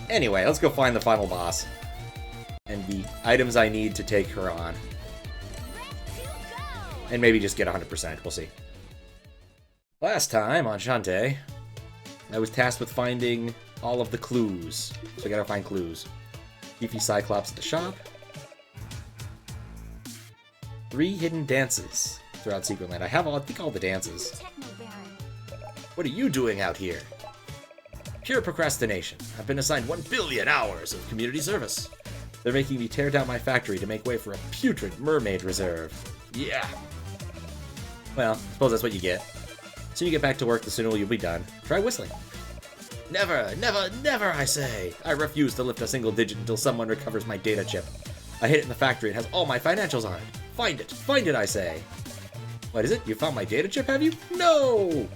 Anyway, let's go find the final boss. And the items I need to take her on. And maybe just get 100%, we'll see. Last time on Shantae, I was tasked with finding all of the clues. So I gotta find clues. Beefy Cyclops at the shop. 3 hidden dances throughout Secret Land. I think all the dances. What are you doing out here? Pure procrastination. I've been assigned 1 billion hours of community service. They're making me tear down my factory to make way for a putrid mermaid reserve. Yeah. Well, I suppose that's what you get. The sooner you get back to work, the sooner you'll be done. Try whistling. Never, never, never, I say. I refuse to lift a single digit until someone recovers my data chip. I hid it in the factory. It has all my financials on it. Find it, I say. What is it? You found my data chip, have you? No!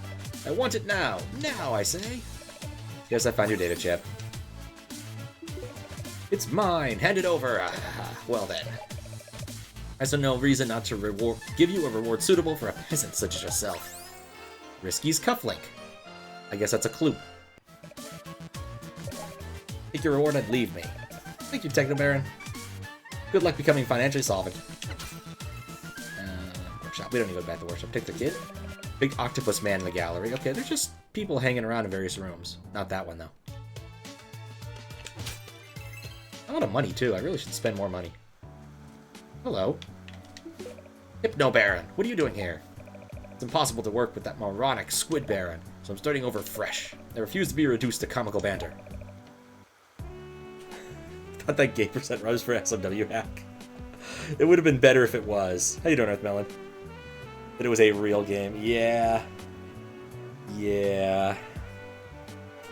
I want it now. Now, I say. Yes, I found your data chip. It's mine. Hand it over. Well then. I saw no reason not to give you a reward suitable for a peasant such as yourself. Risky's cufflink. I guess that's a clue. Take your reward and leave me. Thank you, Technobaron. Good luck becoming financially solvent. Workshop. We don't need to go back to the workshop. Take the kid. Big octopus man in the gallery. Okay, they're just people hanging around in various rooms. Not that one, though. A lot of money, too. I really should spend more money. Hello. Hypno Baron, what are you doing here? It's impossible to work with that moronic Squid Baron, so I'm starting over fresh. I refuse to be reduced to comical banter. Thought that gay % rose for SMW hack. It would have been better if it was. How you doing, Earthmelon? But it was a real game. Yeah. Yeah.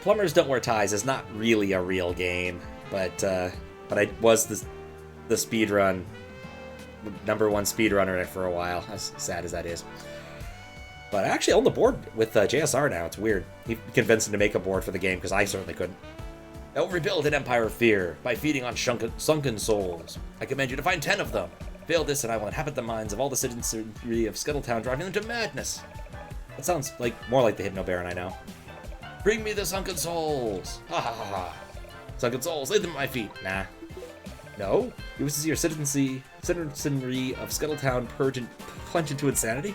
Plumbers Don't Wear Ties is not really a real game, but I was the speedrun, #1 speedrunner in it for a while, as sad as that is. But I actually own the board with JSR now. It's weird. He convinced him to make a board for the game, because I certainly couldn't. I'll rebuild an empire of fear by feeding on sunken souls. I command you to find 10 of them. Fail this and I will inhabit the minds of all the citizenry of Scuttle Town, driving them to madness. That sounds more like the Hypno Baron I know. Bring me the sunken souls. Ha ha ha ha. Sunken souls, lay them at my feet. Nah. No? You wish to see your citizenry of Scuttle Town plunge into insanity?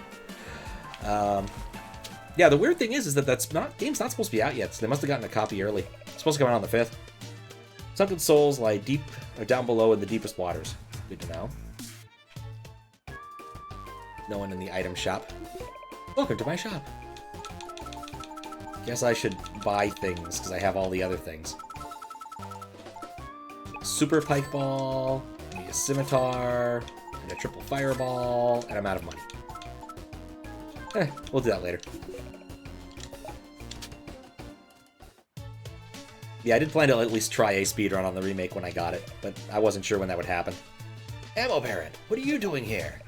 Yeah, the weird thing is that game's not supposed to be out yet, so they must have gotten a copy early. It's supposed to come out on the 5th. Sunken souls lie deep or down below in the deepest waters. Good to know. No one in the item shop. Welcome to my shop. Guess I should buy things, because I have all the other things. Super Pike Ball, maybe a Scimitar, and a Triple Fireball, and I'm out of money. We'll do that later. Yeah, I did plan to at least try a speedrun on the remake when I got it, but I wasn't sure when that would happen. Ammo Baron, what are you doing here?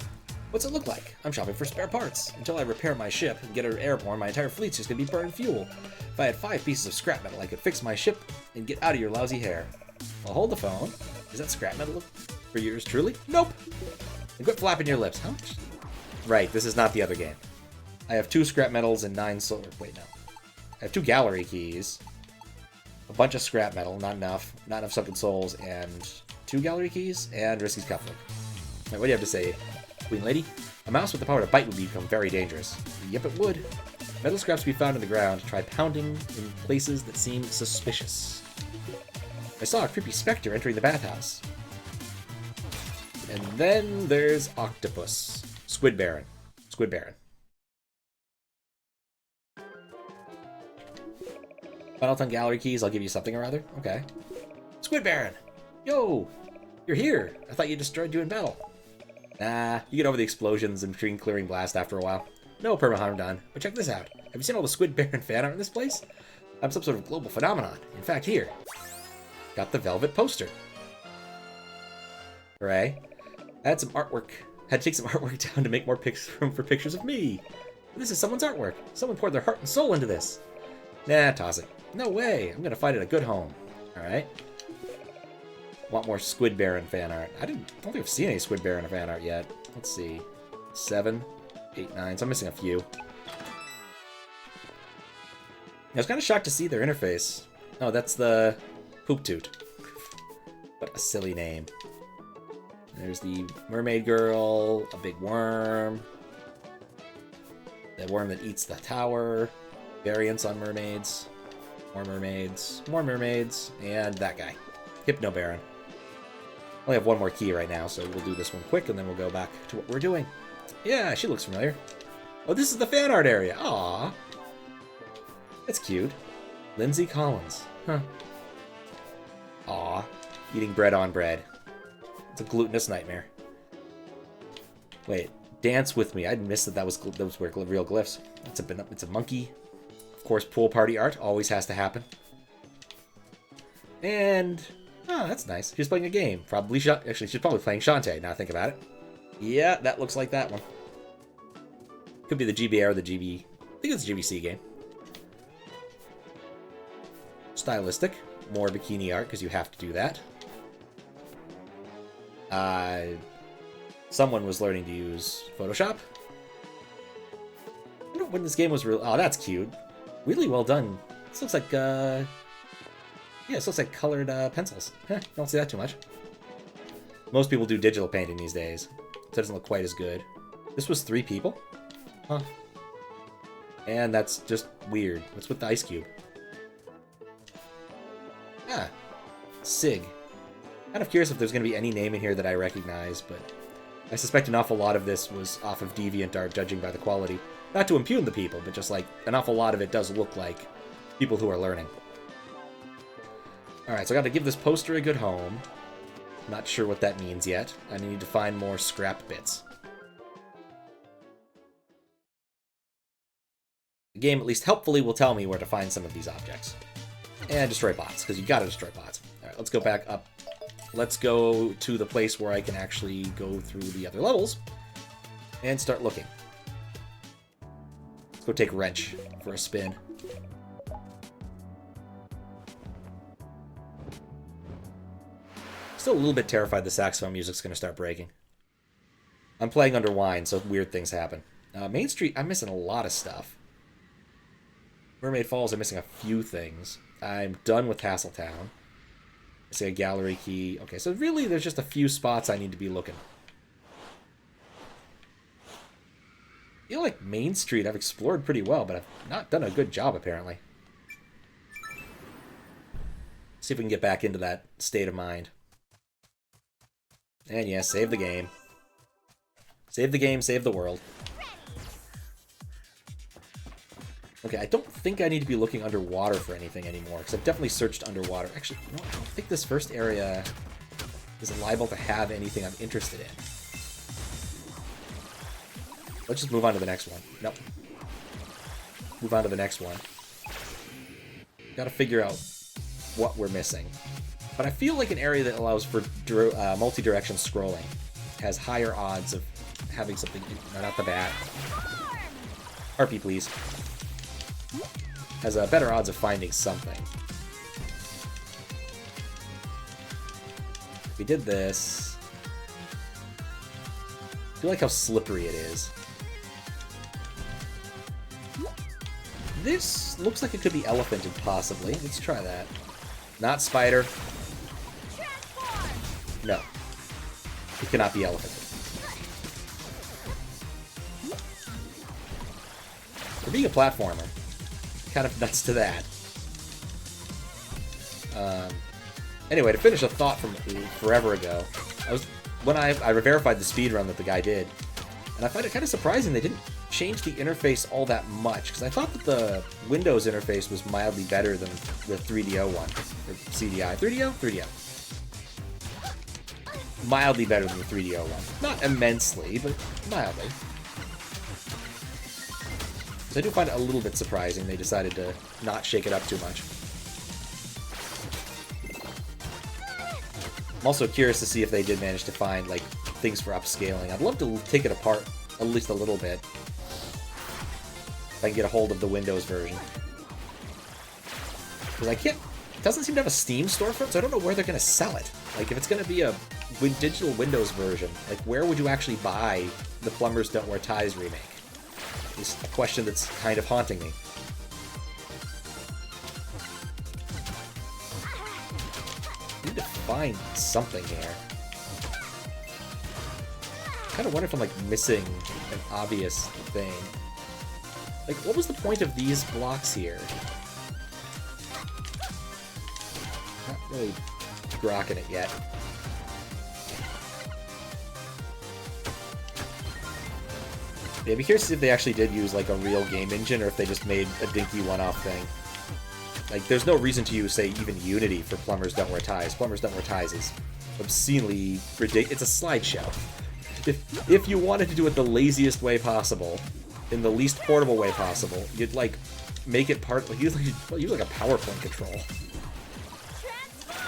What's it look like? I'm shopping for spare parts. Until I repair my ship and get her airborne, my entire fleet's just gonna be burning fuel. If I had 5 pieces of scrap metal, I could fix my ship and get out of your lousy hair. I'll hold the phone. Is that scrap metal for yours truly? Nope! And quit flapping your lips. How much? Right, this is not the other game. I have 2 scrap metals and 9 solar... Wait, no. I have 2 gallery keys. A bunch of scrap metal, not enough. Not enough sunken souls, and 2 gallery keys, and Risky's cufflink. Right, what do you have to say, Queen Lady? A mouse with the power to bite would become very dangerous. Yep, it would. Metal scraps be found in the ground. Try pounding in places that seem suspicious. I saw a creepy specter entering the bathhouse. And then there's Octopus. Squid Baron. Squid Baron. Final 10 gallery keys, I'll give you something or other. Okay. Squid Baron! Yo! You're here! I thought you destroyed you in battle. Nah, you get over the explosions and between clearing blast after a while. No perma harm done. But check this out. Have you seen all the Squid Baron fan art in this place? I'm some sort of global phenomenon. In fact, here. Got the velvet poster. Hooray. I had some artwork. Had to take some artwork down to make more room for pictures of me. This is someone's artwork. Someone poured their heart and soul into this. Nah, toss it. No way. I'm gonna find it a good home. Alright. Want more Squid Baron fan art. I don't think I've seen any Squid Baron fan art yet. Let's see. 7, 8, 9. So I'm missing a few. I was kind of shocked to see their interface. Oh, that's the Poop Toot. What a silly name. There's the mermaid girl, a big worm. The worm that eats the tower. Variants on mermaids. More mermaids. More mermaids. And that guy. Hypno Baron. I only have one more key right now, so we'll do this one quick, and then we'll go back to what we're doing. Yeah, she looks familiar. Oh, this is the fan art area. Aww. That's cute. Lindsay Collins. Huh. Aw. Eating bread on bread. It's a glutinous nightmare. Wait. Dance with me. I'd missed that those were real glyphs. It's a monkey. Of course, pool party art always has to happen. And... oh, that's nice. She's playing a game. Actually, she's probably playing Shantae, now I think about it. Yeah, that looks like that one. Could be the GBA or the GB... I think it's a GBC game. Stylistic. More bikini art, because you have to do that. Someone was learning to use Photoshop. I don't know when this game was real. Oh, that's cute. Really well done. This looks like, yeah, this looks like colored pencils. Don't see that too much. Most people do digital painting these days, so it doesn't look quite as good. This was 3 people? Huh. And that's just weird. What's with the ice cube? Ah. Sig. Kind of curious if there's going to be any name in here that I recognize, but I suspect an awful lot of this was off of DeviantArt, judging by the quality. Not to impugn the people, but just like an awful lot of it does look like people who are learning. Alright, so I got to give this poster a good home. Not sure what that means yet. I need to find more scrap bits. The game, at least helpfully, will tell me where to find some of these objects. And destroy bots, because you gotta destroy bots. Alright, let's go back up. Let's go to the place where I can actually go through the other levels and start looking. Let's go take Wrench for a spin. Still a little bit terrified the saxophone music's going to start breaking. I'm playing under wine, so weird things happen. Main Street, I'm missing a lot of stuff. Mermaid Falls, I'm missing a few things. I'm done with Tassel Town. I see a gallery key. Okay, so really there's just a few spots I need to be looking. I feel like Main Street I've explored pretty well, but I've not done a good job, apparently. See if we can get back into that state of mind. And yeah, save the game. Save the game, save the world. Okay, I don't think I need to be looking underwater for anything anymore, because I've definitely searched underwater. Actually, no, I don't think this first area is liable to have anything I'm interested in. Let's just move on to the next one. Nope. Move on to the next one. Gotta figure out what we're missing. But I feel like an area that allows for multi-direction scrolling has higher odds of having something... No, not the bat. Harpy, please. Has better odds of finding something. We did this. I feel like how slippery it is. This looks like it could be elephanted, possibly. Let's try that. Not spider. No. It cannot be elephanted. For being a platformer, kind of nuts to that. Anyway, to finish a thought from forever ago, when I verified the speedrun that the guy did, and I find it kind of surprising they didn't change the interface all that much, because I thought that the Windows interface was mildly better than the 3DO one, or CDI. 3DO? 3DO. Mildly better than the 3DO one. Not immensely, but mildly. So I do find it a little bit surprising they decided to not shake it up too much. I'm also curious to see if they did manage to find, like, things for upscaling. I'd love to take it apart at least a little bit. If I can get a hold of the Windows version. Because I can't... It doesn't seem to have a Steam storefront, so I don't know where they're going to sell it. Like, if it's going to be a digital Windows version, like, where would you actually buy the Plumbers Don't Wear Ties remake? Is a question that's kind of haunting me. need to find something here. I kind of wonder if I'm, like, missing an obvious thing. Like, what was the point of these blocks here? Not really grokking it yet. Yeah, I'd be curious to see if they actually did use, like, a real game engine, or if they just made a dinky one-off thing. Like, there's no reason to use, say, even Unity for Plumbers Don't Wear Ties. Plumbers Don't Wear Ties is obscenely ridiculous. It's a slideshow. If you wanted to do it the laziest way possible, in the least portable way possible, you'd, like, make it part... Use like a PowerPoint control.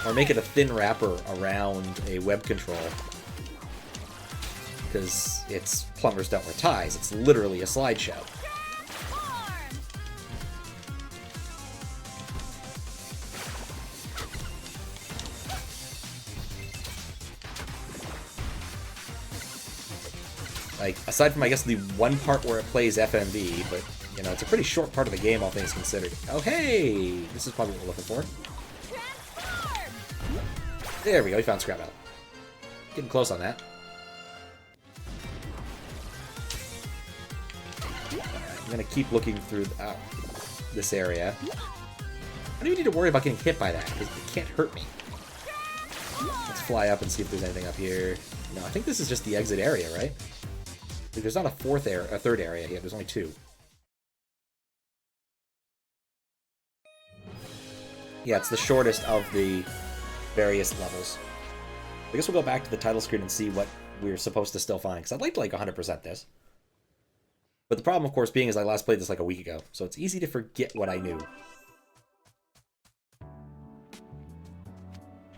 Or make it a thin wrapper around a web control. Because it's Plumbers Don't Wear Ties. It's literally a slideshow. Like, aside from, I guess, the one part where it plays FMV, but, you know, it's a pretty short part of the game, all things considered. Oh, hey! This is probably what we're looking for. There we go, we found scrap metal. Getting close on that. I'm gonna keep looking through this area. I don't even need to worry about getting hit by that, because it can't hurt me. Let's fly up and see if there's anything up here. No, I think this is just the exit area, right? There's not a third area here. There's only two. Yeah, it's the shortest of the various levels. I guess we'll go back to the title screen and see what we're supposed to still find, because I'd like to, like, 100% this. But the problem, of course, being is I last played this like a week ago, so it's easy to forget what I knew.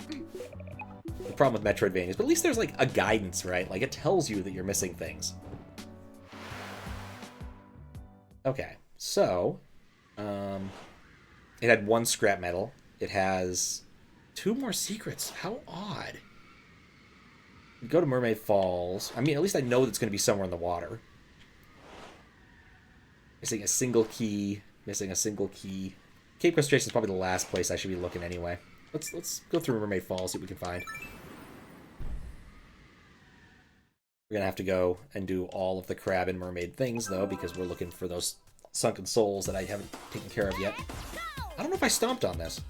The problem with Metroidvanias, but at least there's, like, a guidance, right? Like, it tells you that you're missing things. Okay, so, it had one scrap metal. It has 2 more secrets. How odd. We go to Mermaid Falls. I mean, at least I know it's going to be somewhere in the water. Missing a single key. Missing a single key. Cape Crustacean is probably the last place I should be looking anyway. Let's go through Mermaid Falls, see what we can find. We're gonna have to go and do all of the crab and mermaid things, though, because we're looking for those sunken souls that I haven't taken care of yet. I don't know if I stomped on this.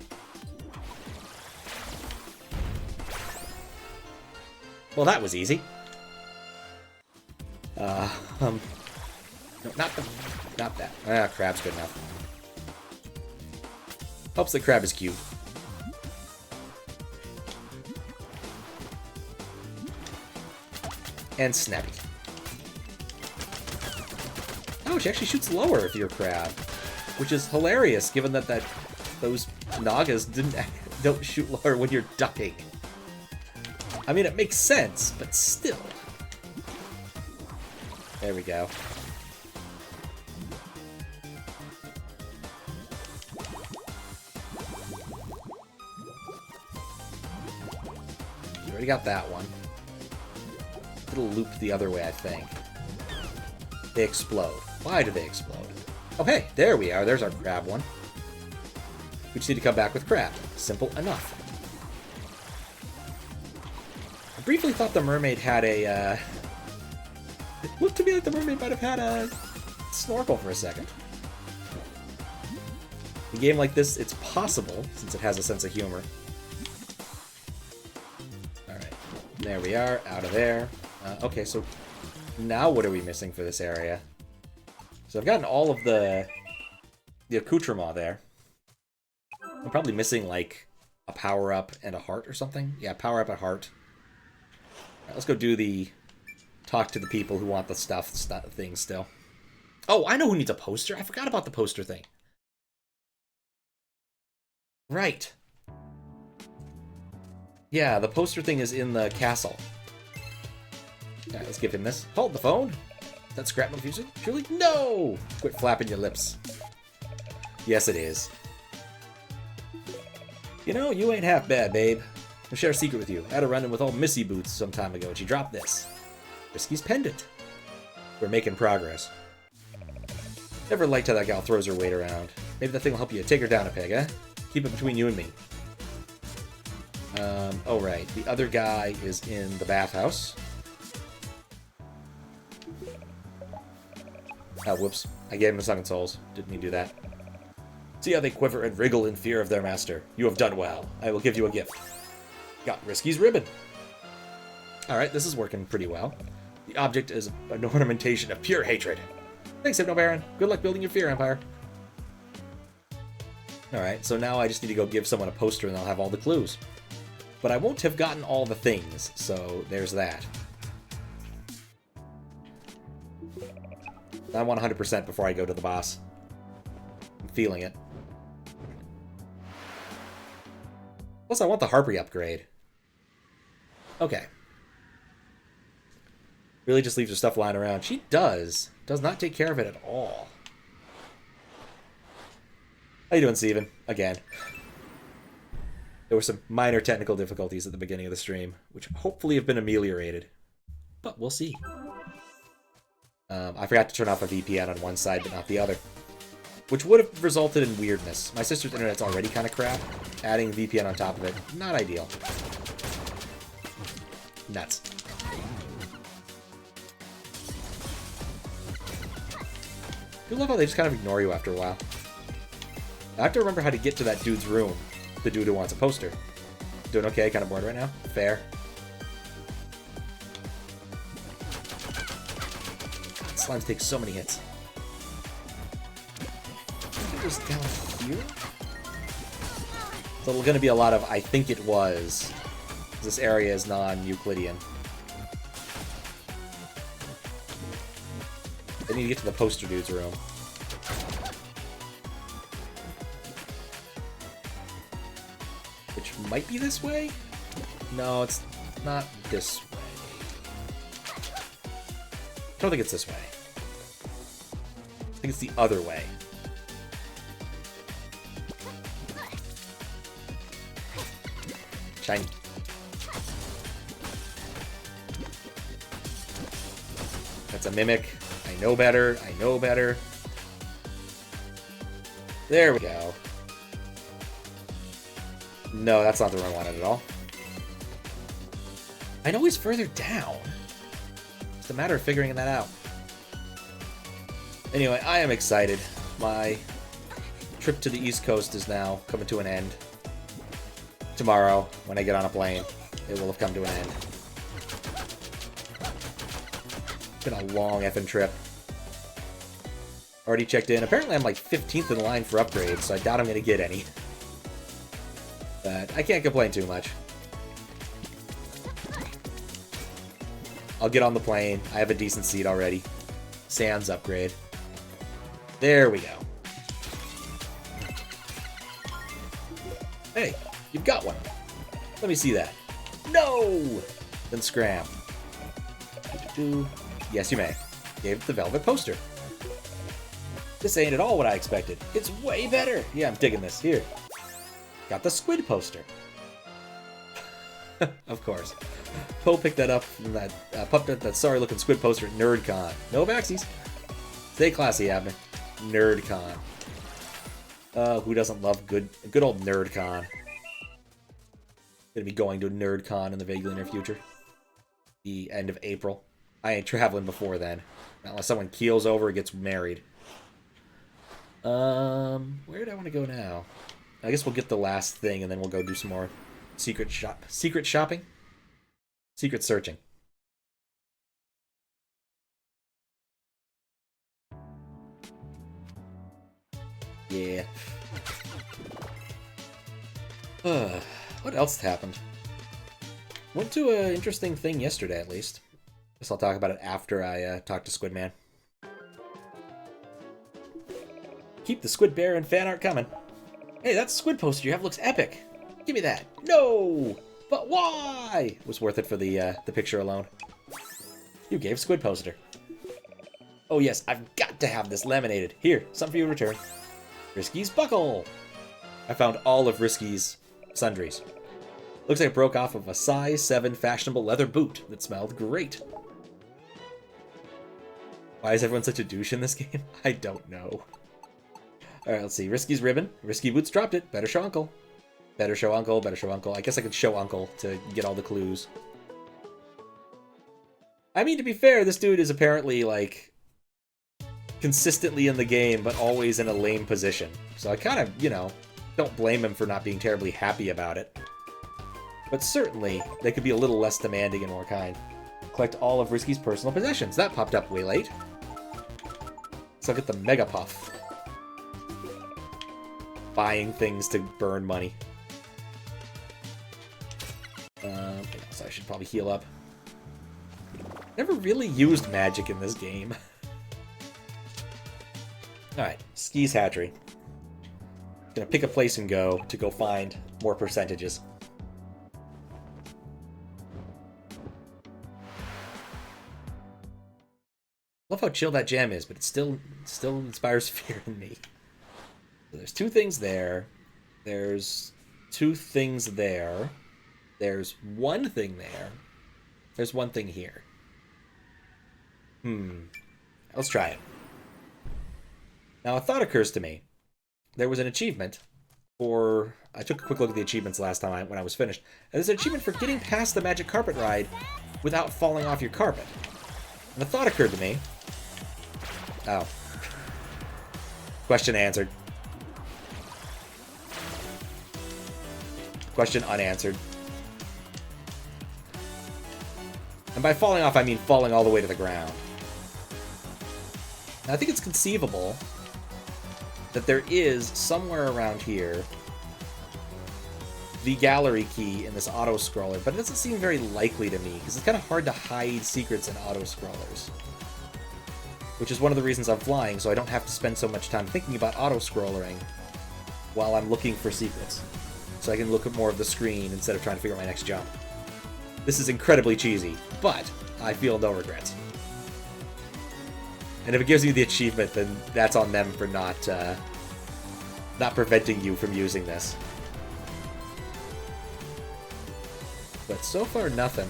Well, that was easy. No, not that. Ah, crab's good enough. Helps that crab is cute. And snappy. Oh, she actually shoots lower if you're a crab, which is hilarious, given that those Nagas don't shoot lower when you're ducking. I mean, it makes sense, but still. There we go. You already got that one. It'll loop the other way, I think. They explode. Why do they explode? Oh, hey, there we are. There's our crab one. We just need to come back with crab. Simple enough. I briefly thought the mermaid had a, It looked to me like the mermaid might have had a snorkel for a second. In a game like this, it's possible, since it has a sense of humor. Alright. There we are. Out of there. Okay, so now what are we missing for this area? So I've gotten all of the accoutrement there. I'm probably missing, like, a power-up and a heart or something. Yeah, power-up and heart. Alright, let's go do the talk to the people who want the stuff thing still. Oh, I know who needs a poster. I forgot about the poster thing. Right. Yeah, the poster thing is in the castle. Alright, let's give him this. Hold the phone. That's scrap metal fusing? Truly? No! Quit flapping your lips. Yes, it is. You know, you ain't half bad, babe. I'll share a secret with you. I had a run-in with old Missy Boots some time ago, and she dropped this. Risky's pendant. We're making progress. Never liked how that gal throws her weight around. Maybe that thing will help you take her down a peg, eh? Keep it between you and me. Oh, right. The other guy is in the bathhouse. Oh, whoops. I gave him a Sunken Souls. Didn't mean to do that. See how they quiver and wriggle in fear of their master. You have done well. I will give you a gift. Got Risky's ribbon. Alright, this is working pretty well. The object is an ornamentation of pure hatred. Thanks, Hypno Baron. Good luck building your fear empire. Alright, so now I just need to go give someone a poster and I'll have all the clues. But I won't have gotten all the things, so there's that. I want 100% before I go to the boss. I'm feeling it. Plus, I want the Harpy upgrade. Okay. Really just leaves her stuff lying around. She does not take care of it at all. How you doing, Steven? Again. There were some minor technical difficulties at the beginning of the stream, which hopefully have been ameliorated. But we'll see. I forgot to turn off a VPN on one side, but not the other. Which would have resulted in weirdness. My sister's internet's already kind of crap. Adding VPN on top of it, not ideal. Nuts. I love how they just kind of ignore you after a while. I have to remember how to get to that dude's room. The dude who wants a poster. Doing okay? Kind of bored right now? Fair. Slimes take so many hits. Just down here? So there's going to be a lot of I think it was. This area is non-Euclidean. I need to get to the poster dude's room. Which might be this way? No, it's not this way. I don't think it's this way. I think it's the other way. Shiny. That's a mimic. I know better. I know better. There we go. No, that's not the one I wanted at all. I know he's further down. It's a matter of figuring that out. Anyway, I am excited. My trip to the East Coast is now coming to an end. Tomorrow, when I get on a plane, it will have come to an end. It's been a long effing trip. Already checked in. Apparently I'm like 15th in line for upgrades, so I doubt I'm going to get any. But I can't complain too much. I'll get on the plane. I have a decent seat already. Sans upgrade. There we go. Hey, you've got one. Let me see that. No! Then scram. Yes, you may. Gave it the velvet poster. This ain't at all what I expected. It's way better. Yeah, I'm digging this. Here. Got the squid poster. Of course. Poe picked that up from that sorry-looking squid poster at NerdCon. No backsies. Stay classy, Abner. NerdCon. Who doesn't love good old NerdCon? Gonna be going to NerdCon in the vaguely near future. The end of April. I ain't traveling before then. Not unless someone keels over and gets married. Where do I want to go now? I guess we'll get the last thing and then we'll go do some more secret shopping? Secret searching. Yeah. What else happened? Went to an interesting thing yesterday, at least. Guess I'll talk about it after I talk to Squidman. Keep the Squid Bear and fan art coming. Hey, that squid poster you have looks epic. Give me that. No! But why? It was worth it for the picture alone. You gave squid poster. Oh yes, I've got to have this laminated. Here, something for you to return. Risky's buckle. I found all of Risky's sundries. Looks like it broke off of a size 7 fashionable leather boot that smelled great. Why is everyone such a douche in this game? I don't know. Alright, let's see. Risky's ribbon. Risky boots dropped it. Better show Uncle. Better show Uncle, better show Uncle. I guess I could show Uncle to get all the clues. I mean, to be fair, this dude is apparently, like, consistently in the game, but always in a lame position. So I kind of, you know, don't blame him for not being terribly happy about it. But certainly, they could be a little less demanding and more kind. Collect all of Risky's personal possessions. That popped up way late. So I'll get the Mega Puff. Buying things to burn money. So I should probably heal up. Never really used magic in this game. Alright, Ski's Hatchery. Gonna pick a place and go to go find more percentages. Love how chill that jam is, but it still inspires fear in me. So there's two things there. There's two things there. There's one thing there. There's one thing here. Let's try it. Now, a thought occurs to me. There was an achievement for... I took a quick look at the achievements last time when I was finished. And there's an achievement for getting past the magic carpet ride without falling off your carpet. And a thought occurred to me. Oh. Question answered. Question unanswered. And by falling off, I mean falling all the way to the ground. Now, I think it's conceivable that there is, somewhere around here, the gallery key in this auto-scroller, but it doesn't seem very likely to me, because it's kind of hard to hide secrets in auto-scrollers. Which is one of the reasons I'm flying, so I don't have to spend so much time thinking about auto-scrollering while I'm looking for secrets. So I can look at more of the screen instead of trying to figure out my next jump. This is incredibly cheesy, but I feel no regrets. And if it gives you the achievement, then that's on them for not preventing you from using this. But so far, nothing.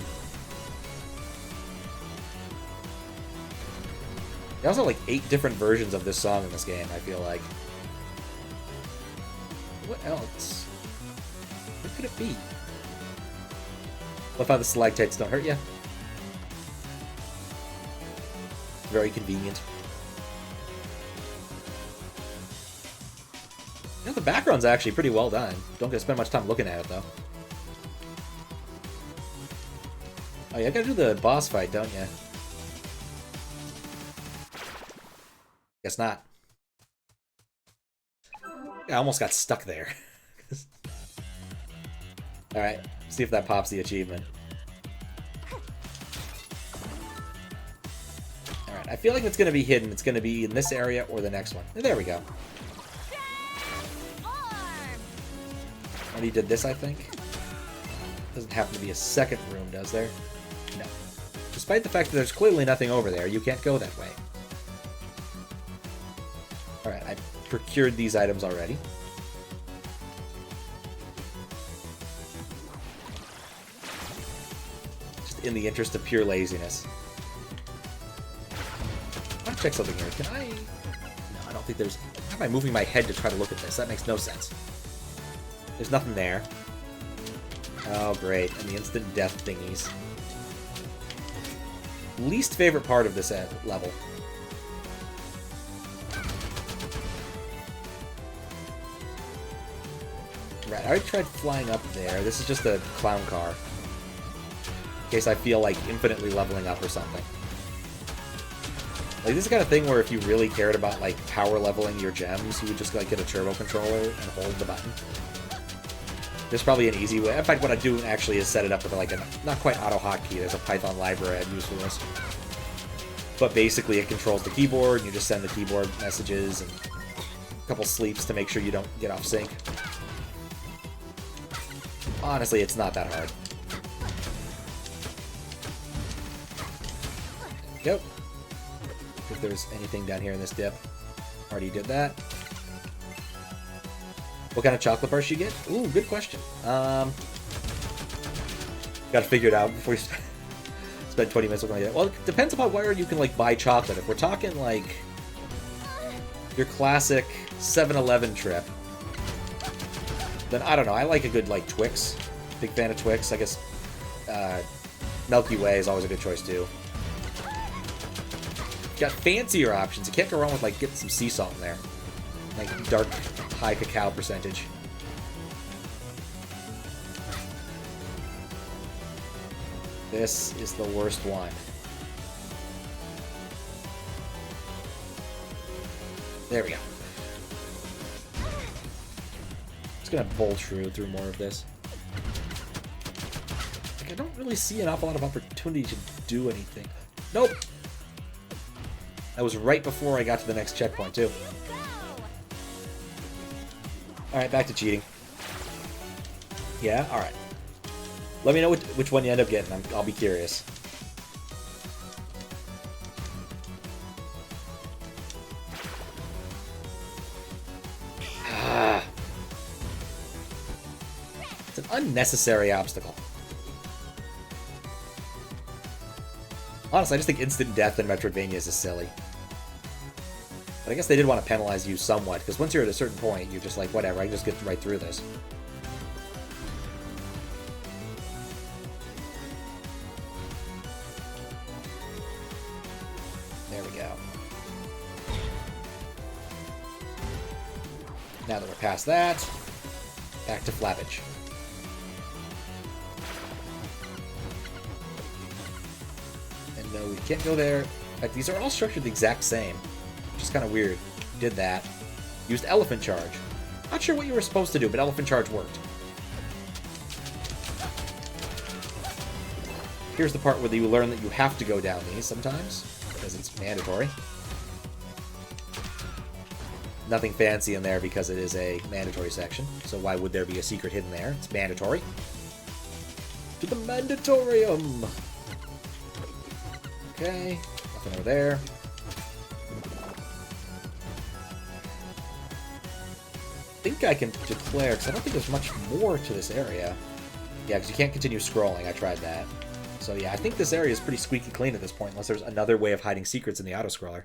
There's also like 8 different versions of this song in this game, I feel like. What else? What could it be? Love how the stalactites don't hurt you. Very convenient. You know, the background's actually pretty well done. Don't get to spend much time looking at it, though. Oh, yeah, I gotta do the boss fight, don't you? Guess not. Yeah, I almost got stuck there. Alright, see if that pops the achievement. Alright, I feel like it's going to be hidden. It's going to be in this area or the next one. There we go. Already did this, I think. Doesn't happen to be a second room, does there? No. Despite the fact that there's clearly nothing over there, you can't go that way. Alright, I procured these items already. Just in the interest of pure laziness. I want to check something here. Can I... No, I don't think there's... Why am I moving my head to try to look at this? That makes no sense. There's nothing there. Oh, great. And the instant death thingies. Least favorite part of this level. Right, I already tried flying up there. This is just a clown car. In case I feel like infinitely leveling up or something. Like, this is the kind of thing where if you really cared about, like, power leveling your gems, you would just, like, get a turbo controller and hold the button. There's probably an easy way. In fact, what I do actually is set it up with, like, a not quite auto hotkey. There's a Python library I've used for this. But basically, it controls the keyboard, and you just send the keyboard messages and a couple sleeps to make sure you don't get off sync. Honestly, it's not that hard. Yep. If there's anything down here in this dip. Already did that. What kind of chocolate bars you get? Ooh, good question. Gotta figure it out before you spend 20 minutes looking at it. Well, it depends upon where you can, like, buy chocolate. If we're talking, like, your classic 7-Eleven trip, Then, I don't know, I like a good, like, Twix. Big fan of Twix. I guess Milky Way is always a good choice, too. Got fancier options. You can't go wrong with, like, getting some sea salt in there. Like, dark, high cacao percentage. This is the worst one. There we go. Just gonna bolt through more of this. Like, I don't really see an awful lot of opportunity to do anything. Nope! That was right before I got to the next checkpoint, too. Alright, back to cheating. Yeah? Alright. Let me know which one you end up getting. I'll be curious. Ah. It's an unnecessary obstacle. Honestly, I just think instant death in Metroidvanias is silly. But I guess they did want to penalize you somewhat, because once you're at a certain point, you're just like, whatever, I can just get right through this. There we go. Now that we're past that, back to Flappage. And no, we can't go there. In fact, these are all structured the exact same, which is kind of weird. Did that. Used Elephant Charge. Not sure what you were supposed to do, but Elephant Charge worked. Here's the part where you learn that you have to go down these sometimes, because it's mandatory. Nothing fancy in there because it is a mandatory section, so why would there be a secret hidden there? It's mandatory. To the Mandatorium! Okay, nothing over there. I think I can declare, because I don't think there's much more to this area. Yeah, because you can't continue scrolling. I tried that. So yeah, I think this area is pretty squeaky clean at this point, unless there's another way of hiding secrets in the auto-scroller.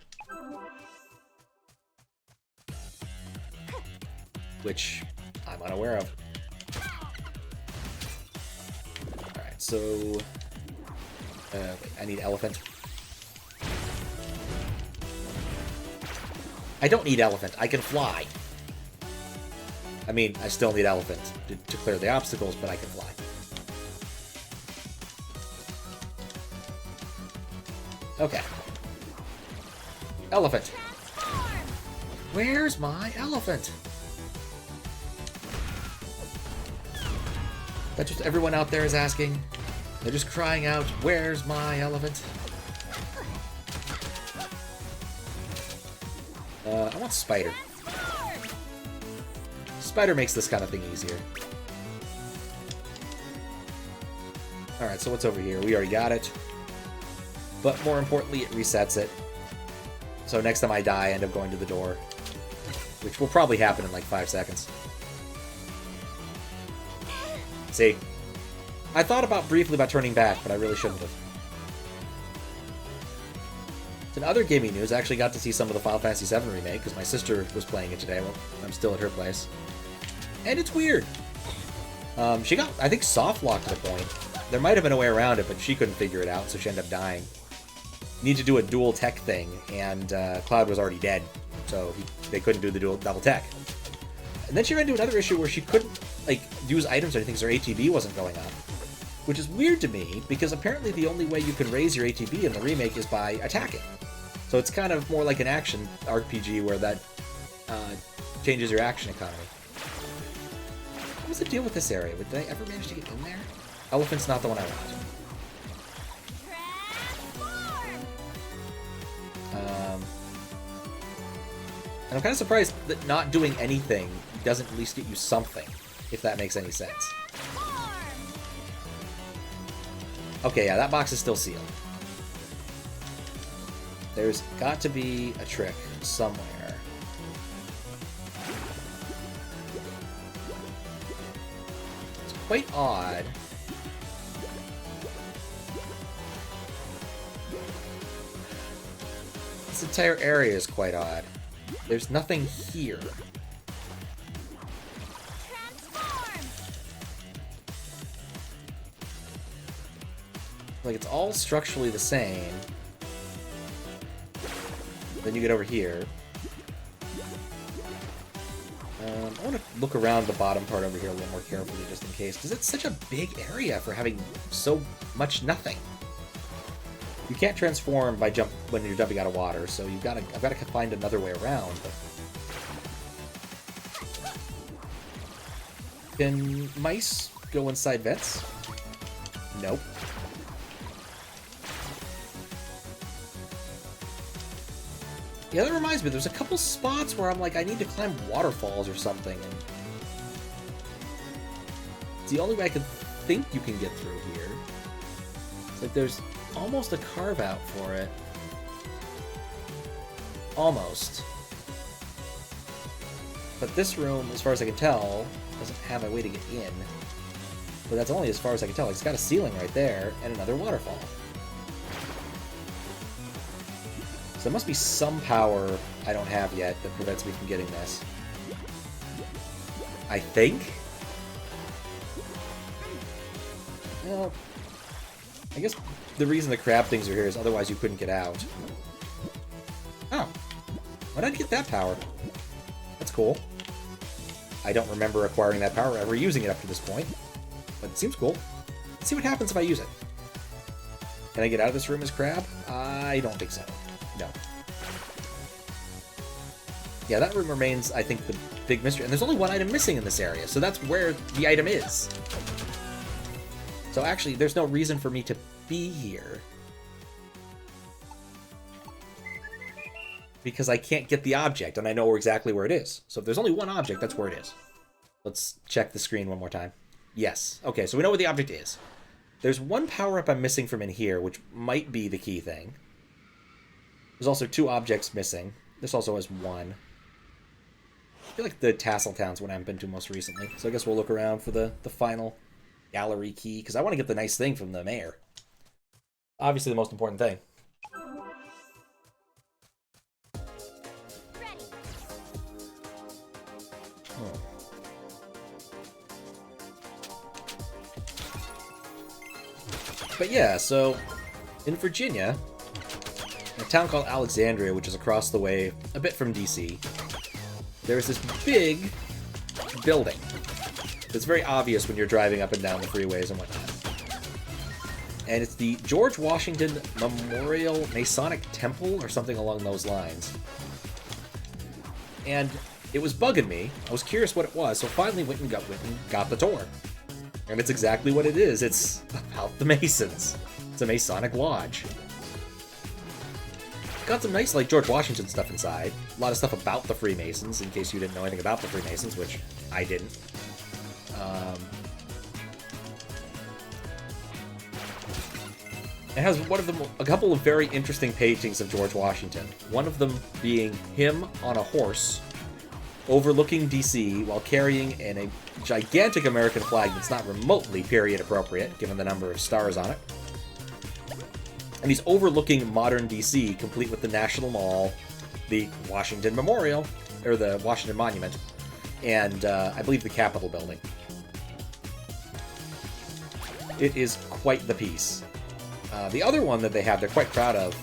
Which I'm unaware of. Alright, so... wait, I need elephant. I don't need elephant. I can fly. I mean, I still need elephant to clear the obstacles, but I can fly. Okay. Elephant. Where's my elephant? That's just everyone out there is asking. They're just crying out, where's my elephant? I want Spider. Spider makes this kind of thing easier. Alright, so what's over here? We already got it. But more importantly, it resets it. So next time I die, I end up going to the door. Which will probably happen in like 5 seconds. See? I thought briefly about turning back, but I really shouldn't have. In other gaming news, I actually got to see some of the Final Fantasy VII Remake, because my sister was playing it today. Well, I'm still at her place. And it's weird. She got, I think, soft-locked at a point. There might have been a way around it, but she couldn't figure it out, so she ended up dying. Need to do a dual tech thing, and Cloud was already dead, so they couldn't do the double tech. And then she ran into another issue where she couldn't, like, use items or anything because her ATB wasn't going up. Which is weird to me, because apparently the only way you can raise your ATB in the remake is by attacking. So it's kind of more like an action RPG where that changes your action economy. What was the deal with this area? Did I ever manage to get in there? Elephant's not the one I want. And I'm kind of surprised that not doing anything doesn't at least get you something, if that makes any sense. Okay, yeah, that box is still sealed. There's got to be a trick somewhere. It's quite odd. This entire area is quite odd. There's nothing here. Like, it's all structurally the same. Then you get over here. I want to look around the bottom part over here a little more carefully just in case, because it's such a big area for having so much nothing. You can't transform by jump when you're jumping out of water, so I've got to find another way around. But... Can mice go inside vents? Nope. Yeah, that reminds me, there's a couple spots where I'm like, I need to climb waterfalls or something, and it's the only way I can think you can get through here. It's like there's almost a carve-out for it. Almost. But this room, as far as I can tell, doesn't have a way to get in. But that's only as far as I can tell. It's got a ceiling right there, and another waterfall. So there must be some power I don't have yet that prevents me from getting this. I think? Well, I guess the reason the crab things are here is otherwise you couldn't get out. Oh. Why did I get that power? That's cool. I don't remember acquiring that power or ever using it up to this point. But it seems cool. Let's see what happens if I use it. Can I get out of this room as crab? I don't think so. No. Yeah, that room remains, I think, the big mystery. And there's only one item missing in this area, so that's where the item is. So actually, there's no reason for me to be here. Because I can't get the object, and I know exactly where it is. So if there's only one object, that's where it is. Let's check the screen one more time. Yes. Okay, so we know where the object is. There's one power-up I'm missing from in here, which might be the key thing. There's also two objects missing. This also has one. I feel like the Tassel Town's one I haven't been to most recently. So I guess we'll look around for the final gallery key, because I want to get the nice thing from the mayor. Obviously the most important thing. Oh. But yeah, so in Virginia, a town called Alexandria, which is across the way, a bit from DC, there's this big building. It's very obvious when you're driving up and down the freeways and whatnot. And it's the George Washington Memorial Masonic Temple, or something along those lines. And it was bugging me. I was curious what it was, so finally went and got the tour. And it's exactly what it is. It's about the Masons. It's a Masonic lodge. Got some nice, like, George Washington stuff inside. A lot of stuff about the Freemasons, in case you didn't know anything about the Freemasons, which I didn't. It has a couple of very interesting paintings of George Washington. One of them being him on a horse, overlooking DC while carrying a gigantic American flag that's not remotely period appropriate, given the number of stars on it. And he's overlooking modern DC, complete with the National Mall, the Washington Memorial, or the Washington Monument, and I believe the Capitol building. It is quite the piece. The other one that they have, they're quite proud of.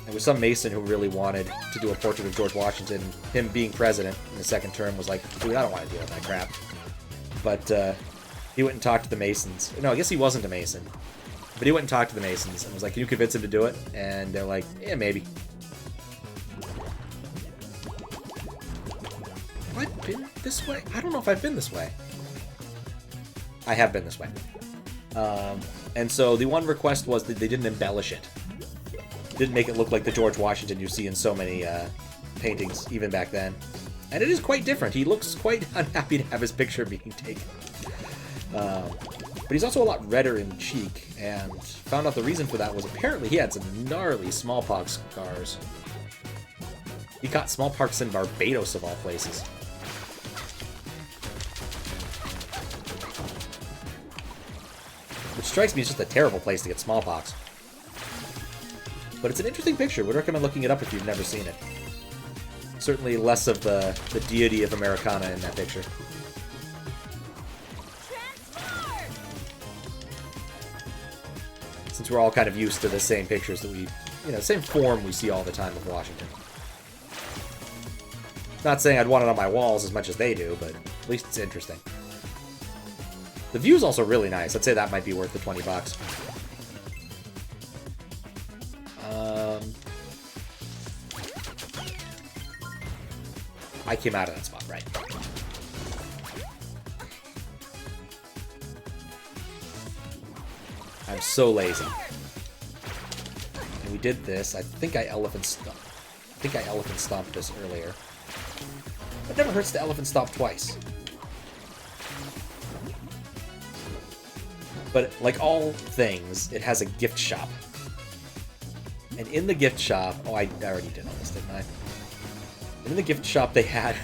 It was some Mason who really wanted to do a portrait of George Washington. Him being president in the second term was like, dude, I don't want to deal with that crap. But he went and talked to the Masons. No, I guess he wasn't a Mason. But he went and talked to the Masons and was like, can you convince him to do it? And they're like, yeah, maybe. Have I been this way? I don't know if I've been this way. I have been this way. And so the one request was that they didn't embellish it. Didn't make it look like the George Washington you see in so many paintings, even back then. And it is quite different. He looks quite unhappy to have his picture being taken. But he's also a lot redder in cheek, and found out the reason for that was apparently he had some gnarly smallpox scars. He caught smallpox in Barbados, of all places. Which strikes me as just a terrible place to get smallpox. But it's an interesting picture. Would recommend looking it up if you've never seen it. Certainly less of the deity of Americana in that picture. Since we're all kind of used to the same pictures that we, you know, same form we see all the time of Washington. Not saying I'd want it on my walls as much as they do, but at least it's interesting. The view's also really nice. I'd say that might be worth the 20 bucks. I came out of that spot, right? I'm so lazy. And we did this. I think I elephant stomped this earlier. It never hurts to elephant stomp twice. But like all things, it has a gift shop. And in the gift shop, oh, I already did all this, didn't I? In the gift shop, they had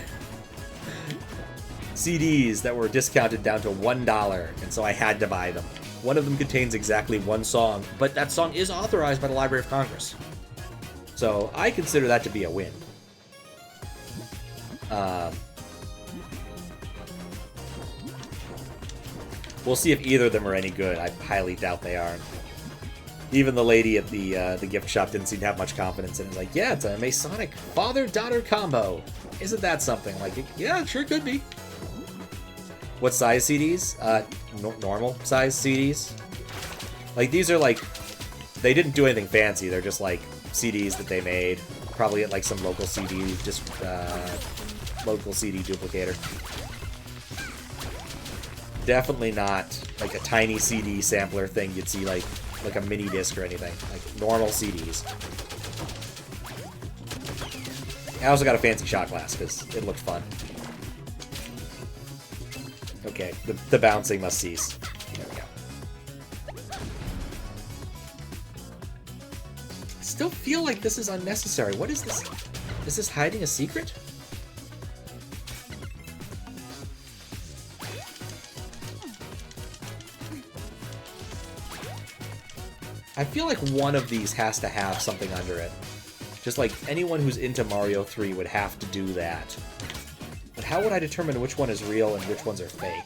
CDs that were discounted down to $1, and so I had to buy them. One of them contains exactly one song, but that song is authorized by the Library of Congress. So I consider that to be a win. We'll see if either of them are any good. I highly doubt they are. Even the lady at the gift shop didn't seem to have much confidence in it. Like, yeah, it's a Masonic father-daughter combo. Isn't that something? Like, yeah, it sure could be. What size CDs? Normal size CDs. Like, these are like, they didn't do anything fancy. They're just like CDs that they made, probably at like some local CD, just local CD duplicator. Definitely not like a tiny CD sampler thing you'd see like a mini disc or anything. Like normal CDs. I also got a fancy shot glass because it looked fun. Okay, the bouncing must cease. There we go. I still feel like this is unnecessary. What is this? Is this hiding a secret? I feel like one of these has to have something under it. Just like anyone who's into Mario 3 would have to do that. But how would I determine which one is real and which ones are fake?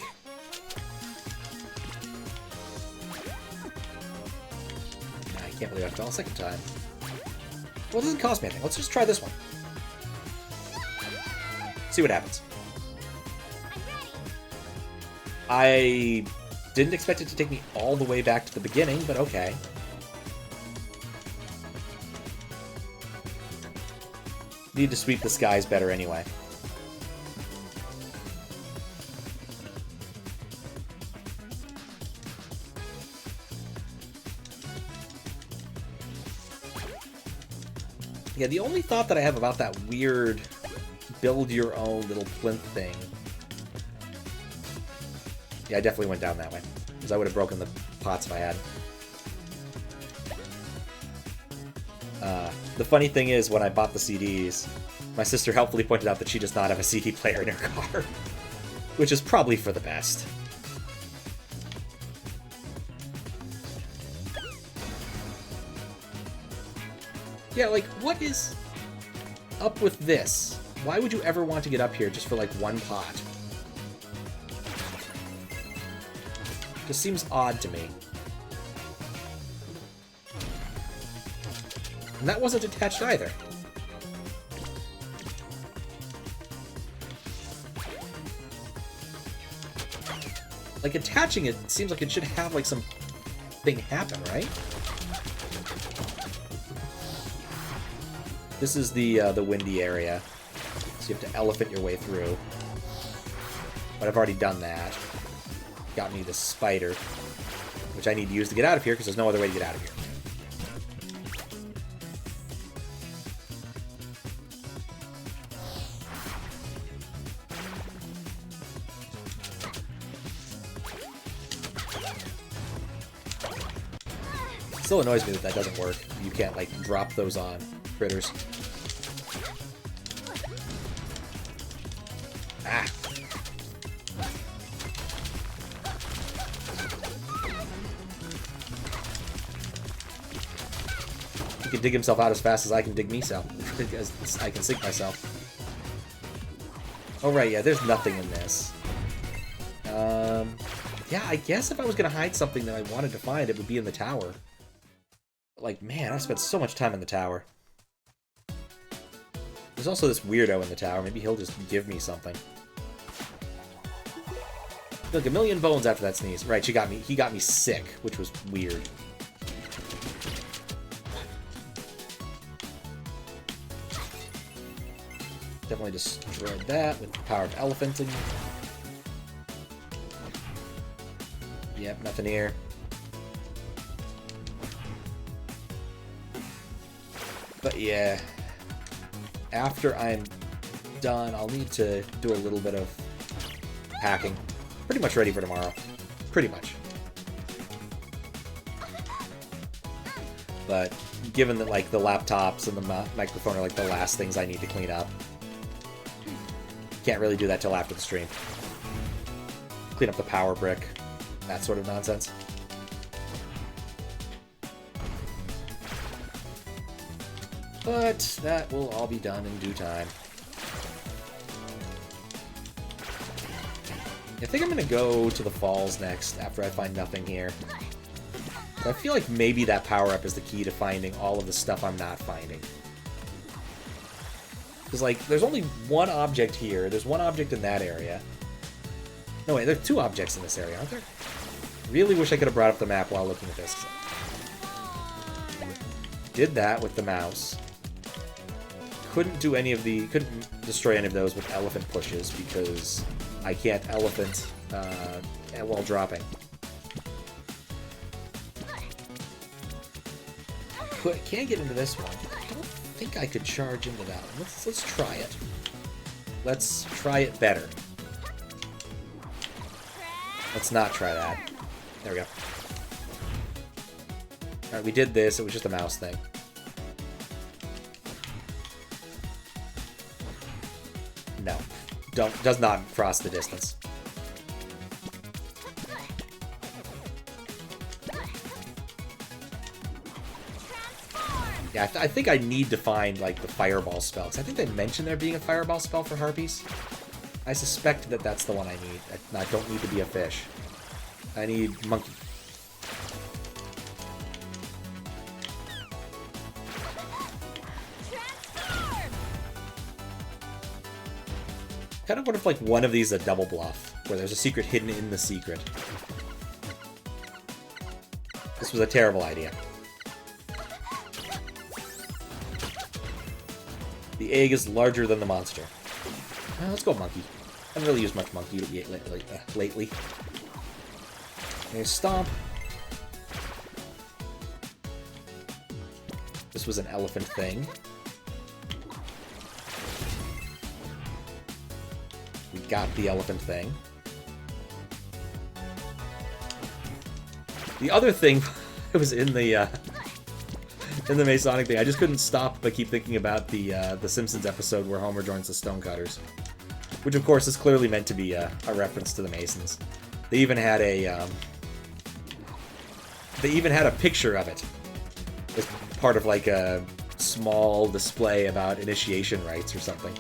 I can't believe I fell a second time. Well, it doesn't cost me anything. Let's just try this one. See what happens. I didn't expect it to take me all the way back to the beginning, but okay. Need to sweep the skies better anyway. Yeah, the only thought that I have about that weird build your own little plinth thing. Yeah, I definitely went down that way, because I would have broken the pots if I had. The funny thing is, when I bought the CDs, my sister helpfully pointed out that she does not have a CD player in her car, which is probably for the best. Yeah, like, what is up with this? Why would you ever want to get up here just for, like, one pot? Just seems odd to me. And that wasn't attached either. Like, attaching it seems like it should have, like, some thing happen, right? This is the windy area. So you have to elephant your way through. But I've already done that. Got me the spider, which I need to use to get out of here, because there's no other way to get out of here. Still annoys me that that doesn't work. You can't, like, drop those on critters. Ah! He can dig himself out as fast as I can dig myself. As I can sink myself. Oh, right, yeah, there's nothing in this. Yeah, I guess if I was going to hide something that I wanted to find, it would be in the tower. Like, man, I've spent so much time in the tower. There's also this weirdo in the tower. Maybe he'll just give me something. Look, 1,000,000 bones after that sneeze. Right, he got me sick, which was weird. Definitely destroyed that with the power of elephanting. Yep, nothing here. But yeah, after I'm done, I'll need to do a little bit of packing. Pretty much ready for tomorrow. Pretty much. But given that like the laptops and the microphone are like the last things I need to clean up, can't really do that till after the stream. Clean up the power brick, that sort of nonsense. But that will all be done in due time. I think I'm going to go to the falls next after I find nothing here. I feel like maybe that power-up is the key to finding all of the stuff I'm not finding. Because, like, there's only one object here. There's one object in that area. No, wait, there's 2 objects in this area, aren't there? Really wish I could have brought up the map while looking at this. Did that with the mouse. Couldn't destroy any of those with elephant pushes because I can't elephant while dropping. Can't get into this one. I don't think I could charge into that one. Let's try it. Let's try it better. Let's not try that. There we go. Alright, we did this. It was just a mouse thing. No. Does not cross the distance. Yeah, I think I need to find, like, the fireball spell. Because I think they mentioned there being a fireball spell for harpies. I suspect that that's the one I need. I don't need to be a fish. I need monkey. Kind of wonder if, like, one of these is a double bluff, where there's a secret hidden in the secret. This was a terrible idea. The egg is larger than the monster. Let's go monkey. I haven't really used much monkey lately. Okay, stomp. This was an elephant thing. We got the elephant thing. The other thing was in the Masonic thing. I just couldn't stop but keep thinking about the Simpsons episode where Homer joins the Stonecutters, which of course is clearly meant to be a reference to the Masons. They even had a picture of it as part of like a small display about initiation rites or something.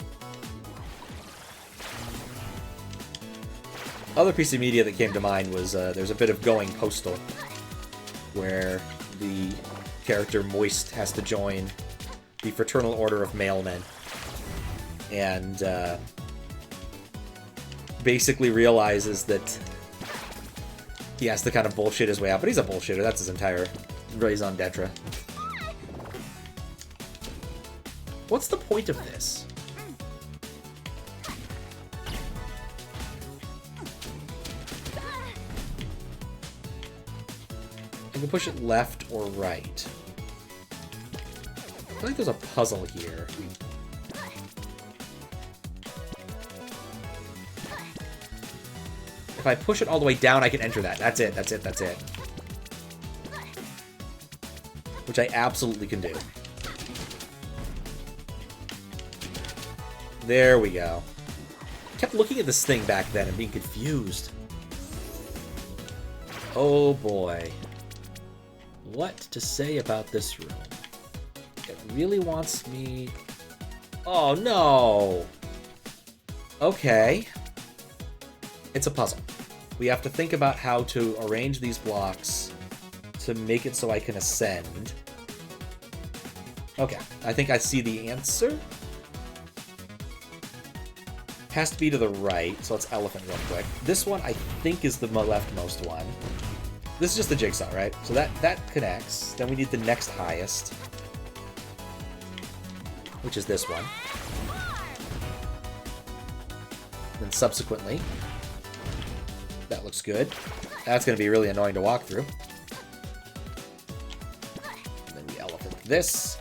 Other piece of media that came to mind was there's a bit of Going Postal, where the character Moist has to join the Fraternal Order of Mailmen, and basically realizes that he has to kind of bullshit his way out, but he's a bullshitter. That's his entire raison d'etre. What's the point of this? I can push it left or right. I feel like there's a puzzle here. If I push it all the way down, I can enter that. That's it, that's it, that's it. Which I absolutely can do. There we go. I kept looking at this thing back then and being confused. Oh boy. What to say about this room? It really wants me... Oh no! Okay. It's a puzzle. We have to think about how to arrange these blocks to make it so I can ascend. Okay, I think I see the answer. Has to be to the right, so let's elephant real quick. This one, I think, is the leftmost one. This is just the jigsaw, right? So that connects. Then we need the next highest, which is this one. Then subsequently, that looks good. That's going to be really annoying to walk through. And then we elephant this.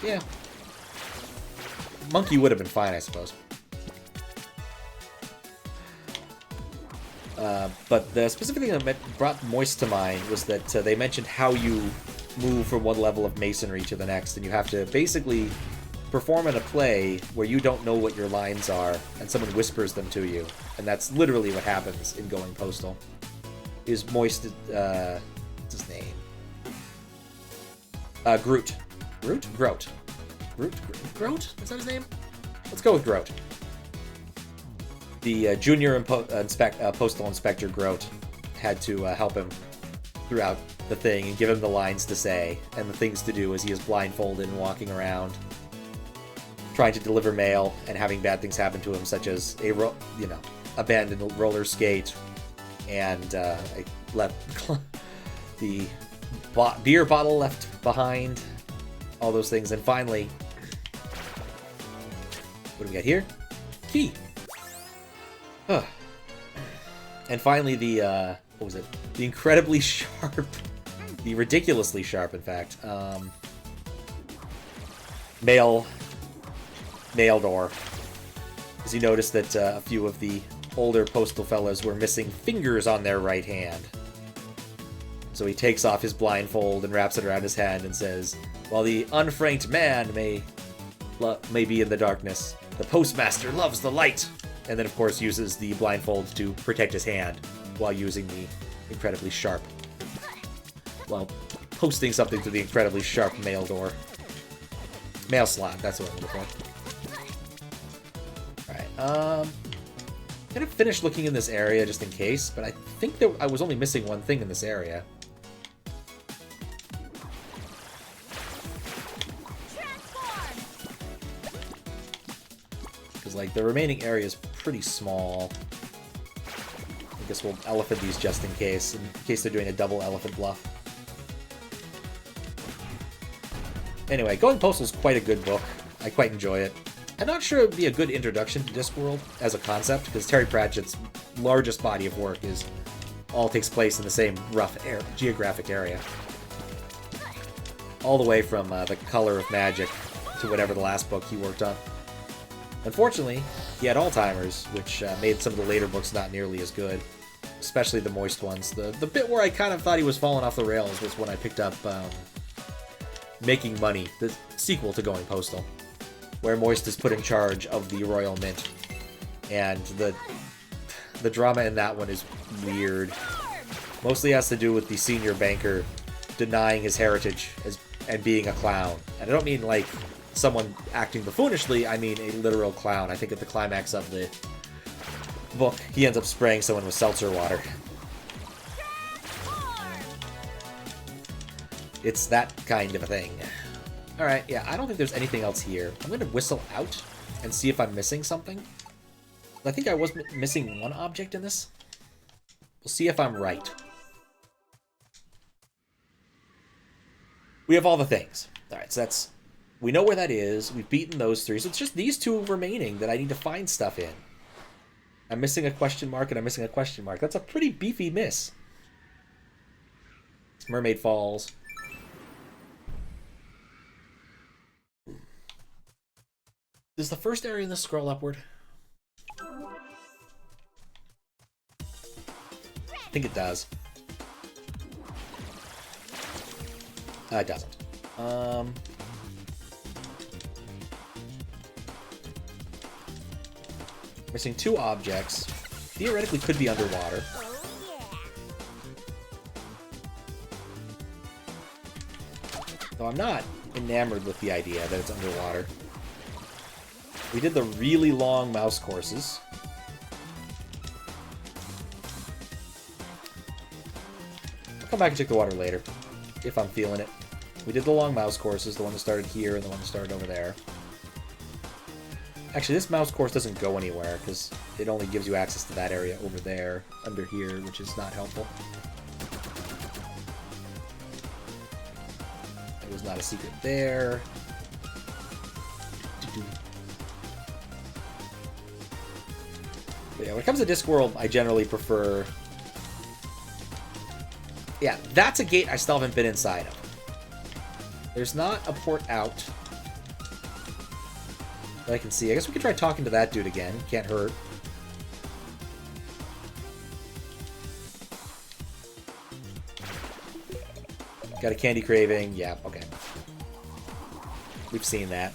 Yeah. Monkey would have been fine, I suppose. But the specific thing that brought Moist to mind was that they mentioned how you move from one level of masonry to the next, and you have to basically perform in a play where you don't know what your lines are, and someone whispers them to you. And that's literally what happens in Going Postal. Is Moist... what's his name? Groot. Groot? Groat. Groot? Groat? Is that his name? Let's go with Groat. The junior postal inspector Groat had to help him throughout the thing and give him the lines to say and the things to do as he is blindfolded and walking around trying to deliver mail and having bad things happen to him, such as a abandoned roller skate and the beer bottle left behind, all those things. And finally, what do we got here? Key. Huh. And finally, the what was it? The incredibly sharp, the ridiculously sharp, in fact, mail door. As you noticed that a few of the older postal fellows were missing fingers on their right hand. So he takes off his blindfold and wraps it around his hand and says, "While the unfranked man may be in the darkness, the postmaster loves the light." And then, of course, uses the blindfold to protect his hand while using the incredibly sharp, while posting something to the incredibly sharp mail door. Mail slot, that's what I'm looking for. Alright, I'm gonna finish looking in this area just in case, but I think that I was only missing one thing in this area. Because, like, the remaining area is pretty small. I guess we'll elephant these just in case they're doing a double elephant bluff. Anyway, Going Postal is quite a good book. I quite enjoy it. I'm not sure it would be a good introduction to Discworld as a concept, because Terry Pratchett's largest body of work all takes place in the same rough geographic area. All the way from The Color of Magic to whatever the last book he worked on. Unfortunately, he had Alzheimer's, which made some of the later books not nearly as good, especially the Moist ones. The bit where I kind of thought he was falling off the rails was when I picked up Making Money, the sequel to Going Postal, where Moist is put in charge of the Royal Mint, and the drama in that one is weird. Mostly has to do with the senior banker denying his heritage and being a clown. And I don't mean like someone acting buffoonishly, I mean a literal clown. I think at the climax of the book, he ends up spraying someone with seltzer water. It's that kind of a thing. Alright, yeah, I don't think there's anything else here. I'm going to whistle out and see if I'm missing something. I think I was missing one object in this. We'll see if I'm right. We have all the things. Alright, so that's... We know where that is. We've beaten those three. So it's just these two remaining that I need to find stuff in. I'm missing a question mark and I'm missing a question mark. That's a pretty beefy miss. It's Mermaid Falls. Does the first area in this scroll upward? I think it does. It doesn't. Missing two objects. Theoretically could be underwater. Though I'm not enamored with the idea that it's underwater. We did the really long mouse courses. back and check the water later, if I'm feeling it. We did the long mouse courses, the one that started here and the one that started over there. Actually, this mouse course doesn't go anywhere, because it only gives you access to that area over there, under here, which is not helpful. There was not a secret there. But yeah, when it comes to Discworld, I generally prefer... Yeah, that's a gate I still haven't been inside of. There's not a port out that I can see. I guess we could try talking to that dude again. Can't hurt. Got a candy craving. Yeah, okay. We've seen that.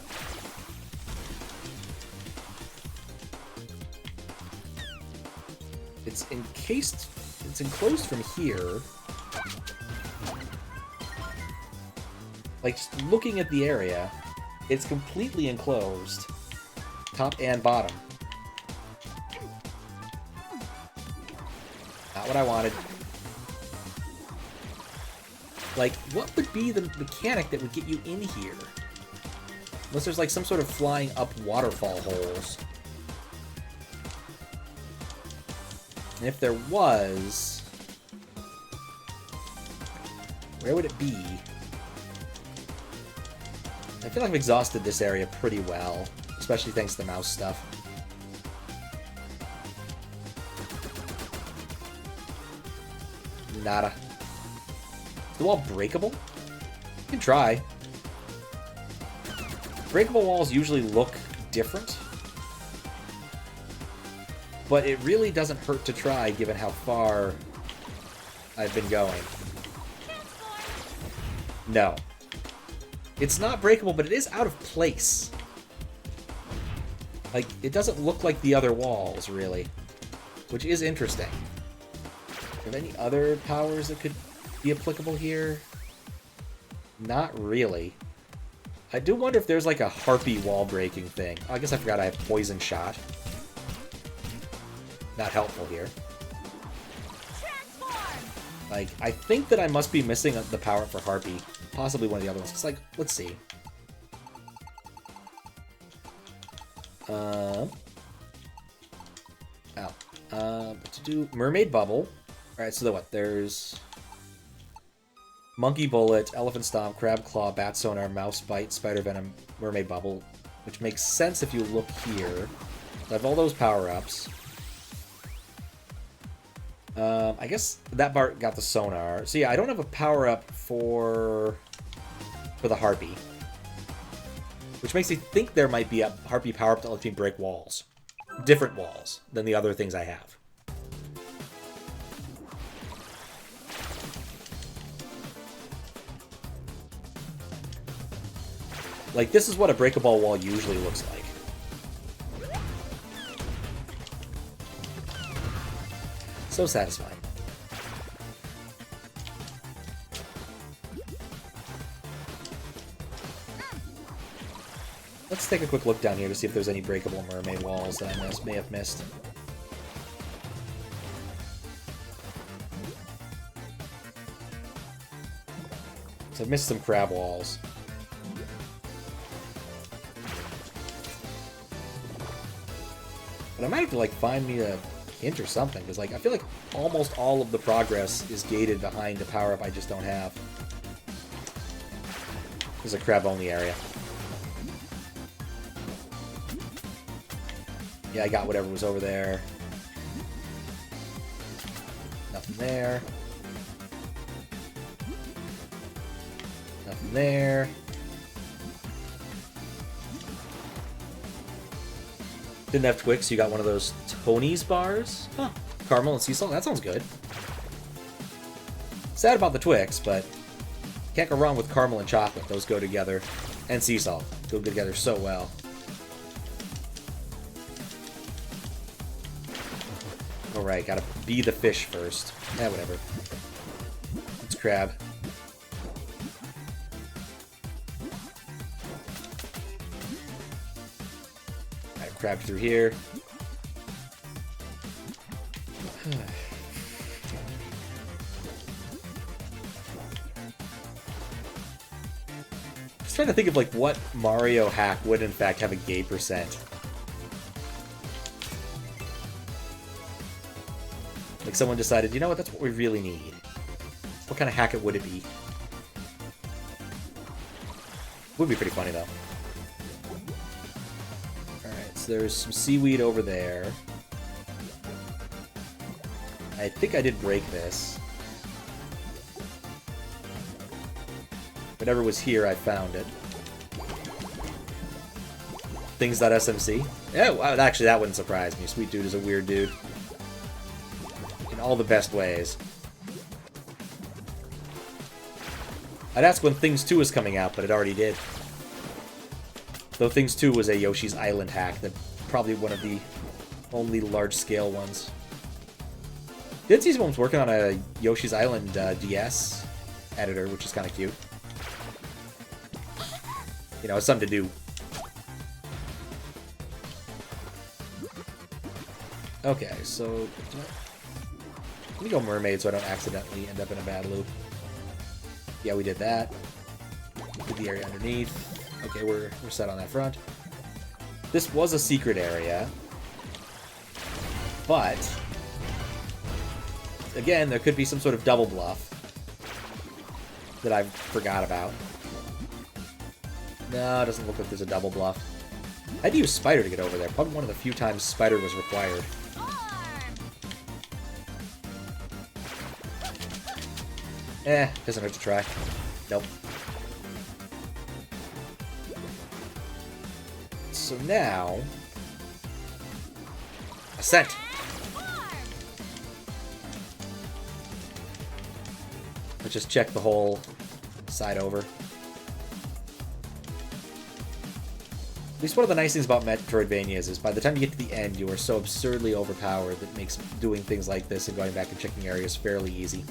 It's encased... It's enclosed from here. Like, just looking at the area, it's completely enclosed. Top and bottom. Not what I wanted. Like, what would be the mechanic that would get you in here? Unless there's, like, some sort of flying up waterfall holes. And if there was... Where would it be? I feel like I've exhausted this area pretty well, especially thanks to the mouse stuff. Nada. Is the wall breakable? You can try. Breakable walls usually look different, but it really doesn't hurt to try given how far I've been going. No. It's not breakable, but it is out of place. Like, it doesn't look like the other walls, really. Which is interesting. Are there any other powers that could be applicable here? Not really. I do wonder if there's, like, a harpy wall-breaking thing. Oh, I guess I forgot I have Poison Shot. Not helpful here. Like, I think that I must be missing the power for Harpy. Possibly one of the other ones. It's like, let's see. To do Mermaid Bubble. Alright, so what? There's Monkey Bullet, Elephant Stomp, Crab Claw, Bat Sonar, Mouse Bite, Spider Venom, Mermaid Bubble. Which makes sense if you look here. I have all those power-ups. I guess that part got the sonar. So yeah, I don't have a power-up for the Harpy. Which makes me think there might be a Harpy power-up that lets me break walls. Different walls than the other things I have. Like, this is what a breakable wall usually looks like. So satisfying. Let's take a quick look down here to see if there's any breakable mermaid walls that I may have missed. So I've missed some crab walls. But I might have to, like, find me a hint or something, because, like, I feel like almost all of the progress is gated behind the power-up I just don't have. This is a crab-only area. Yeah, I got whatever was over there. Nothing there. Nothing there. Didn't have Twix, you got one of those Tony's bars? Huh. Caramel and sea salt? That sounds good. Sad about the Twix, but can't go wrong with caramel and chocolate. Those go together. And sea salt. Go together so well. Alright, gotta be the fish first. Eh, whatever. It's crab. Alright, crab through here. trying to think of like what Mario hack would in fact have a gay percent. Like someone decided, you know what, that's what we really need. What kind of hack it would it be? Would be pretty funny though. Alright, so there's some seaweed over there. I think I did break this. Whatever was here, I found it. Things.smc. Yeah, well, actually, that wouldn't surprise me. Sweet Dude is a weird dude. In all the best ways. I'd ask when Things 2 is coming out, but it already did. Though Things 2 was a Yoshi's Island hack, that probably one of the only large-scale ones. Did see someone's working on a Yoshi's Island DS editor, which is kind of cute. You know, it's something to do. Okay, so let me go Mermaid so I don't accidentally end up in a bad loop. Yeah, we did that. Did the area underneath. Okay, we're set on that front. This was a secret area, but again, there could be some sort of double bluff that I forgot about. No, it doesn't look like there's a double bluff. I had to use Spider to get over there. Probably one of the few times Spider was required. Doesn't hurt to try. Nope. So now... Ascent! Let's just check the whole side over. At least one of the nice things about Metroidvanias is by the time you get to the end, you are so absurdly overpowered that makes doing things like this and going back and checking areas fairly easy.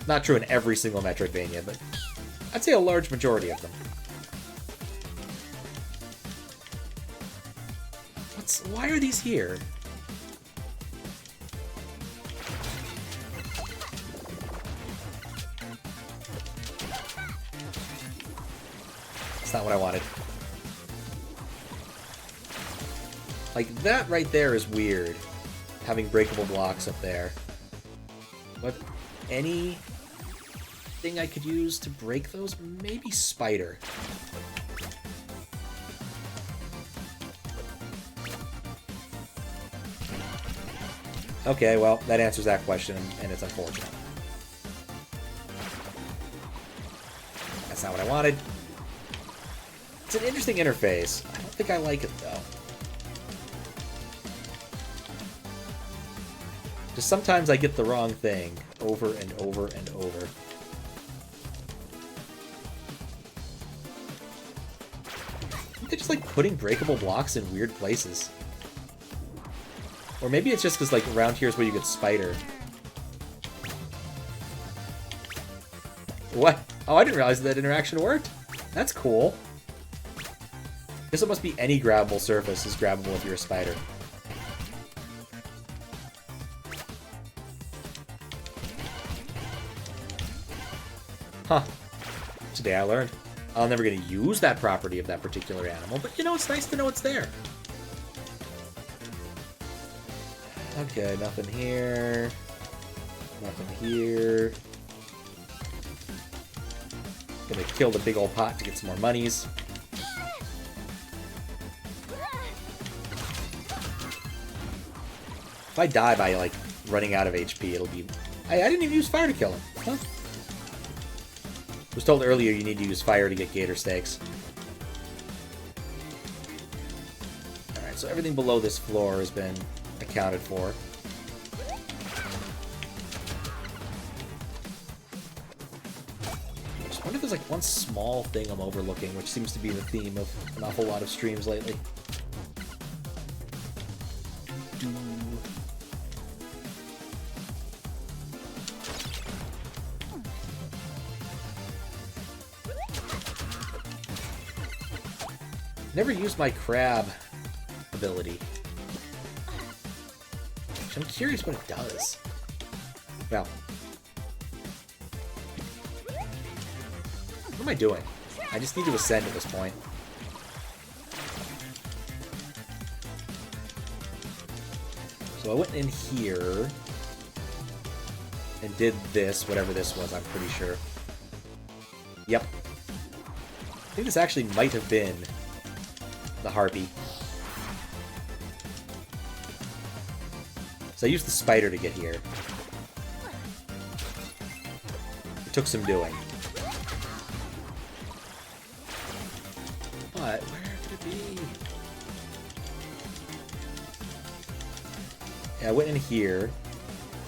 Not true in every single Metroidvania, but I'd say a large majority of them. Why are these here? That's not what I wanted. Like, that right there is weird. Having breakable blocks up there. What? Any thing I could use to break those? Maybe Spider. Okay, well, that answers that question, and it's unfortunate. That's not what I wanted. It's an interesting interface. I don't think I like it, though. Just sometimes I get the wrong thing over and over and over. They're just like putting breakable blocks in weird places. Or maybe it's just because like around here is where you get Spider. What? Oh, I didn't realize that interaction worked. That's cool. Guess it must be any grabbable surface is grabbable if you're a Spider. Huh. Today I learned. I'm never going to use that property of that particular animal, but you know, it's nice to know it's there. Okay, nothing here. Nothing here. Gonna kill the big old pot to get some more monies. If I die by, like, running out of HP, it'll be... I didn't even use fire to kill him. Huh? I was told earlier you need to use fire to get gator steaks. Alright, so everything below this floor has been accounted for. I just wonder if there's, like, one small thing I'm overlooking, which seems to be the theme of an awful lot of streams lately. Never used my crab ability. I'm curious what it does. Well, What am I doing? I just need to ascend at this point. So I went in here and did this, whatever this was, I'm pretty sure. Yep. I think this actually might have been the harpy. So I used the spider to get here. It took some doing. But where could it be? Yeah, I went in here,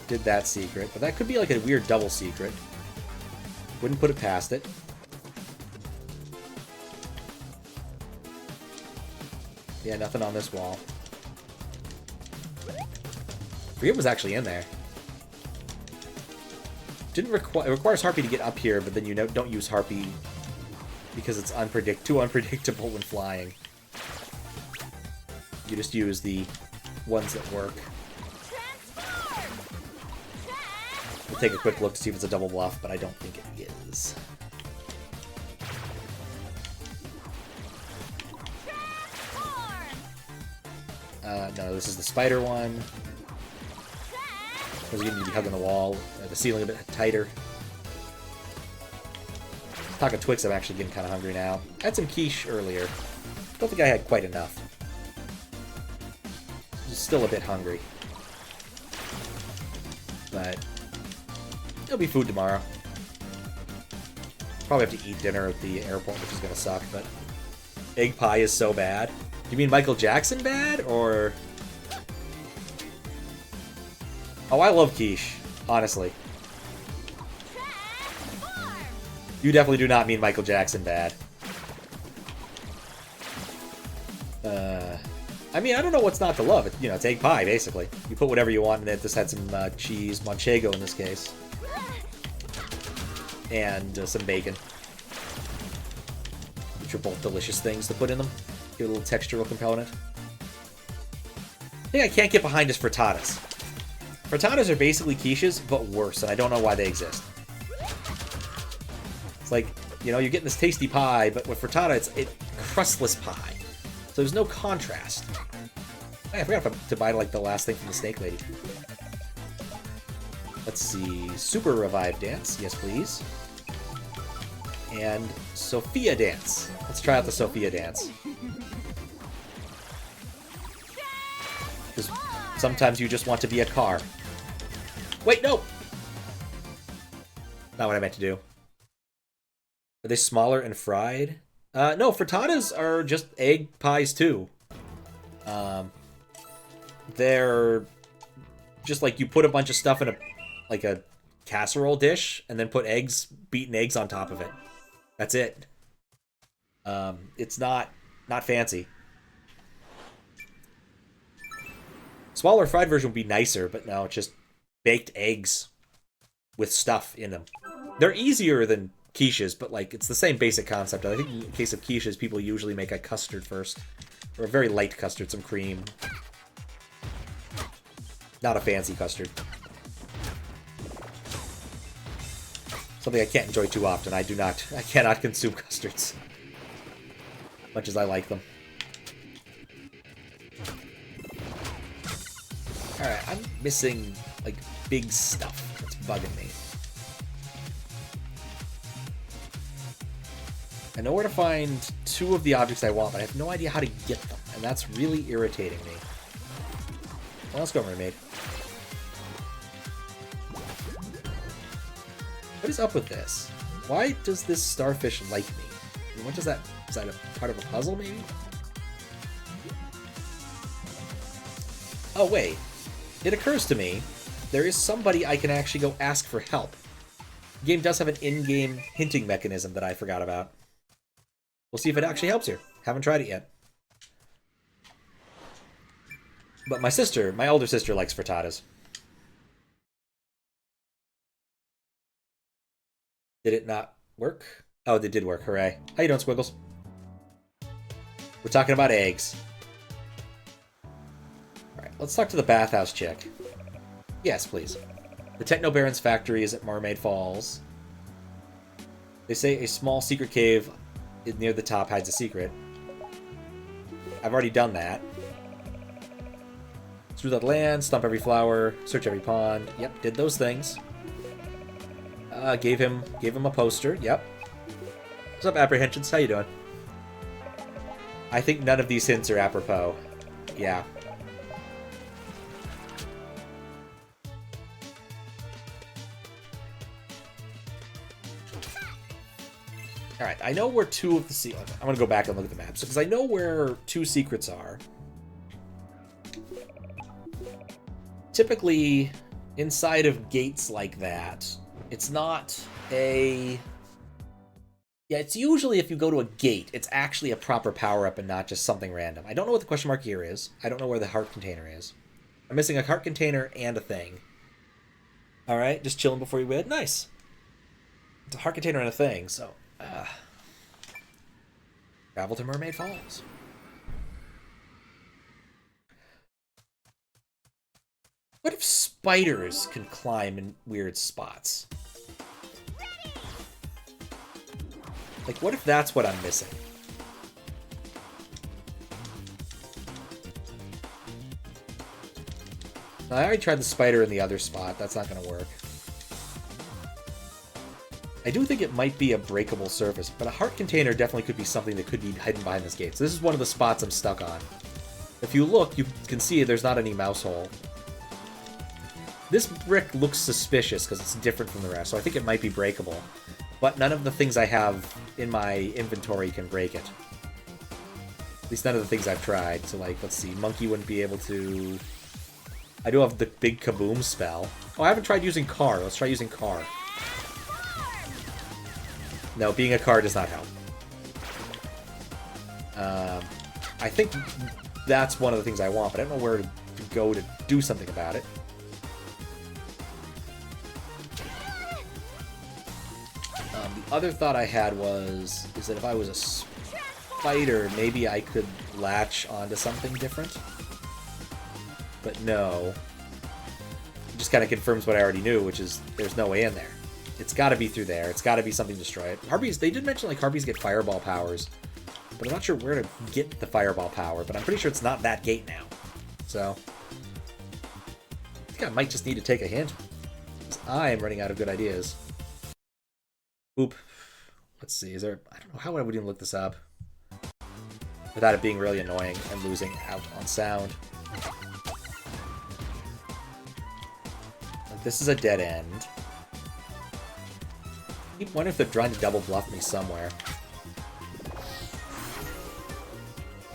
did that secret, but that could be like a weird double secret. Wouldn't put it past it. Yeah, nothing on this wall. Forget was actually in there. Didn't require. It requires Harpy to get up here, but then you don't use Harpy because it's too unpredictable when flying. You just use the ones that work. We'll take a quick look to see if it's a double bluff, but I don't think it is. No, this is the spider one. Because you need to be hugging the wall, the ceiling a bit tighter. Talking Twix, I'm actually getting kind of hungry now. I had some quiche earlier. Don't think I had quite enough. Just still a bit hungry. But it'll be food tomorrow. Probably have to eat dinner at the airport, which is going to suck, but egg pie is so bad. You mean Michael Jackson bad, or... Oh, I love quiche, honestly. You definitely do not mean Michael Jackson bad. I mean, I don't know what's not to love. You know, it's egg pie, basically. You put whatever you want in it. This had some cheese, manchego in this case. And some bacon. Which are both delicious things to put in them. Give a little textural component. The thing I can't get behind is frittatas. Frittatas are basically quiches, but worse, and I don't know why they exist. It's like, you know, you're getting this tasty pie, but with frittata, it's crustless pie. So there's no contrast. Hey, I forgot to buy, like, the last thing from the Snake Lady. Let's see. Super Revive Dance. Yes, please. And Sophia Dance. Let's try out the Sophia Dance. Because sometimes you just want to be a car. Wait, no! Not what I meant to do. Are they smaller and fried? No, frittatas are just egg pies too. They're just like you put a bunch of stuff in a casserole dish and then put beaten eggs on top of it. That's it. It's not fancy. Smaller fried version would be nicer, but no, it's just baked eggs with stuff in them. They're easier than quiches, but like it's the same basic concept. I think in the case of quiches, people usually make a custard first, or a very light custard, some cream. Not a fancy custard. Something I can't enjoy too often. I cannot consume custards. Much as I like them. Alright, I'm missing, like, big stuff that's bugging me. I know where to find two of the objects I want, but I have no idea how to get them, and that's really irritating me. Well, let's go, Mermaid. What is up with this? Why does this starfish like me? I mean, what does that... Is that a part of a puzzle, maybe? Oh, wait. It occurs to me, there is somebody I can actually go ask for help. The game does have an in-game hinting mechanism that I forgot about. We'll see if it actually helps here. Haven't tried it yet. But my older sister likes frittatas. Did it not work? Oh, it did work. Hooray. How you doing, Squiggles? We're talking about eggs. Alright, let's talk to the bathhouse chick. Yes, please. The Techno Baron's factory is at Mermaid Falls. They say a small secret cave near the top hides a secret. I've already done that. Through that land, stomp every flower, search every pond. Yep, did those things. Gave him a poster. Yep. What's up, Apprehensions? How you doing? I think none of these hints are apropos. Yeah. Alright, I know where two of the... I'm going to go back and look at the map. So, because I know where two secrets are. Typically, inside of gates like that, it's not a... Yeah, it's usually if you go to a gate, it's actually a proper power-up and not just something random. I don't know what the question mark here is. I don't know where the heart container is. I'm missing a heart container and a thing. Alright, just chilling before you bed. Nice. It's a heart container and a thing, so... Travel to Mermaid Falls. What if spiders can climb in weird spots? Like, what if that's what I'm missing? I already tried the spider in the other spot. That's not going to work. I do think it might be a breakable surface, but a heart container definitely could be something that could be hidden behind this gate. So this is one of the spots I'm stuck on. If you look, you can see there's not any mouse hole. This brick looks suspicious because it's different from the rest, so I think it might be breakable. But none of the things I have in my inventory can break it. At least none of the things I've tried. So, like, let's see. Monkey wouldn't be able to... I do have the big kaboom spell. Oh, I haven't tried using car. Let's try using car. No, being a car does not help. I think that's one of the things I want, but I don't know where to go to do something about it. The other thought I had is that if I was a spider, maybe I could latch onto something different. But no. It just kind of confirms what I already knew, which is there's no way in there. It's got to be through there. It's got to be something to destroy it. Harpies, they did mention like Harpies get fireball powers, but I'm not sure where to get the fireball power, but I'm pretty sure it's not that gate now. So, I think I might just need to take a hint, because I am running out of good ideas. Oop. Let's see, is there... I don't know, how would I even look this up without it being really annoying and losing out on sound? Like, this is a dead end. I keep wondering if they're trying to double bluff me somewhere.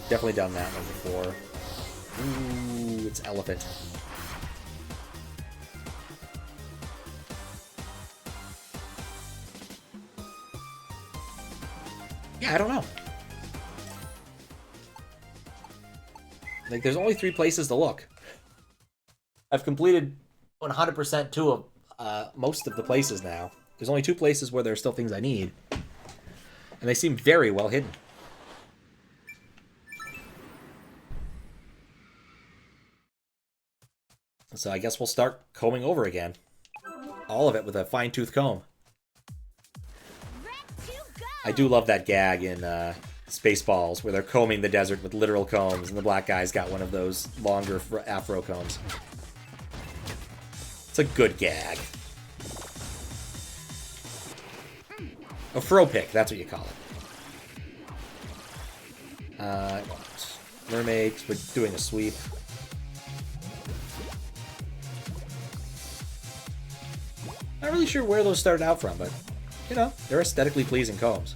Definitely done that one before. Ooh, it's elephant. Yeah, I don't know. Like, there's only 3 places to look. I've completed 100% 2 of most of the places now. There's only 2 places where there are still things I need. And they seem very well hidden. So I guess we'll start combing over again. All of it with a fine-tooth comb. I do love that gag in Spaceballs, where they're combing the desert with literal combs, and the black guy's got one of those longer afro combs. It's a good gag. A fro pick, that's what you call it. Mermaid, we're doing a sweep. Not really sure where those started out from, but, you know, they're aesthetically pleasing combs.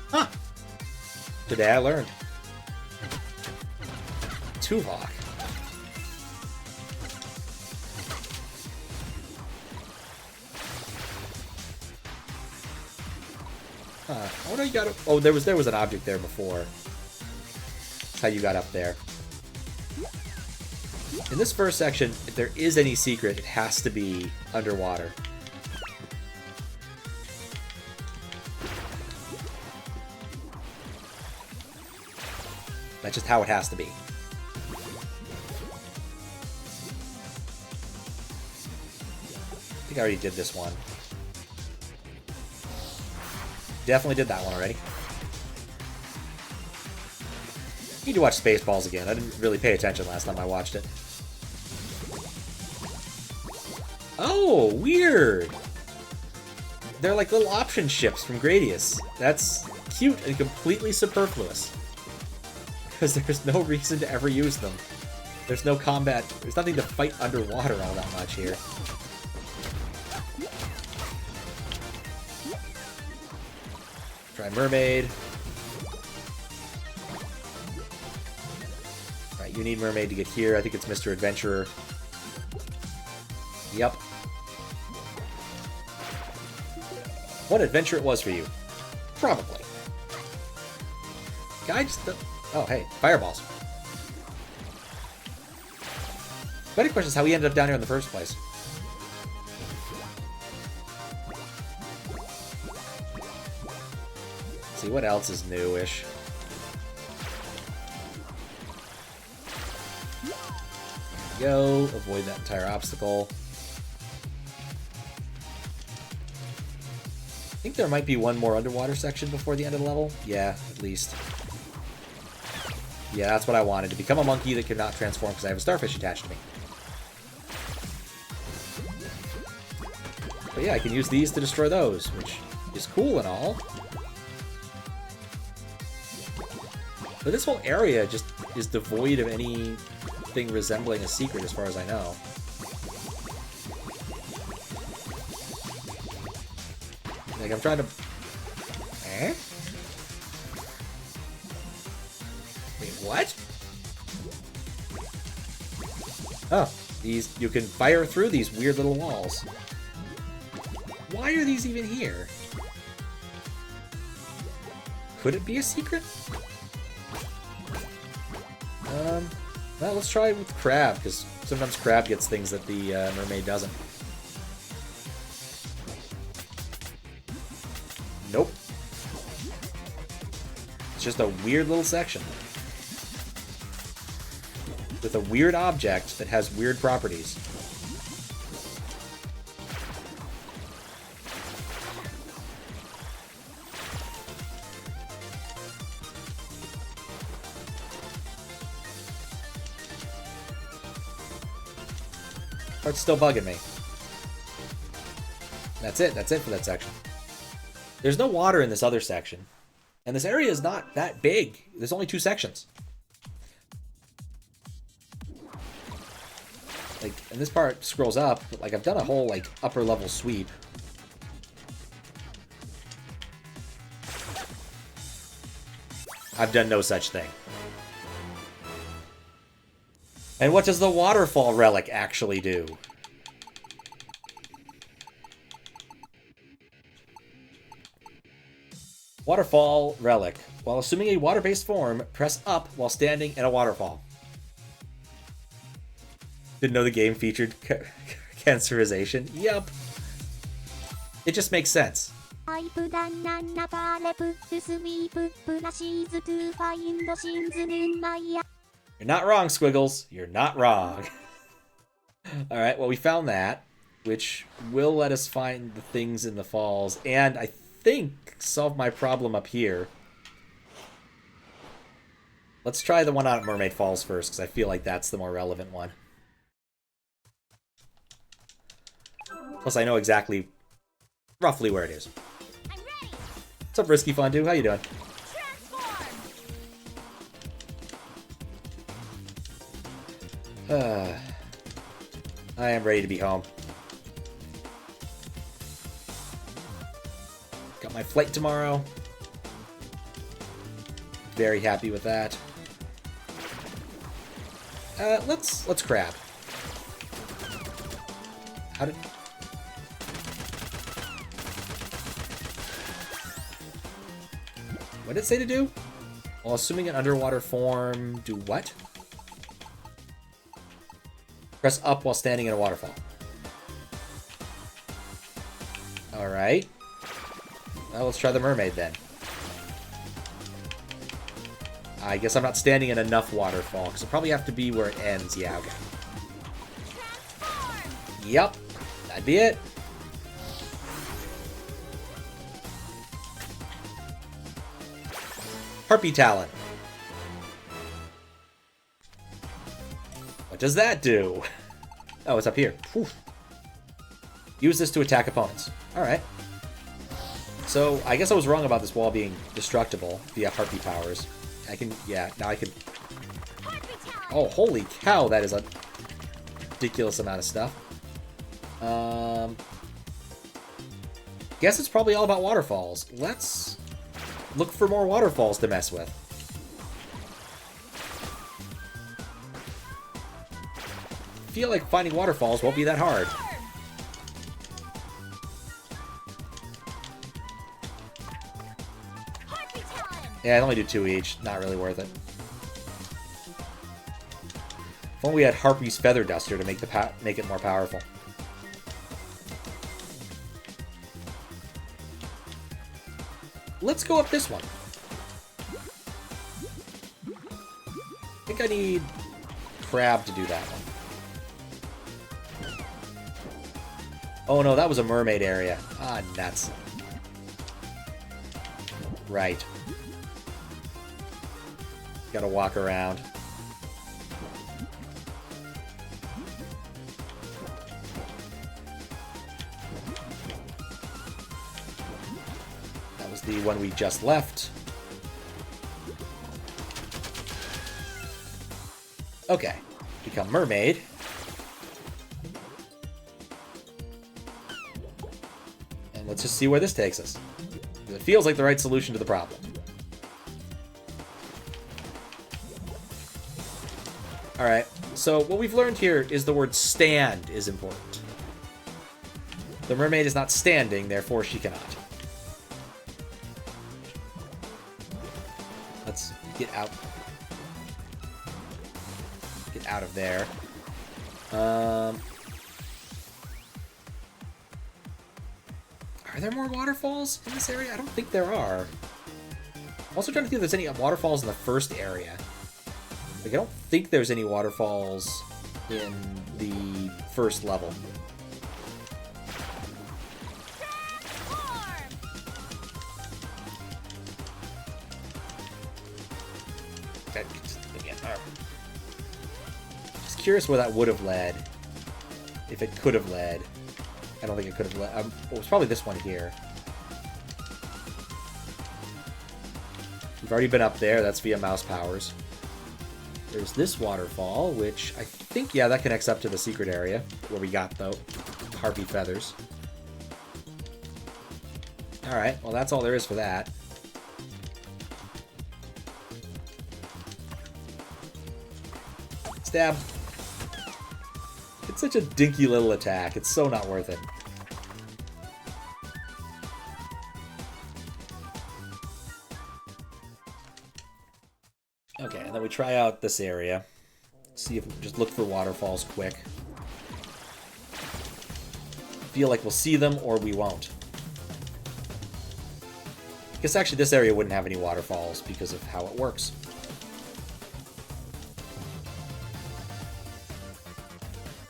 Huh! Today I learned. Tuvok. I wonder you got it. Oh, there was an object there before. That's how you got up there. In this first section, if there is any secret, it has to be underwater. That's just how it has to be. I think I already did this one. Definitely did that one already. Need to watch Spaceballs again. I didn't really pay attention last time I watched it. Oh, weird! They're like little option ships from Gradius. That's cute and completely superfluous. Because there's no reason to ever use them. There's no combat. There's nothing to fight underwater all that much here. Try Mermaid. Alright, you need Mermaid to get here. I think it's Mr. Adventurer. Yep. What adventure it was for you? Probably. Guy just... Oh, hey. Fireballs. Better question is how he ended up down here in the first place. Let's see, what else is newish? There we go. Avoid that entire obstacle. I think there might be one more underwater section before the end of the level. Yeah, at least. Yeah, that's what I wanted. To become a monkey that cannot transform because I have a starfish attached to me. But yeah, I can use these to destroy those, which is cool and all. But this whole area just is devoid of anything resembling a secret as far as I know. Like, I'm trying to... Eh? Wait, what? Oh, these... You can fire through these weird little walls. Why are these even here? Could it be a secret? Well, let's try with Crab, because sometimes Crab gets things that the Mermaid doesn't. Nope. It's just a weird little section. With a weird object that has weird properties. It's still bugging me. That's it. That's it for that section. There's no water in this other section. And this area is not that big. There's only 2 sections. Like, and this part scrolls up, but like I've done a whole like upper level sweep. I've done no such thing. And what does the waterfall relic actually do? Waterfall relic. While assuming a water-based form, press up while standing in a waterfall. Didn't know the game featured cancerization? Yup. It just makes sense. You're not wrong, Squiggles. You're not wrong. Alright, well, we found that, which will let us find the things in the falls, and I think solve my problem up here. Let's try the one out at Mermaid Falls first, because I feel like that's the more relevant one. Plus, I know exactly, roughly where it is. What's up, Risky Fondue? How you doing? I am ready to be home. Got my flight tomorrow. Very happy with that. Let's crab. How did... What did it say to do? While assuming an underwater form, do what? Press up while standing in a waterfall. Alright. Well, let's try the mermaid then. I guess I'm not standing in enough waterfall, because it'll probably have to be where it ends. Yeah, okay. Yep, that'd be it. Harpy Talon. What does that do? Oh, it's up here. Whew. Use this to attack opponents. Alright. So, I guess I was wrong about this wall being destructible via Harpy powers. I can, yeah, now I can... Oh, holy cow, that is a ridiculous amount of stuff. Guess it's probably all about waterfalls. Let's look for more waterfalls to mess with. Feel like finding waterfalls won't be that hard. Yeah, I only do 2 each. Not really worth it. If only we had Harpy's Feather Duster to make it more powerful. Let's go up this one. I think I need Crab to do that one. Oh no, that was a mermaid area. Ah, nuts. Right. Gotta walk around. That was the one we just left. Okay. Become mermaid. And let's just see where this takes us. It feels like the right solution to the problem. Alright, so what we've learned here is the word stand is important. The mermaid is not standing, therefore she cannot. Let's get out. Get out of there. Are there more waterfalls in this area? I don't think there are. I'm also trying to think if there's any waterfalls in the first area. Like, I don't think there's any waterfalls in the first level. Just curious where that would have led. If it could have led. I don't think it could have led. It was probably this one here. We've already been up there. That's via mouse powers. There's this waterfall, which I think, yeah, that connects up to the secret area where we got the Harpy feathers. Alright, well, that's all there is for that. Stab. It's such a dinky little attack. It's so not worth it. Okay, and then we try out this area. See if we can just look for waterfalls quick. Feel like we'll see them or we won't. I guess actually this area wouldn't have any waterfalls because of how it works.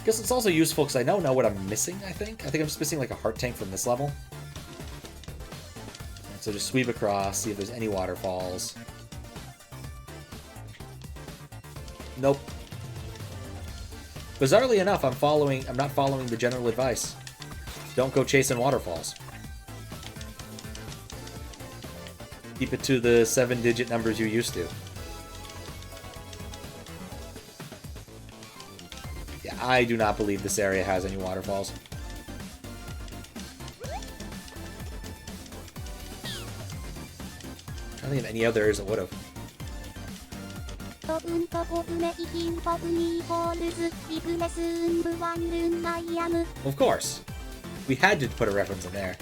I guess it's also useful because I don't know what I'm missing, I think. I think I'm just missing like a heart tank from this level. So just sweep across, see if there's any waterfalls. Nope. Bizarrely enough, I'm not following the general advice. Don't go chasing waterfalls. Keep it to the 7-digit numbers you used to. Yeah, I do not believe this area has any waterfalls. I don't think of any other areas that would have. Of course. We had to put a reference in there.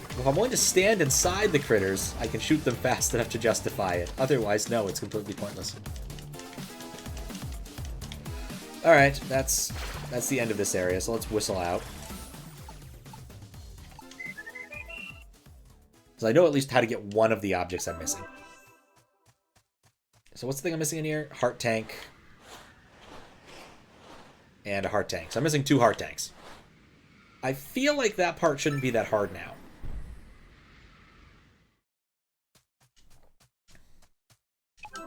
If I'm willing to stand inside the critters, I can shoot them fast enough to justify it. Otherwise, no, it's completely pointless. Alright, that's the end of this area, so let's whistle out. So I know at least how to get one of the objects I'm missing. So what's the thing I'm missing in here? Heart tank. And a heart tank. So I'm missing 2 heart tanks. I feel like that part shouldn't be that hard now.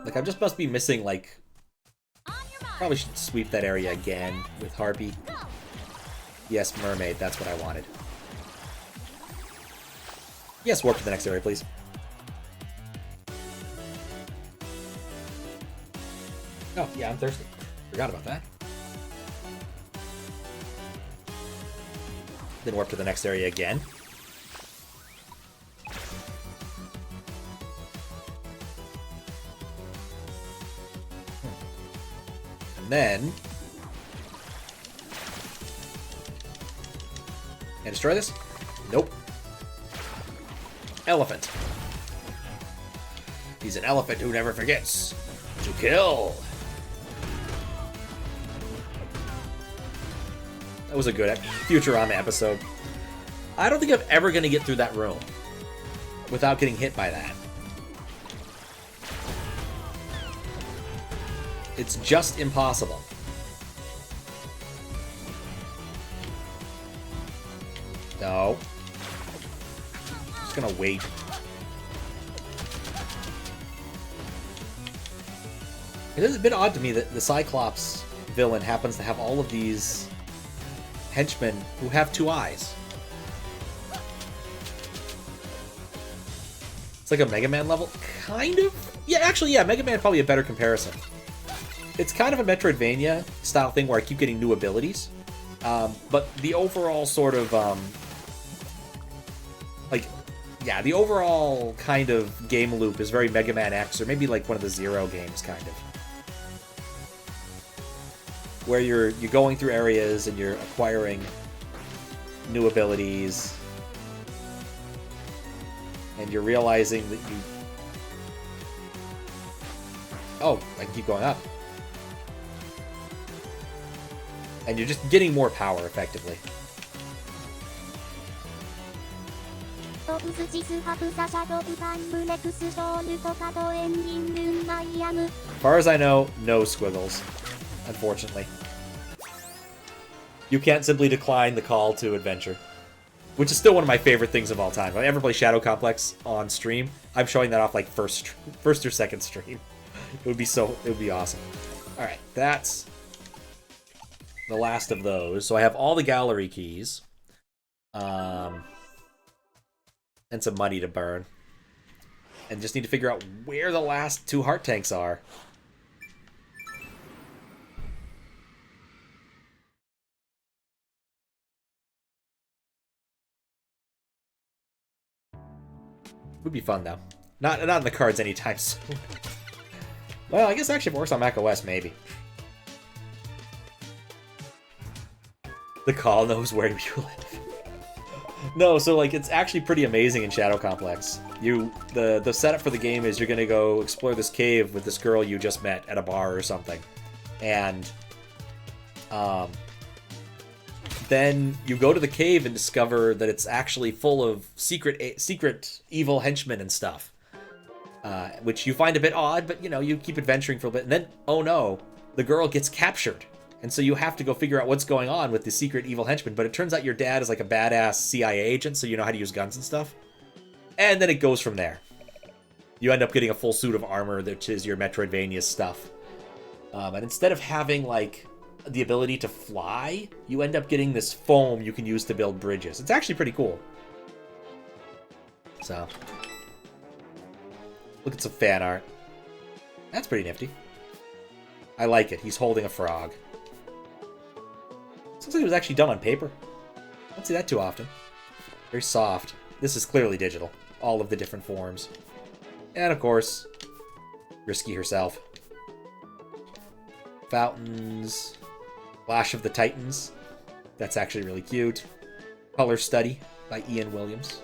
Like, I just must be missing, like... Probably should sweep that area again with Harpy. Yes, Mermaid, that's what I wanted. Yes, warp to the next area, please. Oh, yeah, I'm thirsty. Forgot about that. Then warp to the next area again. And then... Can I destroy this? Nope. Elephant. He's an elephant who never forgets to kill. That was a good Futurama episode. I don't think I'm ever going to get through that room without getting hit by that. It's just impossible. No. Just gonna wait. It is a bit odd to me that the Cyclops villain happens to have all of these henchmen who have 2 eyes. It's like a Mega Man level? Kind of? Yeah, actually, yeah, Mega Man probably a better comparison. It's kind of a Metroidvania style thing where I keep getting new abilities. But the overall sort of, yeah, the overall kind of game loop is very Mega Man X, or maybe like one of the Zero games, kind of. Where you're going through areas and you're acquiring new abilities. And you're realizing that you... Oh, I can keep going up. And you're just getting more power, effectively. As far as I know, no squiggles, unfortunately. You can't simply decline the call to adventure. Which is still one of my favorite things of all time. If I ever play Shadow Complex on stream, I'm showing that off like first or second stream. It would be awesome. Alright, that's the last of those. So I have all the gallery keys. And some money to burn. And just need to figure out where the last 2 heart tanks are. Would be fun though. Not in the cards anytime soon. Well, I guess actually if it works on macOS, maybe. The call knows where you live. No, so like it's actually pretty amazing in Shadow Complex. The setup for the game is you're gonna go explore this cave with this girl you just met at a bar or something, and then you go to the cave and discover that it's actually full of secret evil henchmen and stuff, which you find a bit odd, but you know you keep adventuring for a bit, and then oh no, the girl gets captured. And so you have to go figure out what's going on with the secret evil henchman. But it turns out your dad is like a badass CIA agent, so you know how to use guns and stuff. And then it goes from there. You end up getting a full suit of armor, which is your Metroidvania stuff. And instead of having, like, the ability to fly, you end up getting this foam you can use to build bridges. It's actually pretty cool. So, look at some fan art. That's pretty nifty. I like it. He's holding a frog. Looks like it was actually done on paper. I don't see that too often. Very soft. This is clearly digital. All of the different forms. And of course, Risky herself. Fountains. Clash of the Titans. That's actually really cute. Color Study by Ian Williams.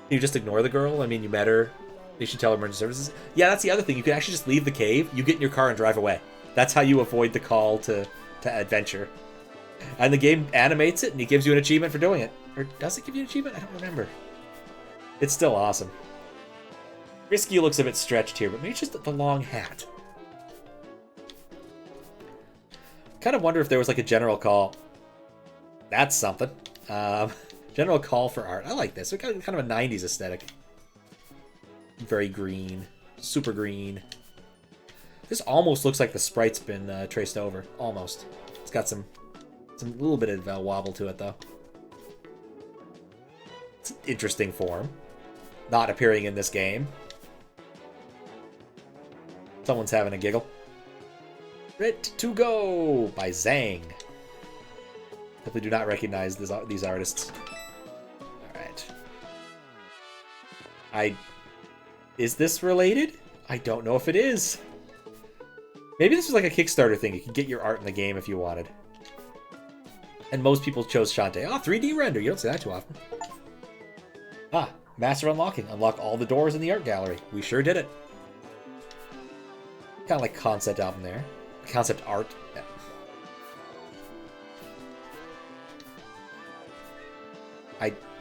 Can you just ignore the girl? I mean, you met her. They should tell emergency services. Yeah, that's the other thing. You can actually just leave the cave. You get in your car and drive away. That's how you avoid the call to adventure. And the game animates it, and it gives you an achievement for doing it. Or does it give you an achievement? I don't remember. It's still awesome. Risky looks a bit stretched here, but maybe it's just the long hat. Kind of wonder if there was like a general call. That's something. General call for art. I like this. It's kind of a 90s aesthetic. Very green. Super green. This almost looks like the sprite's been traced over. Almost. It's got some little bit of wobble to it, though. It's an interesting form. Not appearing in this game. Someone's having a giggle. Ready to Go by Zang. Definitely do not recognize these artists. Alright. Is this related? I don't know if it is. Maybe this was like a Kickstarter thing. You could get your art in the game if you wanted. And most people chose Shantae. Oh, 3D render. You don't see that too often. Ah, master unlocking. Unlock all the doors in the art gallery. We sure did it. Kind of like concept album there. Concept art. Yeah.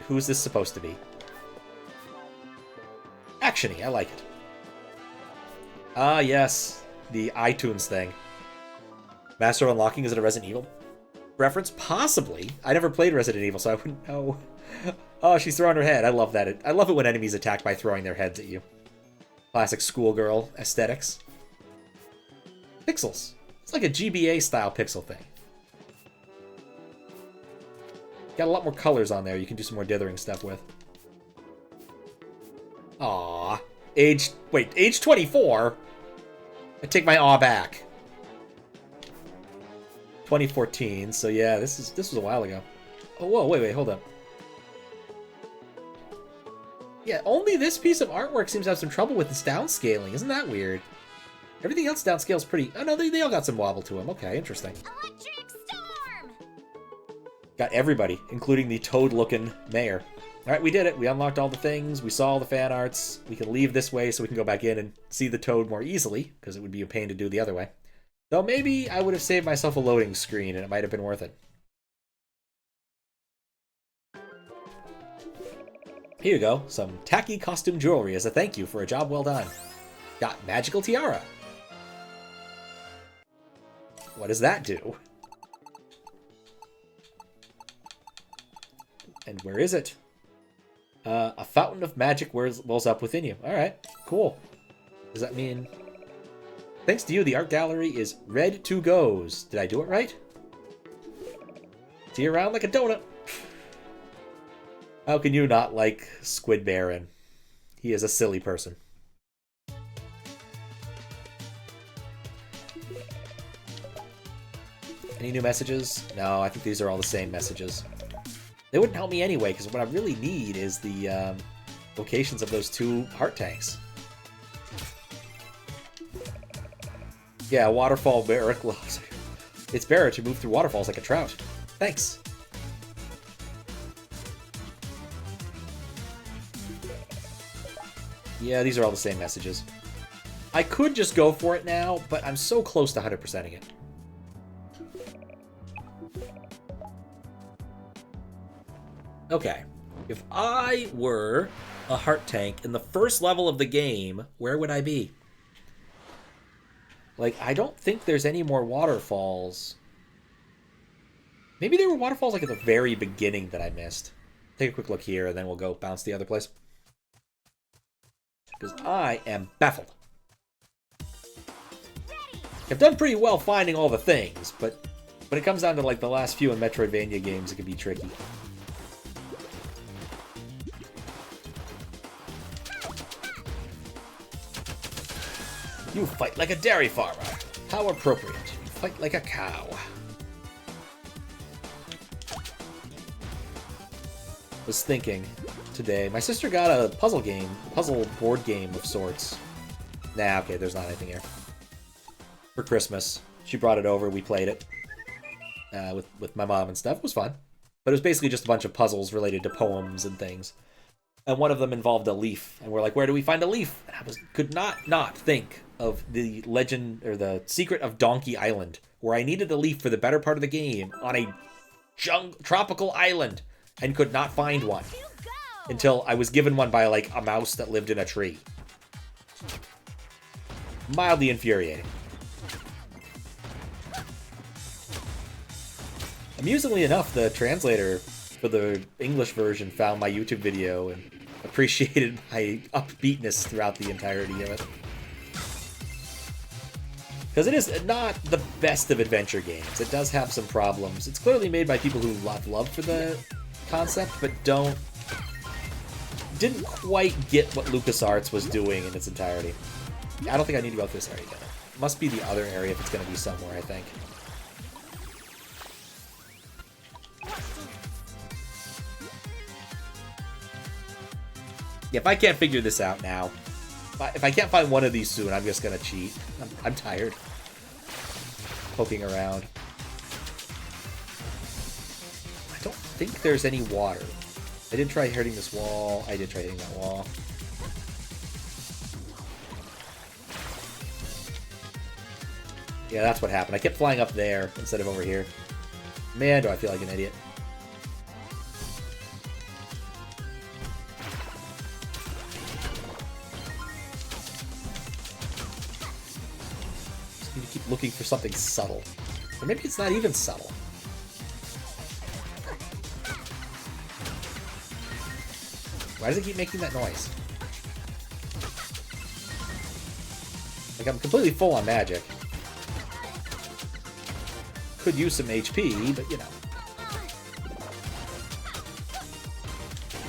Who's this supposed to be? Action-y. I like it. Ah, yes. The iTunes thing. Master of Unlocking, is it a Resident Evil reference? Possibly. I never played Resident Evil, so I wouldn't know. Oh, she's throwing her head. I love that. I love it when enemies attack by throwing their heads at you. Classic schoolgirl aesthetics. Pixels. It's like a GBA-style pixel thing. Got a lot more colors on there you can do some more dithering stuff with. Aww. Age 24? I take my aw back. 2014, so yeah, this was a while ago. Oh, whoa, wait, hold up. Yeah, only this piece of artwork seems to have some trouble with its downscaling. Isn't that weird? Everything else downscales pretty... Oh, no, they all got some wobble to them. Okay, interesting. Electric storm! Got everybody, including the toad-looking mayor. Alright, we did it. We unlocked all the things. We saw all the fan arts. We can leave this way so we can go back in and see the toad more easily, because it would be a pain to do the other way. Though maybe I would have saved myself a loading screen, and it might have been worth it. Here you go. Some tacky costume jewelry as a thank you for a job well done. Got magical tiara. What does that do? And where is it? A fountain of magic wells up within you. Alright, cool. Does that mean... Thanks to you, the art gallery is red to goes. Did I do it right? See you around like a donut. How can you not like Squid Baron? He is a silly person. Any new messages? No, I think these are all the same messages. They wouldn't help me anyway, because what I really need is the locations of those two heart tanks. Yeah, waterfall Barrett gloves. It's Barrett to move through waterfalls like a trout. Thanks. Yeah, these are all the same messages. I could just go for it now, but I'm so close to 100%ing it. Okay, if I were a heart tank in the first level of the game, where would I be? Like, I don't think there's any more waterfalls. Maybe there were waterfalls like at the very beginning that I missed. Take a quick look here, and then we'll go bounce the other place. Because I am baffled. I've done pretty well finding all the things, but when it comes down to like the last few in Metroidvania games, it can be tricky. You fight like a dairy farmer. How appropriate. You fight like a cow. Was thinking today, my sister got a puzzle board game of sorts. Nah, okay, there's not anything here. For Christmas. She brought it over, we played it. With my mom and stuff. It was fun. But it was basically just a bunch of puzzles related to poems and things. And one of them involved a leaf. And we're like, where do we find a leaf? And I could not think of the legend, or the secret of Donkey Island, where I needed a leaf for the better part of the game on a tropical island and could not find one. until I was given one by, like, a mouse that lived in a tree. Mildly infuriating. Amusingly enough, the translator for the English version found my YouTube video and appreciated my upbeatness throughout the entirety of it. Because it is not the best of adventure games. It does have some problems. It's clearly made by people who have love for the concept, but didn't quite get what LucasArts was doing in its entirety. I don't think I need to go through this area again. It must be the other area if it's going to be somewhere, I think. Yeah, if I can't figure this out now, if I can't find one of these soon, I'm just going to cheat. I'm tired. Poking around. I don't think there's any water. I did try hitting this wall. I did try hitting that wall. Yeah, that's what happened. I kept flying up there instead of over here. Man, do I feel like an idiot. Just need to keep looking for something subtle. Or maybe it's not even subtle. Why does it keep making that noise? Like, I'm completely full on magic. Could use some HP, but you know.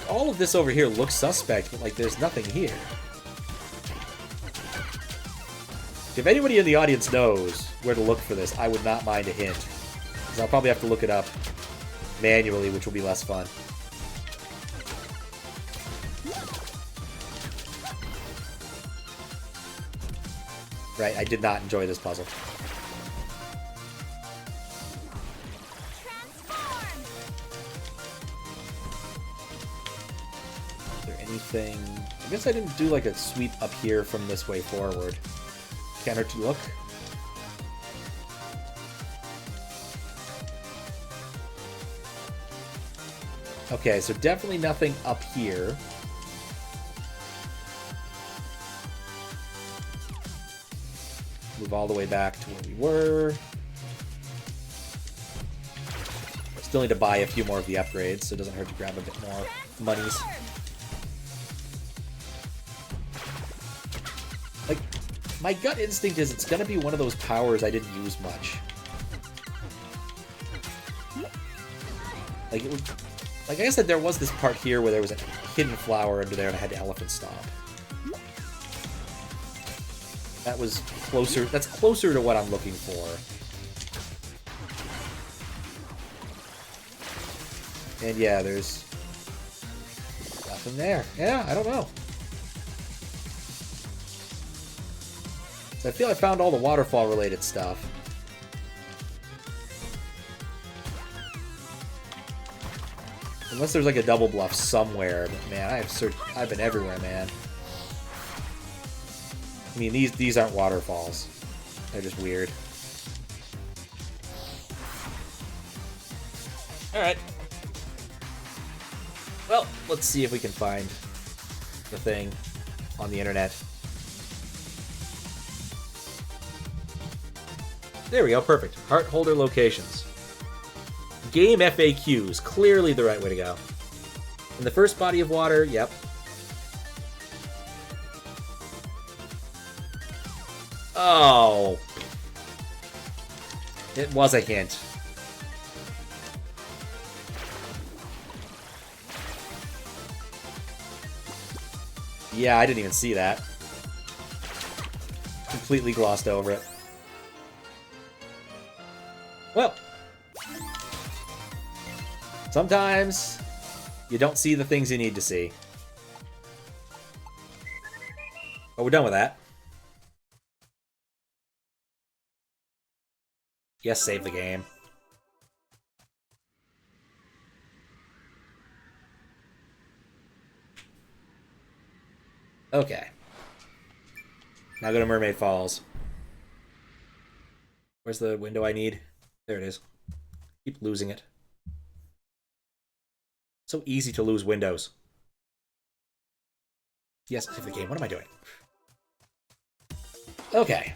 All of this over here looks suspect, but like there's nothing here. If anybody in the audience knows where to look for this, I would not mind a hint. Because I'll probably have to look it up manually, which will be less fun. Right, I did not enjoy this puzzle. Is there anything... I guess I didn't do like a sweep up here from this way forward. Can't hurt to look. Okay, so definitely nothing up here. Move all the way back to where we were. Still need to buy a few more of the upgrades, so it doesn't hurt to grab a bit more monies. Like, my gut instinct is it's gonna be one of those powers I didn't use much. Like, like I said, there was this part here where there was a hidden flower under there and I had to elephant stomp. That was closer. That's closer to what I'm looking for. And yeah, there's nothing there. Yeah, I don't know. So I feel I found all the waterfall related stuff. Unless there's like a double bluff somewhere, but man, I've been everywhere, man. I mean, these aren't waterfalls. They're just weird. Alright. Well, let's see if we can find the thing on the internet. There we go, perfect. Heart holder locations. Game FAQs, clearly the right way to go. In the first body of water, yep. Oh. It was a hint. Yeah, I didn't even see that. Completely glossed over it. Well. Sometimes you don't see the things you need to see. But we're done with that. Yes, save the game. Okay. Now go to Mermaid Falls. Where's the window I need? There it is. Keep losing it. So easy to lose windows. Yes, save the game. What am I doing? Okay.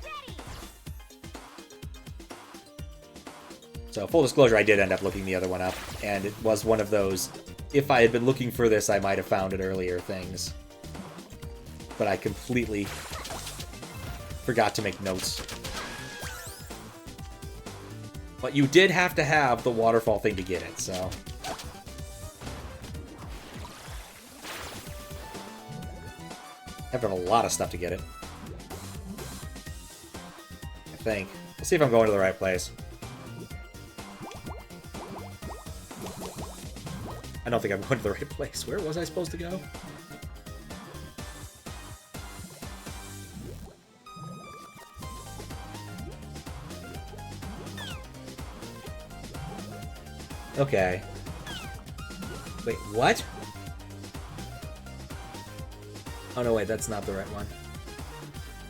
So, full disclosure, I did end up looking the other one up, and it was one of those, if I had been looking for this, I might have found it earlier things. But I completely forgot to make notes. But you did have to have the waterfall thing to get it, so... I've done a lot of stuff to get it. I think. We'll see if I'm going to the right place. I don't think I'm going to the right place. Where was I supposed to go? Okay. Wait, what? Oh no, wait, that's not the right one.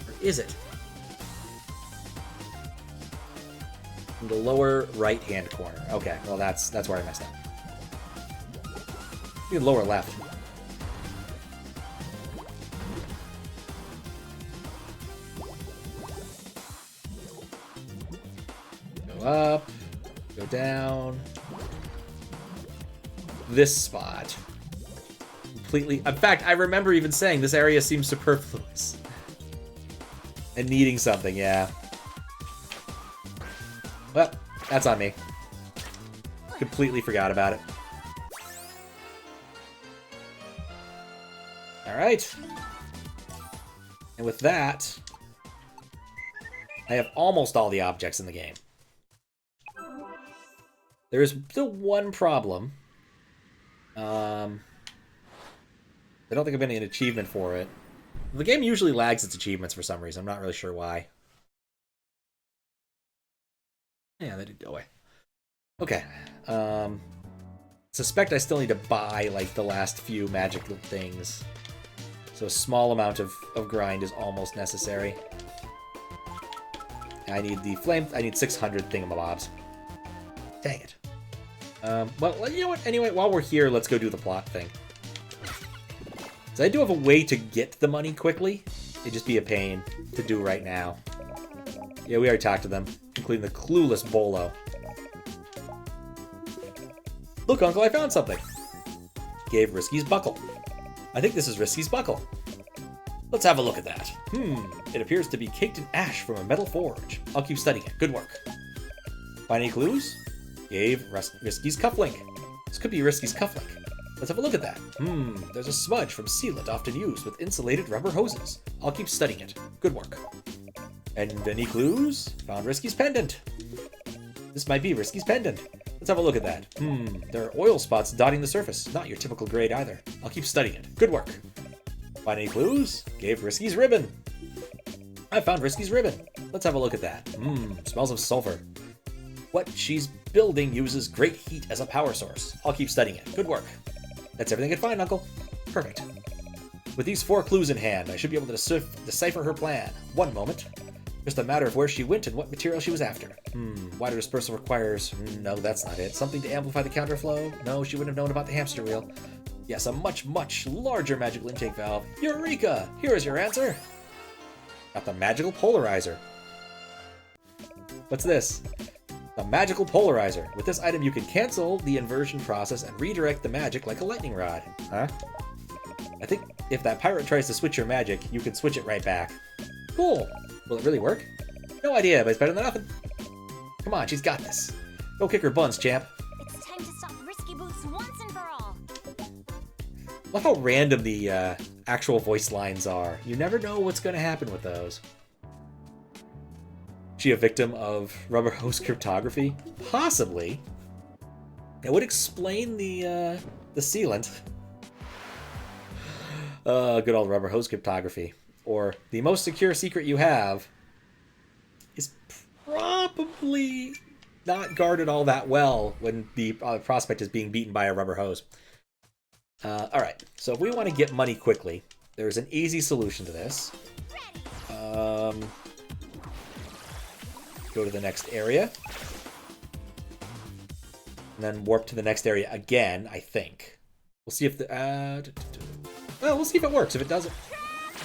Or is it? In the lower right-hand corner. Okay, well that's where I messed up. Maybe lower left. Go up. Go down. This spot. Completely... In fact, I remember even saying this area seems superfluous. And needing something, yeah. Well, that's on me. Completely forgot about it. Alright. And with that, I have almost all the objects in the game. There is still one problem. I don't think I'm getting an achievement for it. The game usually lags its achievements for some reason. I'm not really sure why. Yeah, that did go away. Okay. Suspect I still need to buy, like, the last few magical things. So a small amount of grind is almost necessary. I need the flame... I need 600 thingamabobs. Dang it. Well, you know what? Anyway, while we're here, let's go do the plot thing. So I do have a way to get the money quickly. It'd just be a pain to do right now. Yeah, we already talked to them, including the clueless Bolo. Look, Uncle, I found something. Gave Risky's buckle. I think this is Risky's buckle. Let's have a look at that. It appears to be caked in ash from a metal forge. I'll keep studying it. Good work. Find any clues? Gave Risky's cufflink. This could be Risky's cufflink. Let's have a look at that. There's a smudge from sealant often used with insulated rubber hoses. I'll keep studying it. Good work. And any clues? Found Risky's pendant. This might be Risky's pendant. Let's have a look at that. There are oil spots dotting the surface. Not your typical grade either. I'll keep studying it. Good work. Find any clues? Gave Risky's ribbon. I found Risky's ribbon. Let's have a look at that. Smells of sulfur. What she's building uses great heat as a power source. I'll keep studying it. Good work. That's everything I can find, Uncle. Perfect. With these 4 clues in hand, I should be able to decipher her plan. One moment. Just a matter of where she went and what material she was after. Wider dispersal requires... No, that's not it. Something to amplify the counterflow? No, she wouldn't have known about the hamster wheel. Yes, a much, much larger magical intake valve. Eureka! Here is your answer. Got the magical polarizer. What's this? The magical polarizer. With this item, you can cancel the inversion process and redirect the magic like a lightning rod. Huh? I think if that pirate tries to switch your magic, you can switch it right back. Cool. Will it really work? No idea, but it's better than nothing. Come on, she's got this. Go kick her buns, champ. It's time to stop Risky Boots once and for all. Look how random the actual voice lines are. You never know what's going to happen with those. She a victim of rubber hose cryptography? Possibly. It would explain the sealant. Good old rubber hose cryptography. Or the most secure secret you have is probably not guarded all that well when the prospect is being beaten by a rubber hose. Alright, so if we want to get money quickly, there's an easy solution to this. Go to the next area. And then warp to the next area again, I think. We'll see if the... well, we'll see if it works. If it doesn't...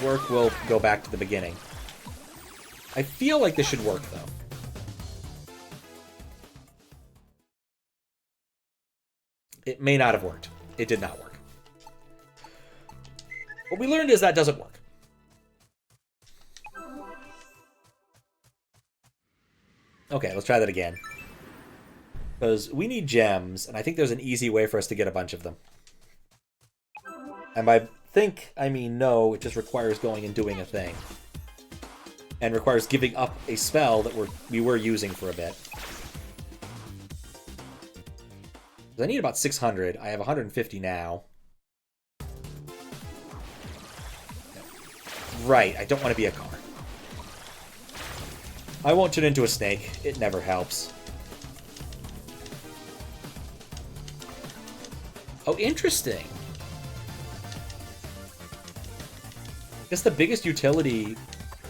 work, we'll go back to the beginning. I feel like this should work, though. It may not have worked. It did not work. What we learned is that doesn't work. Okay, let's try that again. Because we need gems, and I think there's an easy way for us to get a bunch of them. And by think, I mean no, it just requires going and doing a thing. And requires giving up a spell that we were using for a bit. I need about 600. I have 150 now. Right, I don't want to be a car. I won't turn into a snake. It never helps. Oh, interesting. I guess the biggest utility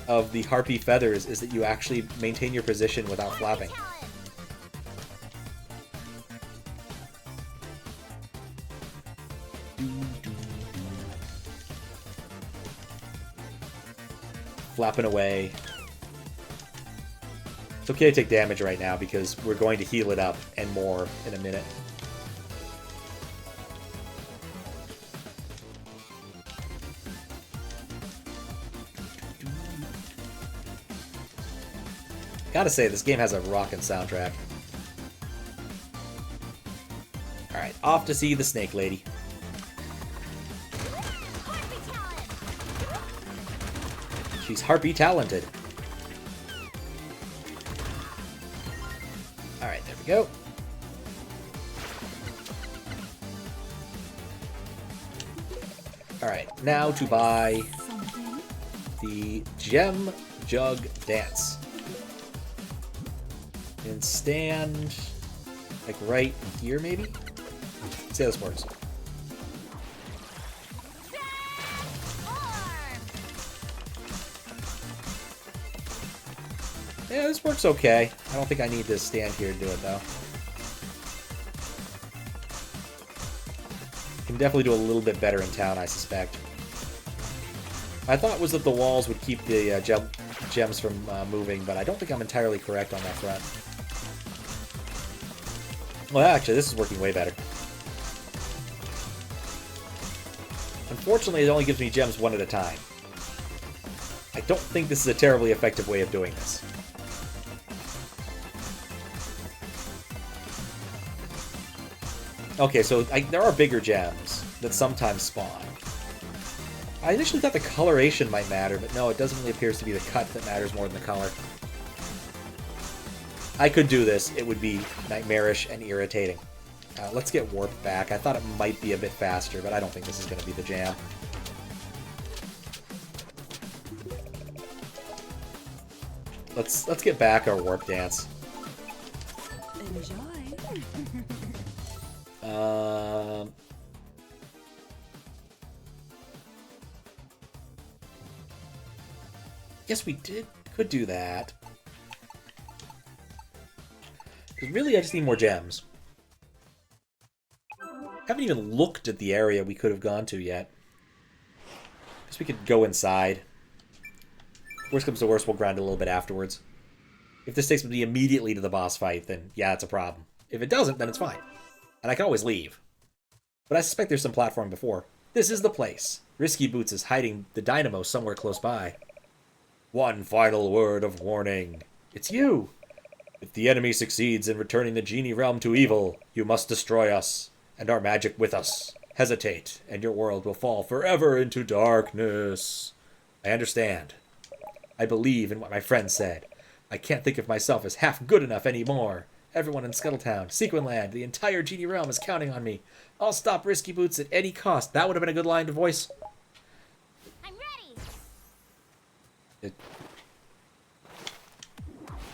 of the harpy feathers is that you actually maintain your position without flapping. Flapping away. It's okay to take damage right now because we're going to heal it up and more in a minute. Gotta say, this game has a rockin' soundtrack. Alright, off to see the snake lady. She's harpy talented. Alright, there we go. Alright, now to buy the Gem Jug Dance. And stand, like, right here, maybe? Let's see how this works. Yeah, this works okay. I don't think I need to stand here to do it, though. Can definitely do a little bit better in town, I suspect. My thought was that the walls would keep the gems from moving, but I don't think I'm entirely correct on that front. Well, actually, this is working way better. Unfortunately, it only gives me gems one at a time. I don't think this is a terribly effective way of doing this. Okay, so there are bigger gems that sometimes spawn. I initially thought the coloration might matter, but no, it doesn't really appear to be the cut that matters more than the color. I could do this. It would be nightmarish and irritating. Let's get warp back. I thought it might be a bit faster, but I don't think this is going to be the jam. Let's get back our warp dance. Enjoy. Yes, we could do that. Because really, I just need more gems. Haven't even looked at the area we could have gone to yet. Guess we could go inside. Worst comes to worst, we'll grind a little bit afterwards. If this takes me immediately to the boss fight, then yeah, it's a problem. If it doesn't, then it's fine. And I can always leave. But I suspect there's some platform before. This is the place. Risky Boots is hiding the dynamo somewhere close by. One final word of warning. It's you! If the enemy succeeds in returning the genie realm to evil, you must destroy us, and our magic with us. Hesitate, and your world will fall forever into darkness. I understand. I believe in what my friend said. I can't think of myself as half good enough anymore. Everyone in Scuttle Town, Sequinland, the entire genie realm is counting on me. I'll stop Risky Boots at any cost. That would have been a good line to voice. I'm ready.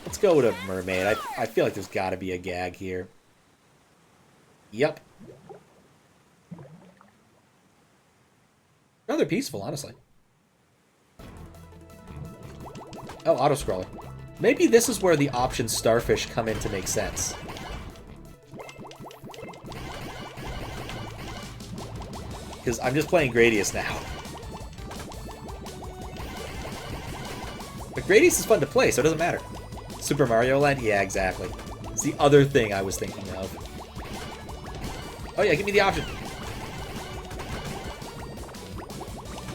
Let's go to Mermaid. I feel like there's got to be a gag here. Yep. Rather peaceful, honestly. Oh, auto-scroller. Maybe this is where the option starfish come in to make sense. Because I'm just playing Gradius now. But Great East is fun to play, so it doesn't matter. Super Mario Land? Yeah, exactly. It's the other thing I was thinking of. Oh yeah, give me the option.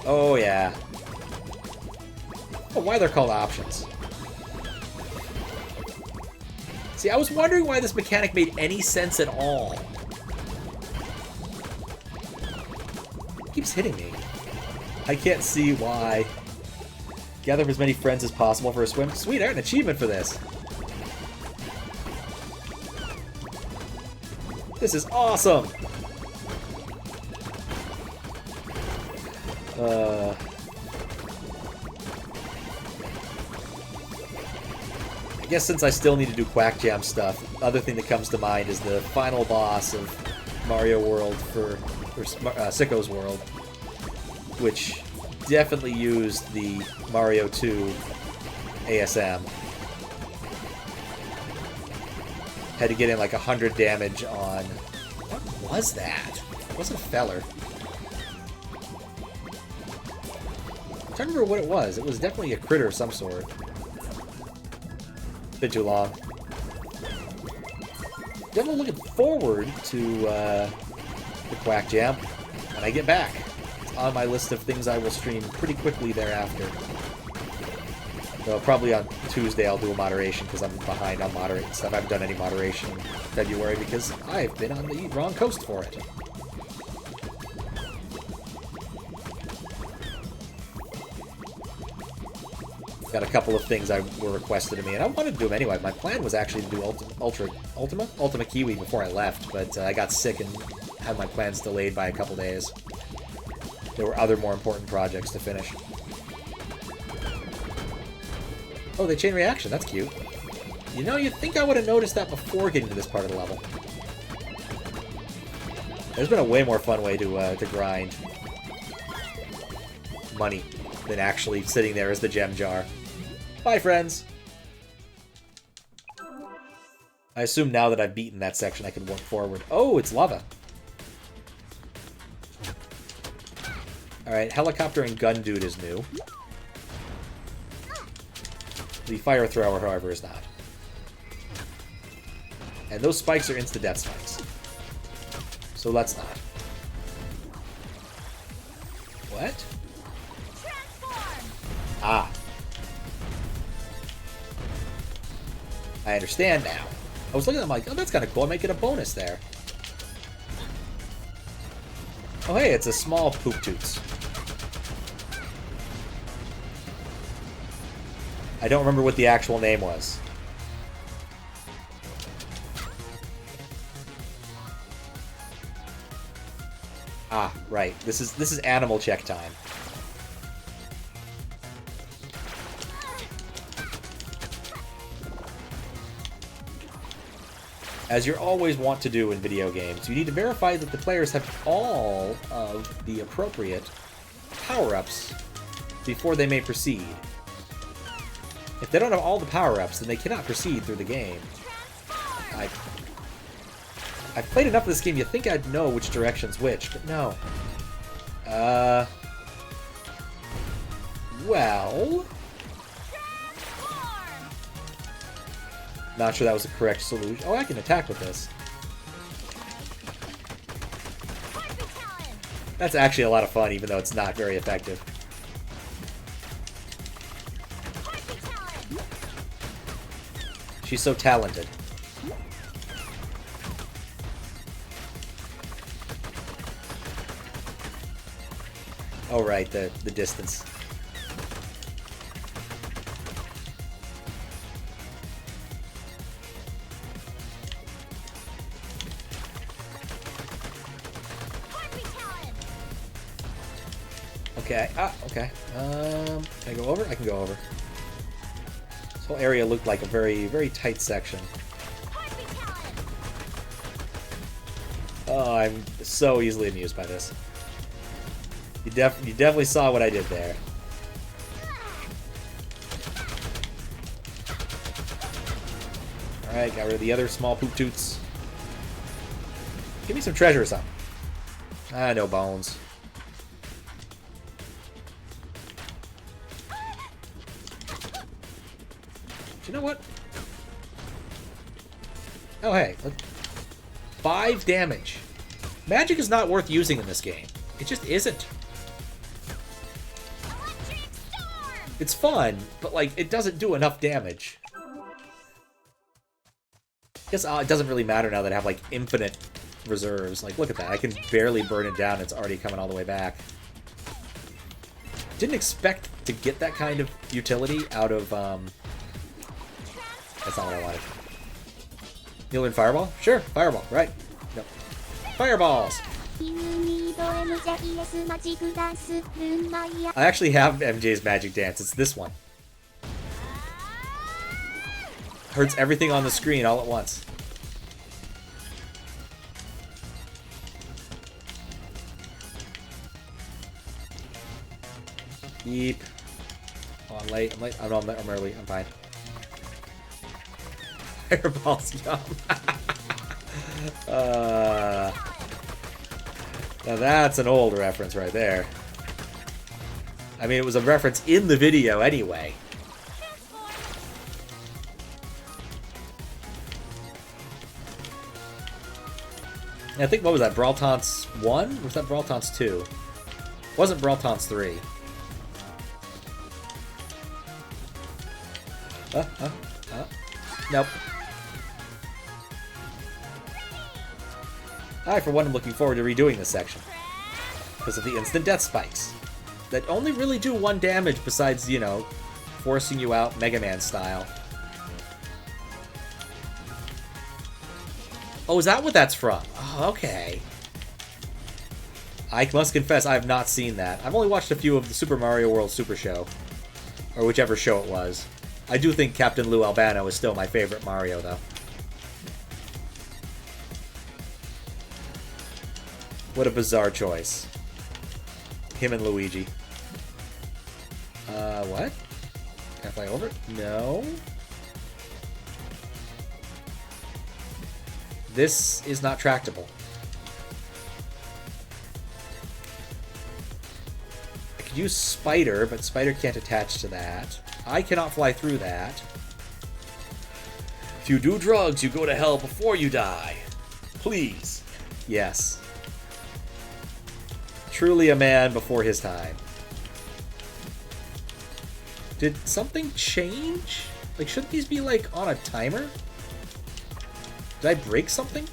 Oh yeah. Oh, why they're called options. See, I was wondering why this mechanic made any sense at all. It keeps hitting me. I can't see why. Gather as many friends as possible for a swim. Sweet, I got an achievement for this. This is awesome! I guess since I still need to do Quack Jam stuff, the other thing that comes to mind is the final boss of Mario World or Sicko's World, which definitely used the Mario 2 ASM. Had to get in like 100 damage on... What was that? It wasn't a feller. I'm trying to remember what it was. It was definitely a critter of some sort. Bit too long. Definitely looking forward to the Quack Jam when I get back. It's on my list of things I will stream pretty quickly thereafter. So probably on Tuesday I'll do a moderation because I'm behind on moderating stuff. I haven't done any moderation in February because I've been on the wrong coast for it. Got a couple of things were requested of me, and I wanted to do them anyway. My plan was actually to do Ultima Kiwi before I left, but I got sick and had my plans delayed by a couple days. There were other more important projects to finish. Oh, they chain reaction. That's cute. You know, you'd think I would have noticed that before getting to this part of the level. There's been a way more fun way to grind money than actually sitting there as the gem jar. Bye, friends! I assume now that I've beaten that section, I can work forward. Oh, it's lava. Alright, helicopter and gun dude is new. The fire thrower, however, is not. And those spikes are insta-death spikes. So let's not. What? Ah. I understand now. I was looking at them like, oh, that's kind of cool. I might get a bonus there. Oh, hey, it's a small Poop Toots. I don't remember what the actual name was. Ah, right. This is animal check time. As you're always want to do in video games, you need to verify that the players have all of the appropriate power-ups before they may proceed. If they don't have all the power-ups, then they cannot proceed through the game. I've played enough of this game, you'd think I'd know which direction's which, but no. Well... Not sure that was the correct solution. Oh, I can attack with this. That's actually a lot of fun, even though it's not very effective. She's so talented. Oh, right, the distance. Okay, okay. Can I go over? I can go over. This whole area looked like a very, very tight section. Oh, I'm so easily amused by this. You definitely saw what I did there. Alright, got rid of the other small Poop Toots. Give me some treasure or something. Ah, no bones. You know what? Oh, hey. 5 damage. Magic is not worth using in this game. It just isn't. It's fun, but, like, it doesn't do enough damage. I guess it doesn't really matter now that I have, like, infinite reserves. Like, look at that. I can barely burn it down. It's already coming all the way back. Didn't expect to get that kind of utility out of, That's not what I wanted. You learn Fireball? Sure, Fireball, right. No. Fireballs! I actually have MJ's Magic Dance. It's this one. Hurts everything on the screen all at once. Beep. Oh, I'm late. I'm late. I'm early. I'm fine. Fireball's yum. Now that's an old reference right there. I mean, it was a reference in the video anyway. I think, what was that, Brawl Taunts 1? Or was that Brawl Taunts 2? It wasn't Brawl Taunts 3. Nope. I, for one, am looking forward to redoing this section. Because of the instant death spikes. That only really do 1 damage besides, you know, forcing you out Mega Man style. Oh, is that what that's from? Oh, okay. I must confess, I have not seen that. I've only watched a few of the Super Mario World Super Show. Or whichever show it was. I do think Captain Lou Albano is still my favorite Mario, though. What a bizarre choice. Him and Luigi. What? Can I fly over it? No. This is not tractable. I could use Spider, but Spider can't attach to that. I cannot fly through that. If you do drugs, you go to hell before you die. Please. Yes. Truly a man before his time. Did something change? Like, shouldn't these be, like, on a timer? Did I break something?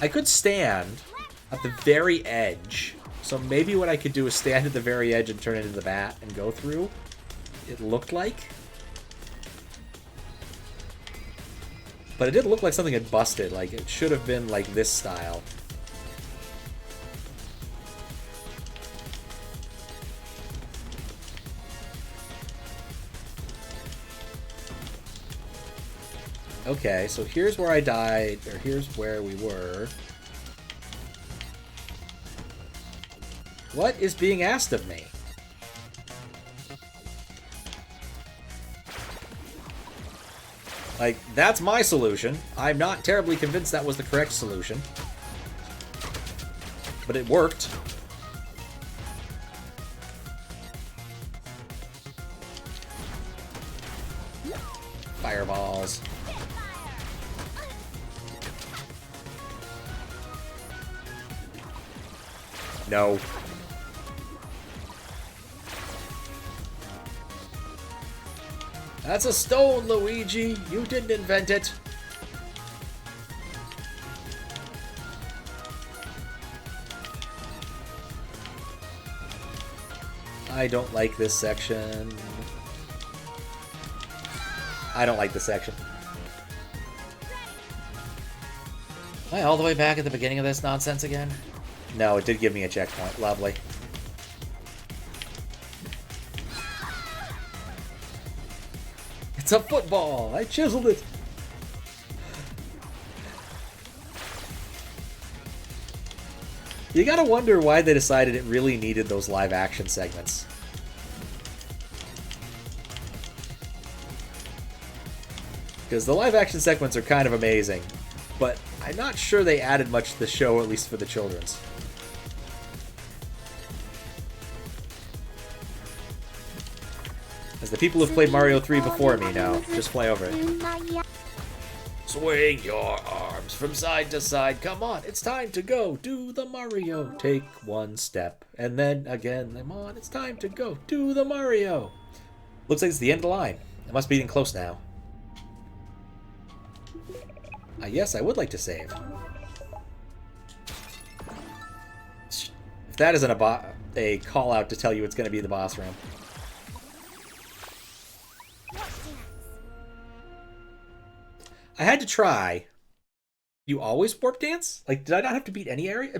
I could stand at the very edge. So maybe what I could do is stand at the very edge and turn into the bat and go through. It looked like. But it did look like something had busted. Like, it should have been, like, this style. Okay, so here's where I died, or here's where we were. What is being asked of me? Like, that's my solution. I'm not terribly convinced that was the correct solution. But it worked. Fireballs. No. That's a stone, Luigi. You didn't invent it. I don't like this section. I don't like this section. Am I all the way back at the beginning of this nonsense again? No, it did give me a checkpoint. Lovely. It's a football! I chiseled it! You gotta wonder why they decided it really needed those live action segments. Because the live action segments are kind of amazing, but I'm not sure they added much to the show, at least for the children's. As the people who've played Mario 3 before me know, just fly over it. Swing your arms from side to side. Come on, it's time to go. Do the Mario. Take one step, and then again. Come on, it's time to go. Do the Mario. Looks like it's the end of the line. It must be getting close now. Yes, I would like to save. If that isn't a call out to tell you it's going to be the boss room. I had to try. You always warp dance? Like, did I not have to beat any area?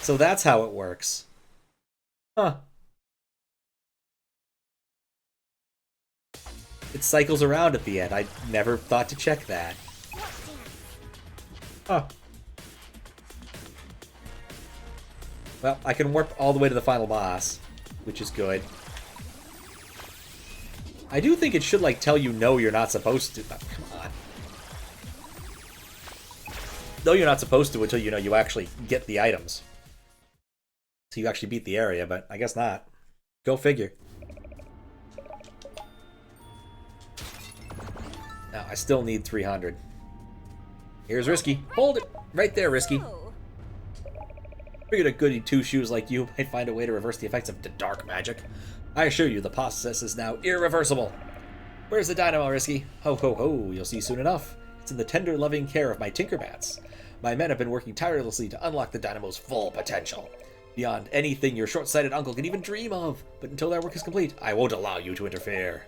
So that's how it works. Huh. It cycles around at the end. I never thought to check that. Huh. Well, I can warp all the way to the final boss, which is good. I do think it should, like, tell you no, you're not supposed to. Oh, come on. No, you're not supposed to until you know you actually get the items. So you actually beat the area, but I guess not. Go figure. Now, I still need 300. Here's Risky. Hold it! Right there, Risky. Figured a goody two-shoes like you might find a way to reverse the effects of the dark magic. I assure you, the process is now irreversible. Where's the dynamo, Risky? Ho, ho, ho, you'll see soon enough. It's in the tender, loving care of my Tinkerbats. My men have been working tirelessly to unlock the dynamo's full potential. Beyond anything your short-sighted uncle can even dream of. But until that work is complete, I won't allow you to interfere.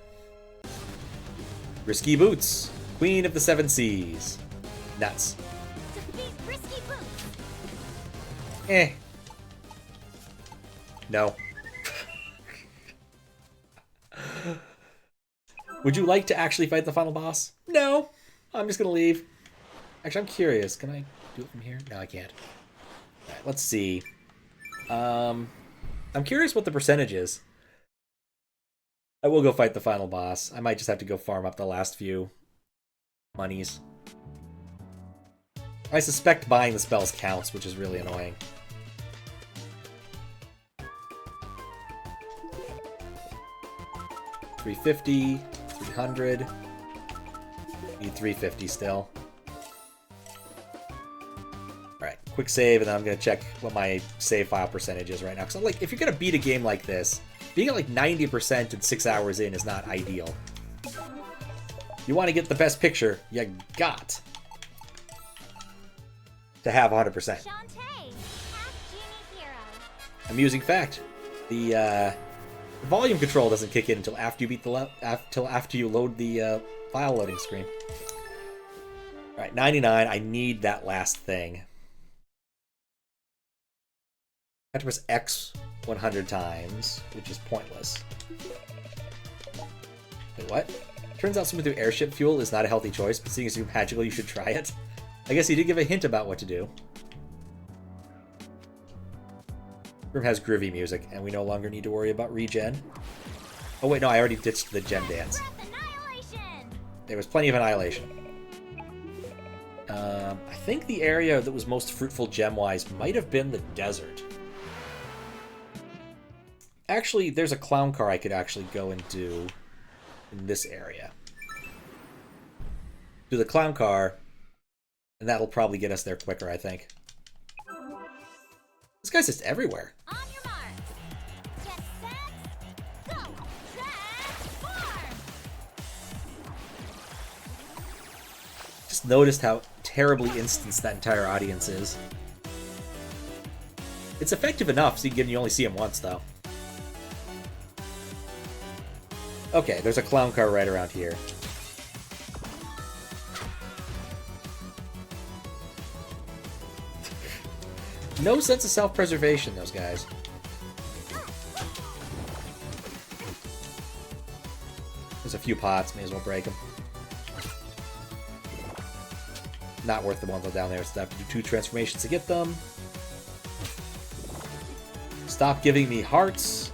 Risky Boots, Queen of the Seven Seas. Nuts. Defeat Risky Boots. No. Would you like to actually fight the final boss? No. I'm just gonna leave. Actually, I'm curious. Can I do it from here? No, I can't. Alright, let's see. I'm curious what the percentage is. I will go fight the final boss. I might just have to go farm up the last few monies. I suspect buying the spells counts, which is really annoying. $350, 300. Need 350 still. Alright, quick save, and then I'm gonna check what my save file percentage is right now. Because like, if you're gonna beat a game like this, being at like 90% and 6 hours in is not ideal. You want to get the best picture, you got to have 100%. Shantae, Half-Genie hero. Amusing fact: the volume control doesn't kick in until after you beat the after you load the file loading screen. All right, 99. I need that last thing. I have to press X 100 times, which is pointless. Wait, what? Turns out swimming through airship fuel is not a healthy choice, but seeing as you're magical, you should try it. I guess he did give a hint about what to do. Room has groovy music, and we no longer need to worry about regen. Oh wait, no, I already ditched the gem dance. There was plenty of annihilation. I think the area that was most fruitful gem-wise might have been the desert. Actually, there's a clown car I could actually go and do in this area. Do the clown car, and that'll probably get us there quicker, I think. This guy's just everywhere. On your marks. Get set. Go. Transform. Just noticed how terribly instanced that entire audience is. It's effective enough, so you only see him once, though. Okay, there's a clown car right around here. No sense of self-preservation, those guys. There's a few pots, may as well break them. Not worth the ones down there, so I have to do 2 transformations to get them. Stop giving me hearts.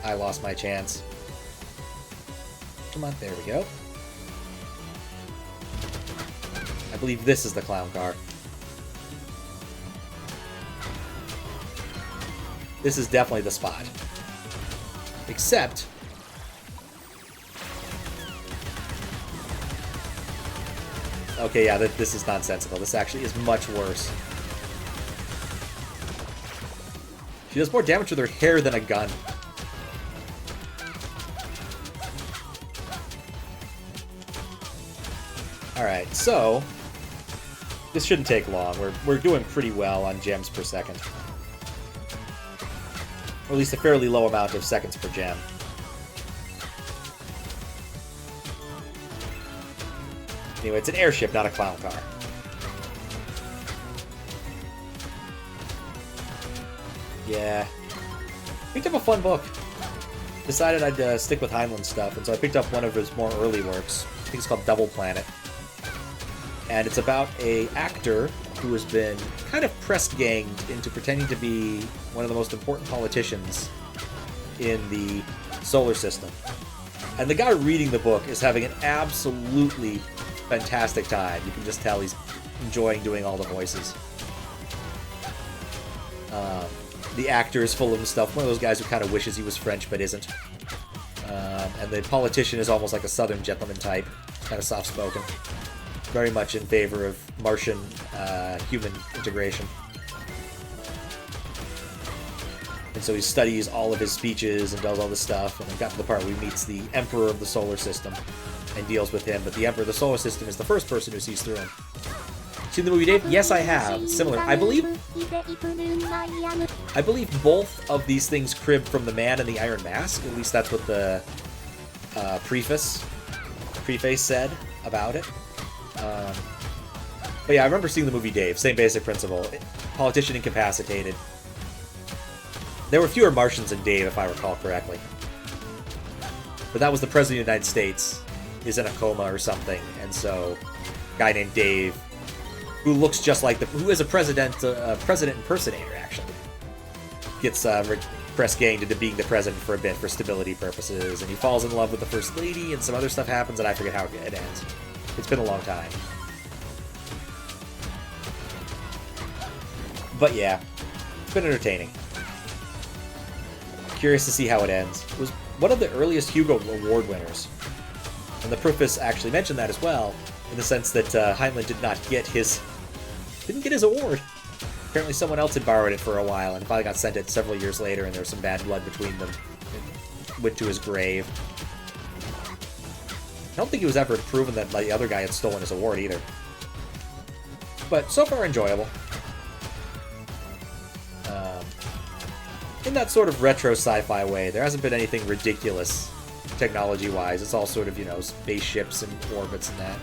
I lost my chance. Come on, there we go. I believe this is the clown car. This is definitely the spot. Except... okay, yeah, this is nonsensical. This actually is much worse. She does more damage with her hair than a gun. Alright, so... this shouldn't take long. We're doing pretty well on gems per second. Or at least a fairly low amount of seconds per gem. Anyway, it's an airship, not a clown car. Yeah. Picked up a fun book. Decided I'd stick with Heinlein's stuff, and so I picked up one of his more early works. I think it's called Double Planet. And it's about a actor who has been kind of press-ganged into pretending to be one of the most important politicians in the solar system. And the guy reading the book is having an absolutely fantastic time. You can just tell he's enjoying doing all the voices. The actor is full of himself, one of those guys who kind of wishes he was French but isn't. And the politician is almost like a southern gentleman type, kind of soft-spoken. Very much in favor of Martian human integration. And so he studies all of his speeches and does all this stuff, and we got to the part where he meets the Emperor of the Solar System and deals with him, but the Emperor of the Solar System is the first person who sees through him. Seen the movie, Dave? Yes, I have. It's similar. I believe both of these things crib from The Man in the Iron Mask. At least that's what the preface said about it. But yeah, I remember seeing the movie Dave. Same basic principle. Politician incapacitated. There were fewer Martians in Dave, if I recall correctly. But that was the President of the United States is in a coma or something, and so a guy named Dave, who looks just like who is a president impersonator, actually, gets press-ganged into being the president for a bit for stability purposes, and he falls in love with the First Lady, and some other stuff happens, and I forget how it ends. It's been a long time. But yeah, it's been entertaining. Curious to see how it ends. It was one of the earliest Hugo Award winners. And the preface actually mentioned that as well, in the sense that Heinlein didn't get his award. Apparently someone else had borrowed it for a while, and finally got sent it several years later, and there was some bad blood between them. It went to his grave. I don't think it was ever proven that the other guy had stolen his award either. But so far enjoyable. In that sort of retro sci-fi way, there hasn't been anything ridiculous technology-wise. It's all sort of, spaceships and orbits and that.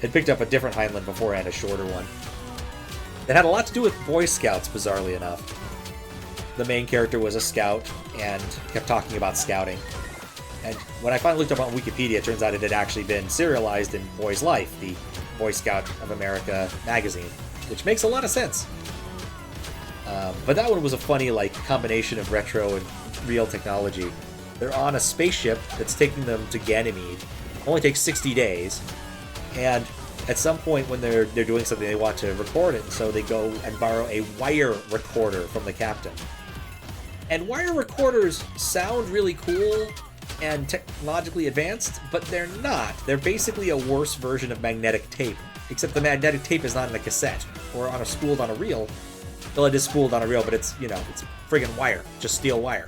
Had picked up a different Heinlein beforehand, a shorter one. It had a lot to do with Boy Scouts, bizarrely enough. The main character was a scout and kept talking about scouting. And when I finally looked up on Wikipedia, it turns out it had actually been serialized in Boy's Life, the Boy Scout of America magazine, which makes a lot of sense. But that one was a funny, combination of retro and real technology. They're on a spaceship that's taking them to Ganymede. It only takes 60 days. And at some point when they're doing something, they want to record it, and so they go and borrow a wire recorder from the captain. And wire recorders sound really cool and technologically advanced, but they're not. They're basically a worse version of magnetic tape, except the magnetic tape is not in a cassette or spooled on a reel. Well, it is spooled on a reel, but it's, it's friggin' wire, just steel wire.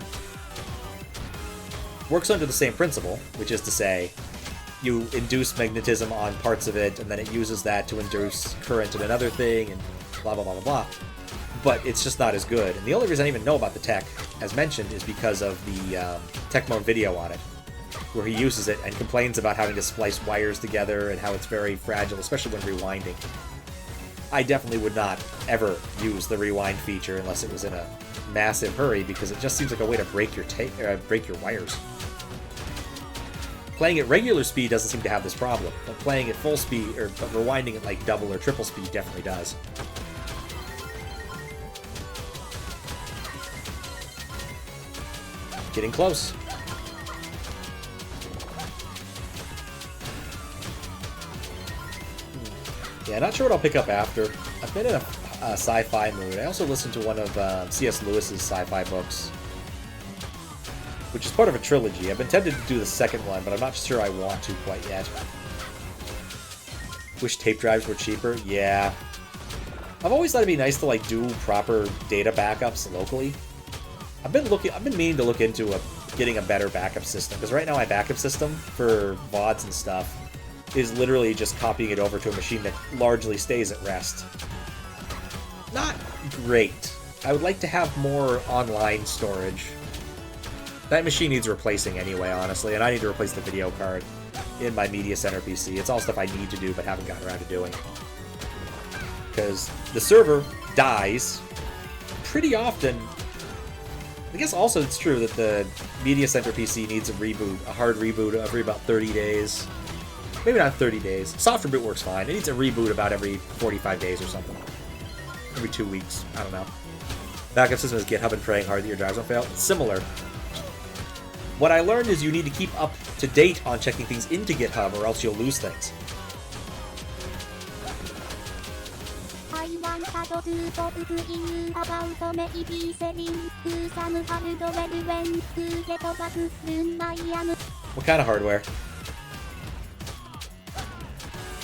Works under the same principle, which is to say, you induce magnetism on parts of it, and then it uses that to induce current in another thing, and blah, blah, blah, blah, blah. But it's just not as good. And the only reason I even know about the tech, as mentioned, is because of the Tecmo video on it, where he uses it and complains about having to splice wires together and how it's very fragile, especially when rewinding. I definitely would not ever use the rewind feature unless it was in a massive hurry, because it just seems like a way to break your wires. Playing at regular speed doesn't seem to have this problem, but playing at full speed, or rewinding at double or triple speed definitely does. Getting close. Yeah, not sure what I'll pick up after. I've been in a sci-fi mood. I also listened to one of C.S. Lewis's sci-fi books, which is part of a trilogy. I've been tempted to do the second one, but I'm not sure I want to quite yet. Wish tape drives were cheaper? Yeah. I've always thought it'd be nice to like do proper data backups locally. I've been meaning to look into getting a better backup system, because right now my backup system for VODs and stuff is literally just copying it over to a machine that largely stays at rest. Not great. I would like to have more online storage. That machine needs replacing anyway, honestly, and I need to replace the video card in my media center PC. It's all stuff I need to do but haven't gotten around to doing. Because the server dies pretty often. I guess also it's true that the media center PC needs a reboot, a hard reboot every about 30 days. Maybe not 30 days. Soft reboot works fine. It needs a reboot about every 45 days or something. Every 2 weeks. I don't know. Backup system is GitHub and praying hard that your drives won't fail. It's similar. What I learned is you need to keep up to date on checking things into GitHub or else you'll lose things. I want to talk to you about maybe selling some hardware when you get back to Miami. What kind of hardware?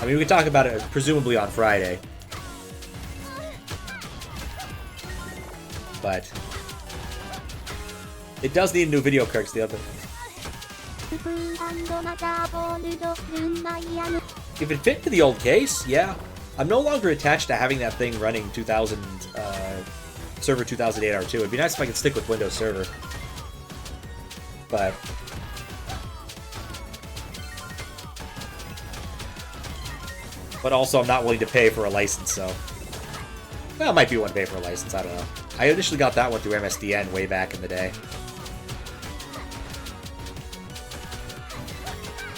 I mean, we can talk about it presumably on Friday. But it does need a new video card, the other. If it fit to the old case, yeah. I'm no longer attached to having that thing running 2000 Server 2008 R2. It'd be nice if I could stick with Windows Server. But also I'm not willing to pay for a license, so... Well, I might be willing to pay for a license, I don't know. I initially got that one through MSDN way back in the day.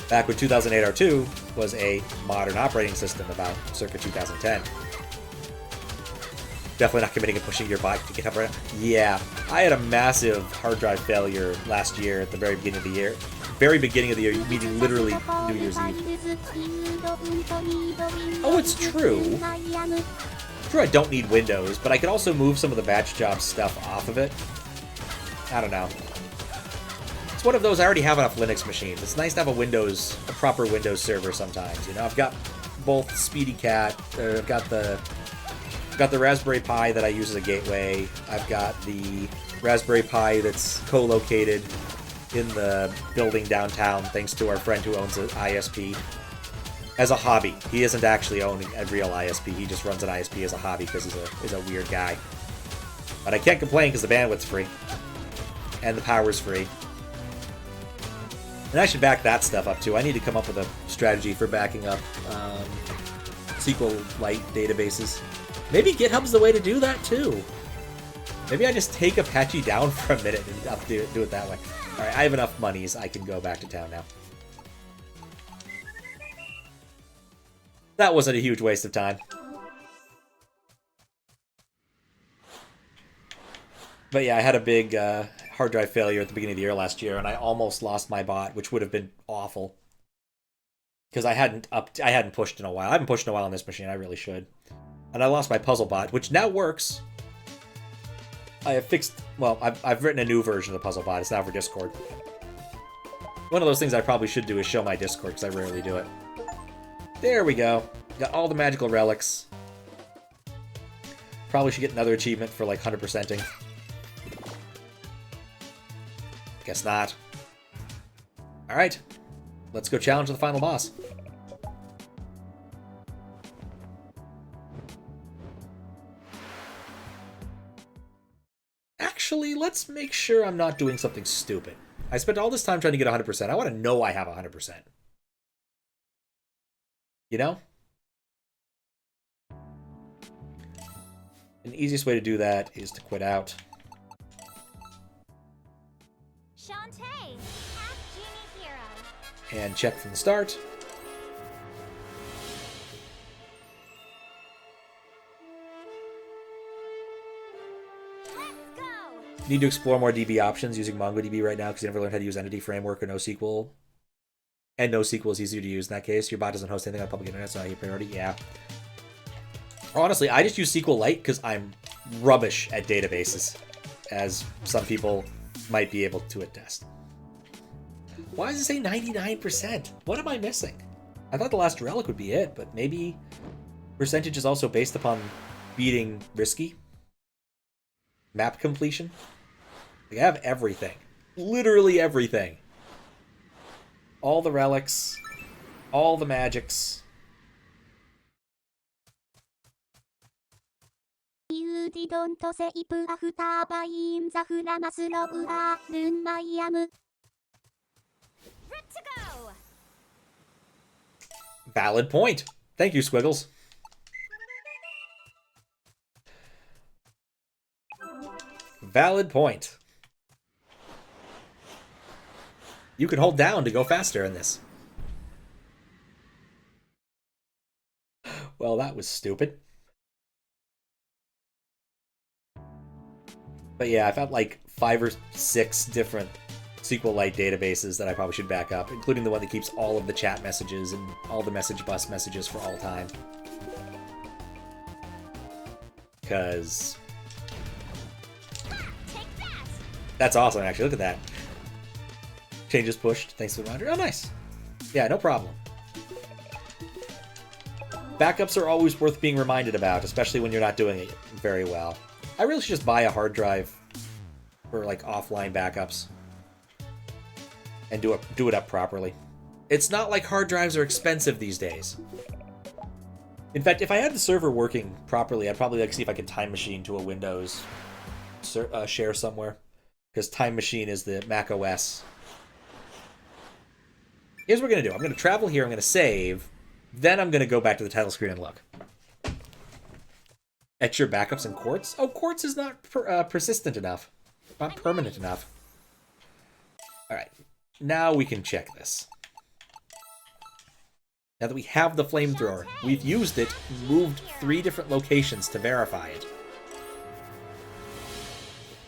Back when 2008 R2 was a modern operating system about circa 2010. Definitely not committing and pushing your bike to GitHub right now. Yeah, I had a massive hard drive failure last year at the very beginning of the year. Very beginning of the year, meaning literally New Year's Eve. Oh, it's true. True, I don't need Windows, but I could also move some of the batch job stuff off of it. I don't know. It's one of those, I already have enough Linux machines. It's nice to have a proper Windows server sometimes, you know? I've got both Speedy Cat, I've got the Raspberry Pi that I use as a gateway. I've got the Raspberry Pi that's co-located in the building downtown thanks to our friend who owns an ISP. As a hobby. He isn't actually owning a real ISP, he just runs an ISP as a hobby because he's a weird guy. But I can't complain because the bandwidth's free. And the power's free. And I should back that stuff up too. I need to come up with a strategy for backing up SQLite databases. Maybe GitHub's the way to do that too. Maybe I just take Apache down for a minute and do it that way. Alright, I have enough monies. I can go back to town now. That wasn't a huge waste of time. But yeah, I had a big hard drive failure at the beginning of the year last year, and I almost lost my bot, which would have been awful. Because I hadn't pushed in a while. I haven't pushed in a while on this machine, I really should. And I lost my puzzle bot, which now works. I have fixed... Well, I've written a new version of the puzzle bot. It's now for Discord. One of those things I probably should do is show my Discord, because I rarely do it. There we go. Got all the magical relics. Probably should get another achievement for, like, 100%ing. Guess not. Alright. Let's go challenge the final boss. Actually, let's make sure I'm not doing something stupid. I spent all this time trying to get 100%. I want to know I have 100%. You know? An easiest way to do that is to quit out. Shantae, Half-Genie hero. And check from the start. Let's go! Need to explore more DB options using MongoDB right now because you never learned how to use Entity Framework or NoSQL. And NoSQL is easier to use in that case. Your bot doesn't host anything on public internet, so I hit priority. Yeah. Honestly, I just use SQLite because I'm rubbish at databases, as some people might be able to attest. Why does it say 99%? What am I missing? I thought the last relic would be it, but maybe percentage is also based upon beating Risky? Map completion? Like, I have everything. Literally everything. All the relics. All the magics. You didn't save after buying the Flamas Rover, Rune Mayam. Good to go. Valid point. Thank you, Squiggles. Valid point. You can hold down to go faster in this. Well, that was stupid. But yeah, I've got like 5 or 6 different SQLite databases that I probably should back up, including the one that keeps all of the chat messages and all the message bus messages for all time. Because that's awesome, actually. Look at that. Changes pushed. Thanks to the reminder. Oh, nice. Yeah, no problem. Backups are always worth being reminded about, especially when you're not doing it very well. I really should just buy a hard drive for, like, offline backups. And do it up properly. It's not like hard drives are expensive these days. In fact, if I had the server working properly, I'd probably like see if I could time machine to a Windows share somewhere. Because Time Machine is the Mac OS. Here's what we're going to do. I'm going to travel here, I'm going to save, then I'm going to go back to the title screen and look. Etch your backups in Quartz? Oh, Quartz is not persistent enough. Not permanent enough. Alright, now we can check this. Now that we have the flamethrower, we've used it, moved 3 different locations to verify it.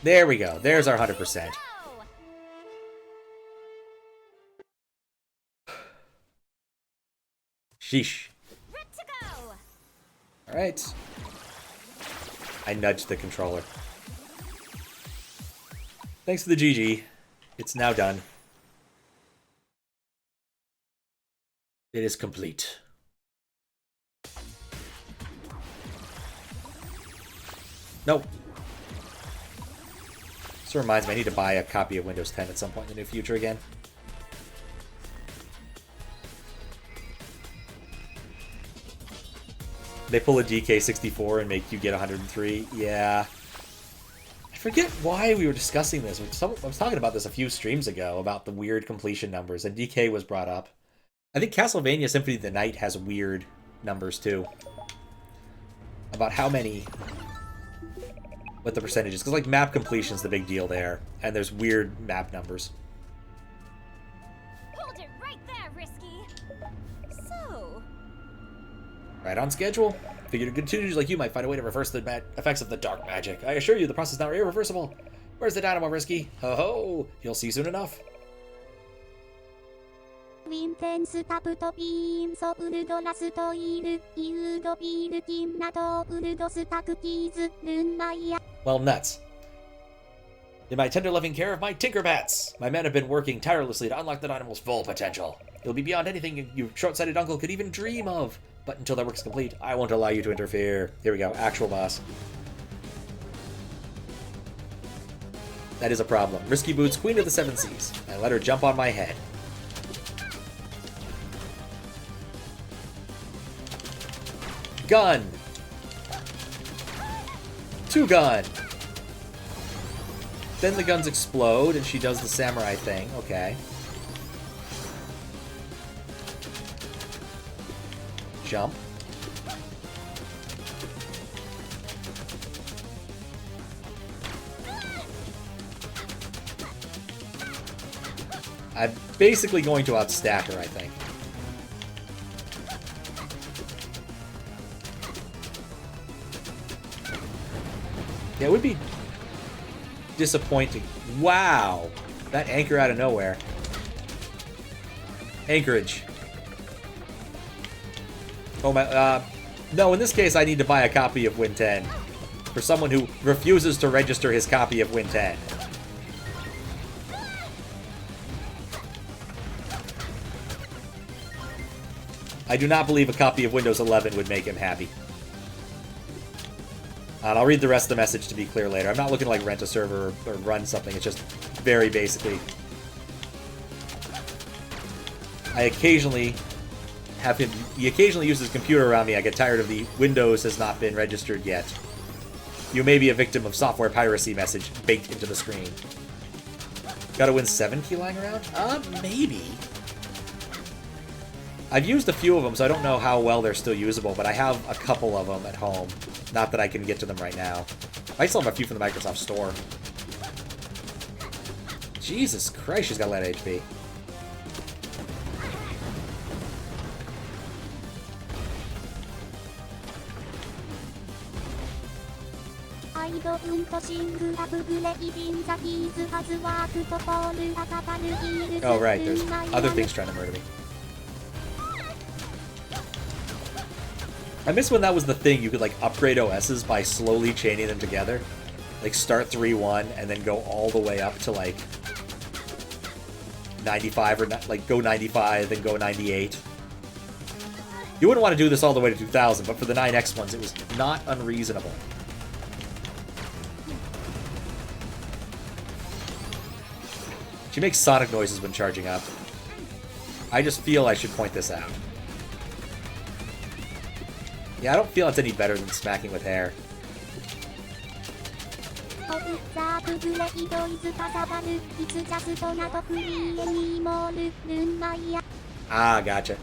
There we go. There's our 100%. Sheesh. Alright. I nudged the controller. Thanks for the GG. It's now done. It is complete. Nope. This reminds me, I need to buy a copy of Windows 10 at some point in the near future again. They pull a DK64 and make you get 103. Yeah. I forget why we were discussing this. I was talking about this a few streams ago, about the weird completion numbers, and DK was brought up. I think Castlevania Symphony of the Night has weird numbers, too. About how many... what the percentage is. Because, like, map completion is the big deal there. And there's weird map numbers. Hold it right there, Risky. So... right on schedule. Figured good tuners like you might find a way to reverse the effects of the dark magic. I assure you, the process is now irreversible. Where's the dynamo, Risky? Ho-ho! You'll see soon enough. Wintense taputo beam so urdo lasto iru, iudo biru tim nato urdo stakutis, rune maya. Well, nuts. In my tender loving care of my Tinkerbats, my men have been working tirelessly to unlock the dynamo's full potential. It'll be beyond anything your short-sighted uncle could even dream of. But until that work's complete, I won't allow you to interfere. Here we go, actual boss. That is a problem. Risky Boots, Queen of the Seven Seas. I let her jump on my head. Gun! 2 gun! Then the guns explode and she does the samurai thing. Okay. Jump. I'm basically going to outstack her, I think. Yeah, it would be disappointing. Wow! That anchor out of nowhere. Anchorage. Oh my, No, in this case, I need to buy a copy of Win 10. For someone who refuses to register his copy of Win 10. I do not believe a copy of Windows 11 would make him happy. And I'll read the rest of the message to be clear later. I'm not looking to like rent a server or run something. It's just very basically. I occasionally have him. He occasionally uses his computer around me. I get tired of the Windows has not been registered yet. You may be a victim of software piracy message baked into the screen. Gotta win 7 key lying around? Maybe. I've used a few of them, so I don't know how well they're still usable, but I have a couple of them at home. Not that I can get to them right now. I still have a few from the Microsoft Store. Jesus Christ, she's got a lot of HP. Oh, right, there's other things trying to murder me. I miss when that was the thing. You could, like, upgrade OSs by slowly chaining them together. Like, start 3.1 and then go all the way up to, like, 95 or, like, go 95, then go 98. You wouldn't want to do this all the way to 2000, but for the 9X ones, it was not unreasonable. She makes sonic noises when charging up. I just feel I should point this out. Yeah, I don't feel it's any better than smacking with hair. Ah, gotcha.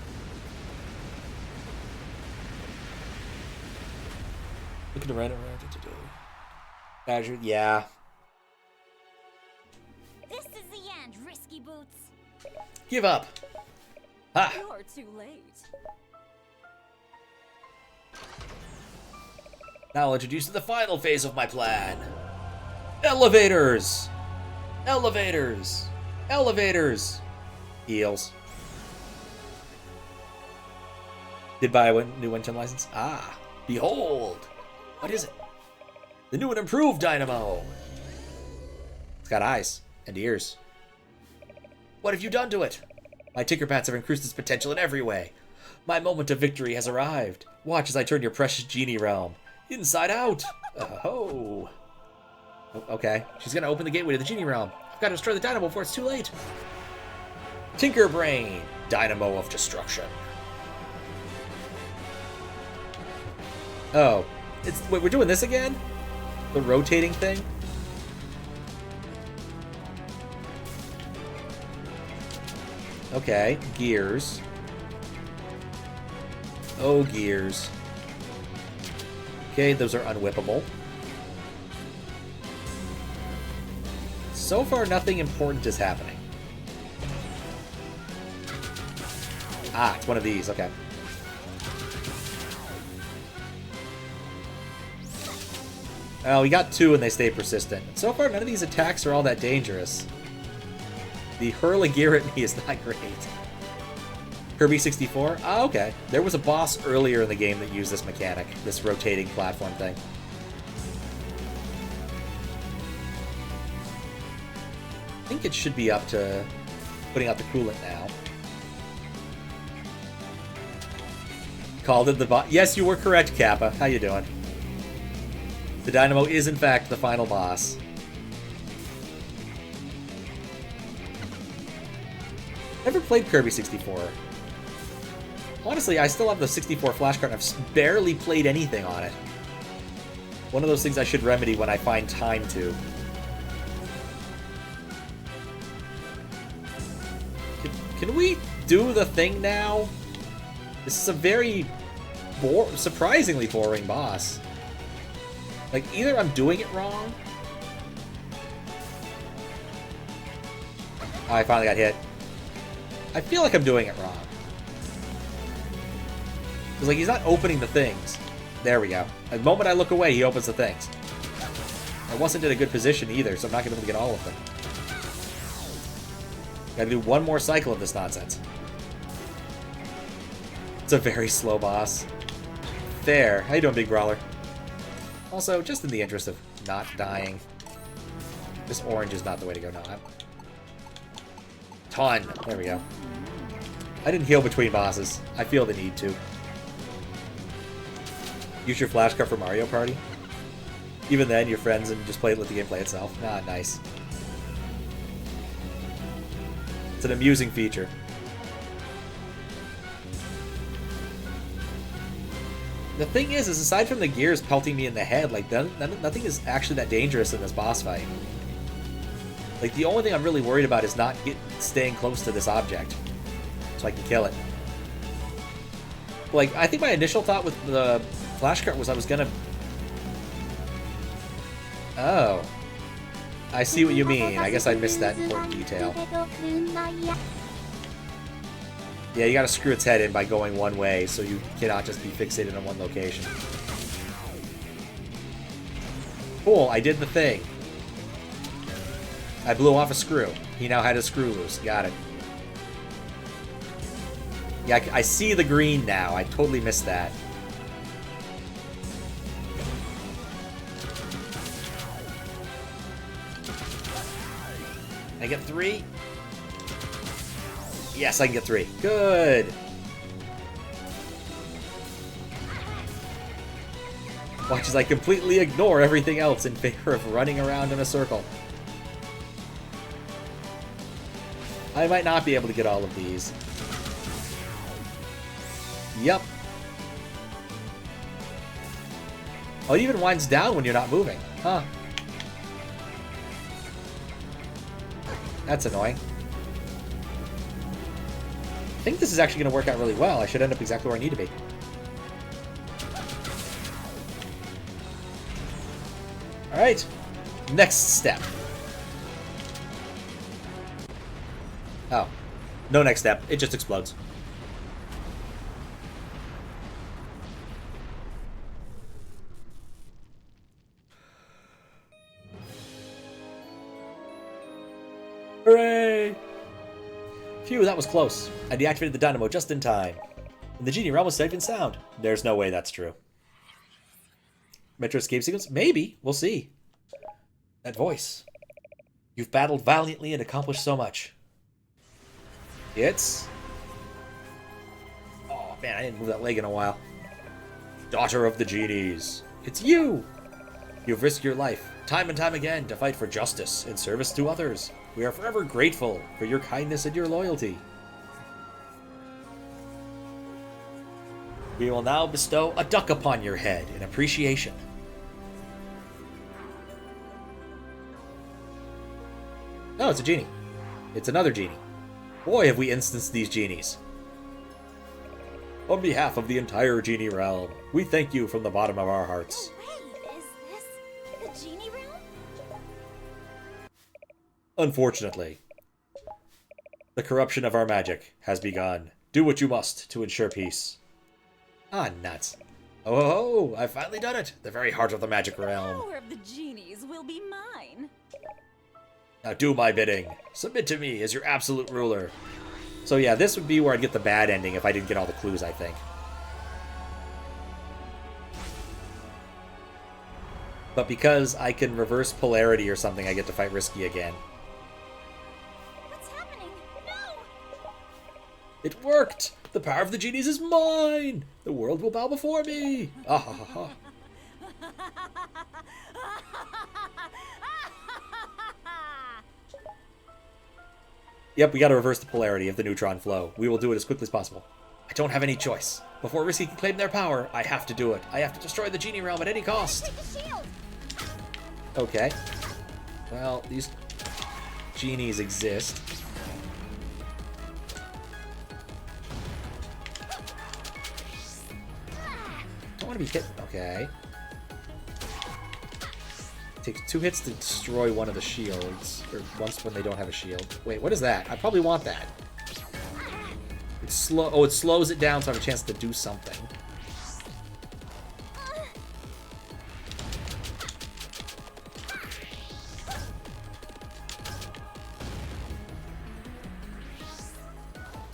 Looking to run around. Azure, yeah. This is the end, Risky Boots. Give up. Ha! You're too late. Now I'll introduce you to the final phase of my plan. Elevators! Elevators! Elevators! Heals. Did buy a new 110 license? Ah, behold! What is it? The new and improved Dynamo! It's got eyes and ears. What have you done to it? My Tinkerbats have increased its potential in every way. My moment of victory has arrived. Watch as I turn your precious genie realm inside out. Oh. Okay. She's gonna open the gateway to the genie realm. I've got to destroy the dynamo before it's too late. Tinkerbrain, Dynamo of Destruction. Oh. Wait, we're doing this again? The rotating thing? Okay. Gears. Oh, gears. Okay, those are unwhippable. So far, nothing important is happening. Ah, it's one of these. Okay. Oh, we got 2 and they stay persistent. So far, none of these attacks are all that dangerous. The hurl-a-gear at me is not great. Kirby 64? Ah, okay. There was a boss earlier in the game that used this mechanic, this rotating platform thing. I think it should be up to putting out the coolant now. Called it the boss. Yes, you were correct, Kappa. How you doing? The Dynamo is, in fact, the final boss. Never played Kirby 64. Honestly, I still have the 64 flash card and I've barely played anything on it. One of those things I should remedy when I find time to. Can we do the thing now? This is a very surprisingly boring boss. Like, either I'm doing it wrong. Oh, I finally got hit. I feel like I'm doing it wrong. Because, like, he's not opening the things. There we go. The moment I look away, he opens the things. I wasn't in a good position either, so I'm not going to be able to get all of them. Gotta do one more cycle of this nonsense. It's a very slow boss. there. How you doing, Big Brawler? Also, just in the interest of not dying, this orange is not the way to go. No, ton. There we go. I didn't heal between bosses. I feel the need to. Use your flashcard for Mario Party. Even then, your friends and just let the game play itself. Ah, nice. It's an amusing feature. The thing is aside from the gears pelting me in the head, like, nothing is actually that dangerous in this boss fight. Like, the only thing I'm really worried about is not staying close to this object, so I can kill it. Like, I think my initial thought with the flashcard was I was gonna... Oh. I see what you mean. I guess I missed that important detail. Yeah, you gotta screw its head in by going one way, so you cannot just be fixated on one location. Cool, I did the thing. I blew off a screw. He now had a screw loose. Got it. Yeah, I see the green now. I totally missed that. I get 3? Yes, I can get 3. Good. Watch as I completely ignore everything else in favor of running around in a circle. I might not be able to get all of these. Yep. Oh, it even winds down when you're not moving. Huh. That's annoying. I think this is actually going to work out really well. I should end up exactly where I need to be. Alright. Next step. Oh. No next step. It just explodes. Hooray! Phew, that was close. I deactivated the dynamo just in time. And the genie realm was safe and sound. There's no way that's true. Metro escape sequence? Maybe. We'll see. That voice. You've battled valiantly and accomplished so much. It's... Oh, man, I didn't move that leg in a while. Daughter of the genies. It's you! You've risked your life, time and time again, to fight for justice in service to others. We are forever grateful for your kindness and your loyalty. We will now bestow a duck upon your head in appreciation. No, it's a genie. It's another genie. Boy, have we instanced these genies. On behalf of the entire genie realm, we thank you from the bottom of our hearts. Wait, is this the genie realm? Unfortunately, the corruption of our magic has begun. Do what you must to ensure peace. Ah, nuts. Oh, I've finally done it! The very heart of the magic realm. The power of the genies will be mine. Now do my bidding. Submit to me as your absolute ruler. So yeah, this would be where I'd get the bad ending if I didn't get all the clues, I think. But because I can reverse polarity or something, I get to fight Risky again. What's happening? No! It worked! The power of the genies is mine! The world will bow before me! Ah ha ha ha. Yep, we gotta reverse the polarity of the neutron flow. We will do it as quickly as possible. I don't have any choice. Before Risky can claim their power, I have to do it. I have to destroy the genie realm at any cost. Take the shield! Okay. Well, these genies exist. Don't want to be hit. Okay. Takes 2 hits to destroy one of the shields, or once when they don't have a shield. Wait, what is that? I probably want that. It's slow. Oh, it slows it down so I have a chance to do something.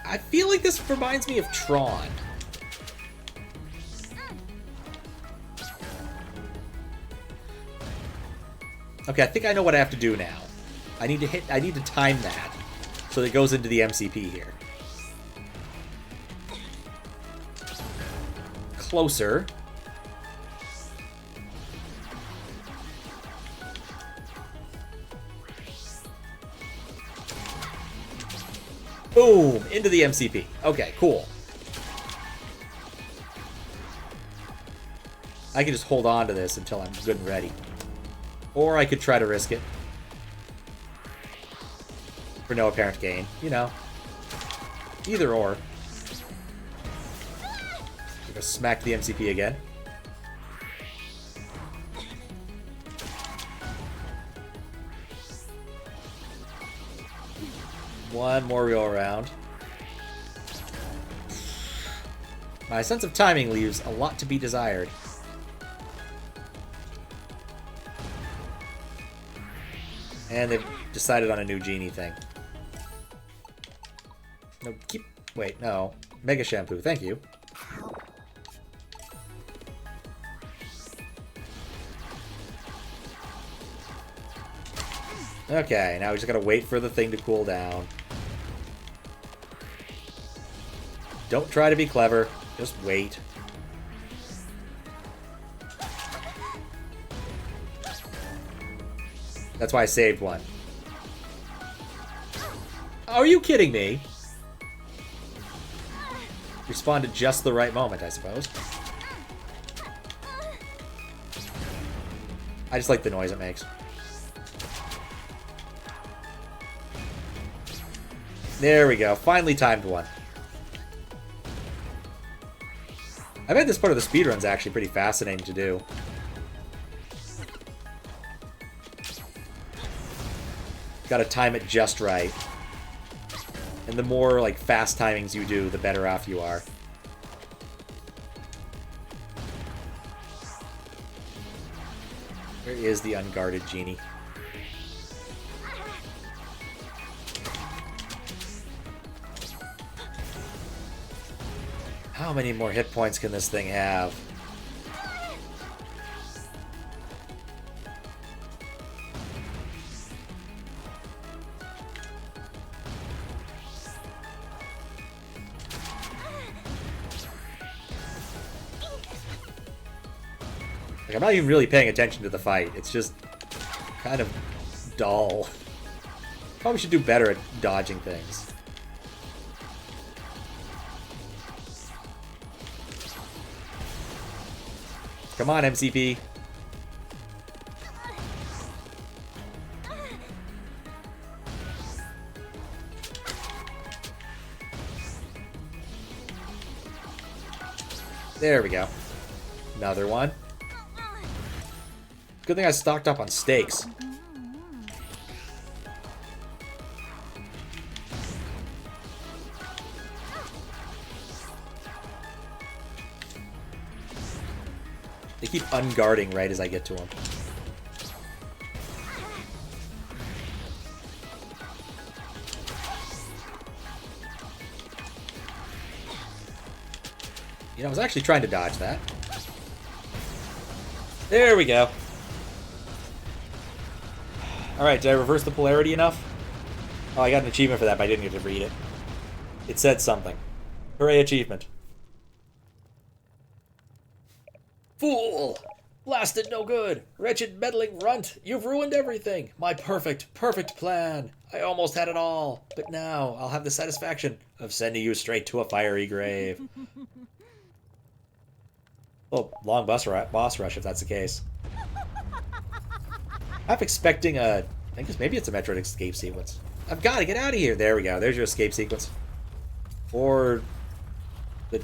I feel like this reminds me of Tron. Okay, I think I know what I have to do now. I need to time that so that it goes into the MCP here. Closer. Boom! Into the MCP. Okay, cool. I can just hold on to this until I'm good and ready. Or I could try to risk it. For no apparent gain. You know. Either or. We're gonna smack the MCP again. One more go around. My sense of timing leaves a lot to be desired. And they've decided on a new genie thing. No, keep... Wait, no. Mega Shampoo, thank you. Okay, now we just gotta wait for the thing to cool down. Don't try to be clever. Just wait. That's why I saved one. Are you kidding me? Responded just the right moment, I suppose. I just like the noise it makes. There we go. Finally timed one. I bet this part of the speedrun's actually pretty fascinating to do. Gotta time it just right. And the more, like, fast timings you do, the better off you are. Where is the unguarded genie? How many more hit points can this thing have? Like, I'm not even really paying attention to the fight. It's just kind of dull. Probably should do better at dodging things. Come on, MCP. There we go. Another one. Good thing I stocked up on steaks. They keep unguarding right as I get to them. You know, I was actually trying to dodge that. There we go. Alright, did I reverse the polarity enough? Oh, I got an achievement for that, but I didn't get to read it. It said something. Hooray, achievement. Fool! Blasted no good! Wretched meddling runt! You've ruined everything! My perfect plan! I almost had it all! But now I'll have the satisfaction of sending you straight to a fiery grave. Oh, long boss rush if that's the case. I'm expecting a... I guess maybe it's a Metroid escape sequence. I've got to get out of here! There we go. There's your escape sequence. Or... the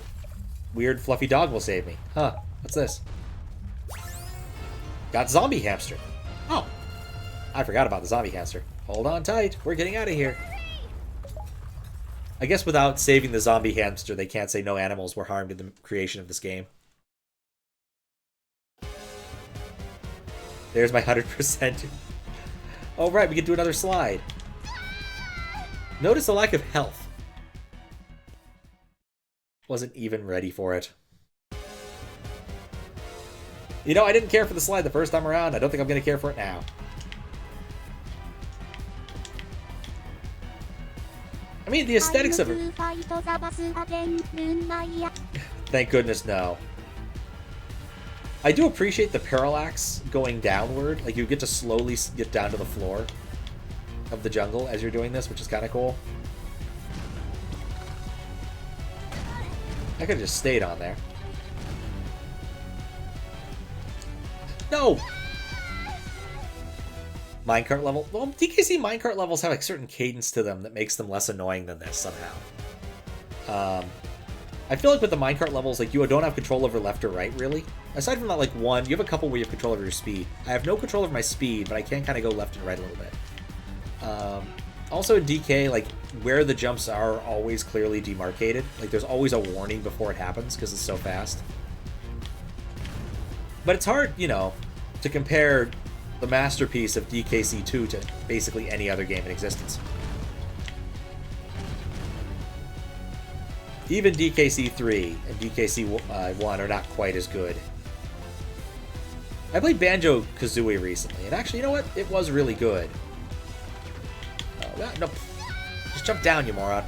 weird fluffy dog will save me. Huh. What's this? Got zombie hamster. Oh. I forgot about the zombie hamster. Hold on tight. We're getting out of here. I guess without saving the zombie hamster, they can't say no animals were harmed in the creation of this game. There's my 100%. Oh, right, we can do another slide. Notice the lack of health. Wasn't even ready for it. You know, I didn't care for the slide the first time around. I don't think I'm going to care for it now. I mean, the aesthetics of it. to fight the boss again, Moonlight. Thank goodness, no. I do appreciate the parallax going downward. Like, you get to slowly get down to the floor of the jungle as you're doing this, which is kind of cool. I could have just stayed on there. No! Minecart level? Well, DKC minecart levels have like certain cadence to them that makes them less annoying than this somehow. I feel like with the minecart levels, like, you don't have control over left or right, really. Aside from that, like, one, you have a couple where you have control over your speed. I have no control over my speed, but I can kind of go left and right a little bit. Also in DK, like, where the jumps are always clearly demarcated. Like, there's always a warning before it happens because it's so fast. But it's hard, you know, to compare the masterpiece of DKC2 to basically any other game in existence. Even DKC3 and DKC1 are not quite as good. I played Banjo-Kazooie recently, and actually, you know what? It was really good. No, just jump down, you moron.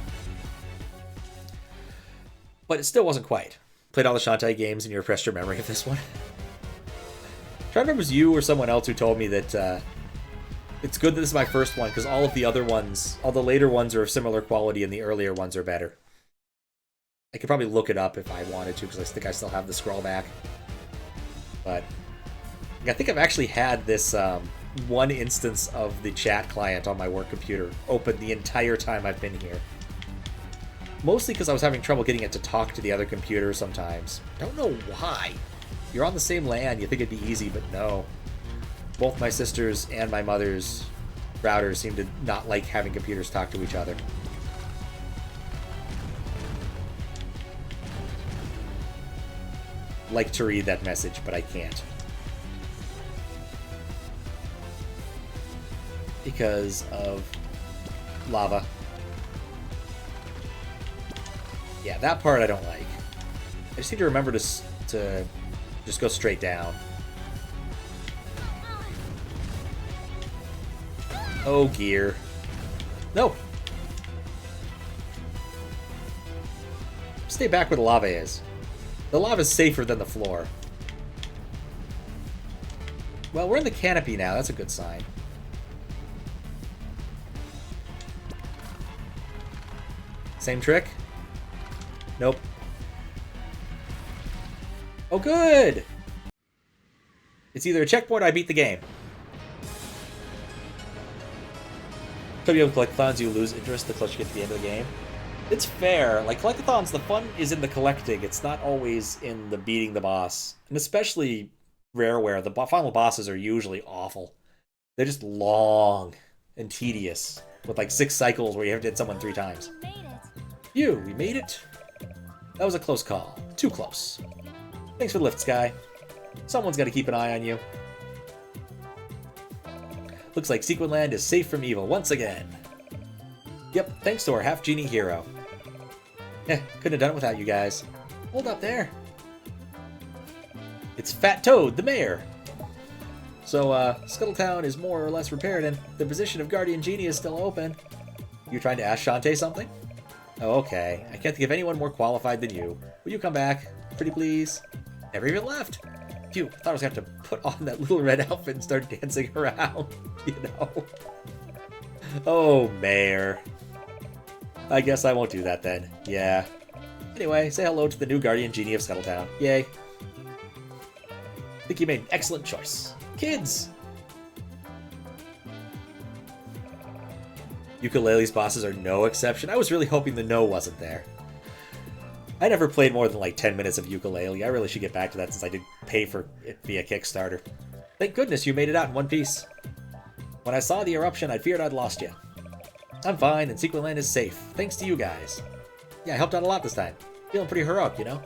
But it still wasn't quite. Played all the Shantae games and you refreshed your memory of this one. I'm trying to remember if it was you or someone else who told me that it's good that this is my first one, because all of the other ones, all the later ones are of similar quality and the earlier ones are better. I could probably look it up if I wanted to, because I think I still have the scroll back. But I think I've actually had this one instance of the chat client on my work computer open the entire time I've been here. Mostly because I was having trouble getting it to talk to the other computer sometimes. Don't know why. You're on the same LAN, you think it'd be easy, but no. Both my sister's and my mother's routers seem to not like having computers talk to each other. Like to read that message, but I can't. Because of lava. Yeah, that part I don't like. I just need to remember to just go straight down. Oh, gear. No! Stay back where the lava is. The lava is safer than the floor. Well, we're in the canopy now. That's a good sign. Same trick? Nope. Oh, good! It's either a checkpoint or I beat the game. Could be able to collectathons, you lose interest the closer you get to the end of the game. It's fair. Like, collectathons, the fun is in the collecting. It's not always in the beating the boss. And especially Rareware, the final bosses are usually awful. They're just long and tedious, with like 6 cycles where you have to hit someone 3 times. Phew, we made it. That was a close call. Too close. Thanks for the lift, Sky. Someone's got to keep an eye on you. Looks like Sequin Land is safe from evil once again. Yep, thanks to our Half-Genie hero. Couldn't have done it without you guys. Hold up there. It's Fat Toad, the mayor. So, Scuttle Town is more or less repaired, and the position of Guardian Genie is still open. You trying to ask Shantae something? Oh, okay. I can't think of anyone more qualified than you. Will you come back? Pretty please? Never even left. Phew, I thought I was going to have to put on that little red outfit and start dancing around, you know? Oh, Mayor. I guess I won't do that then. Yeah. Anyway, say hello to the new Guardian Genie of Scuttle Town. Yay. I think you made an excellent choice. Kids! Ukulele's bosses are no exception. I was really hoping the no wasn't there. I never played more than like 10 minutes of Ukulele. I really should get back to that since I did pay for it via Kickstarter. Thank goodness you made it out in one piece. When I saw the eruption, I feared I'd lost you. I'm fine, and Sequin Land is safe, thanks to you guys. Yeah, I helped out a lot this time. Feeling pretty heroic, you know?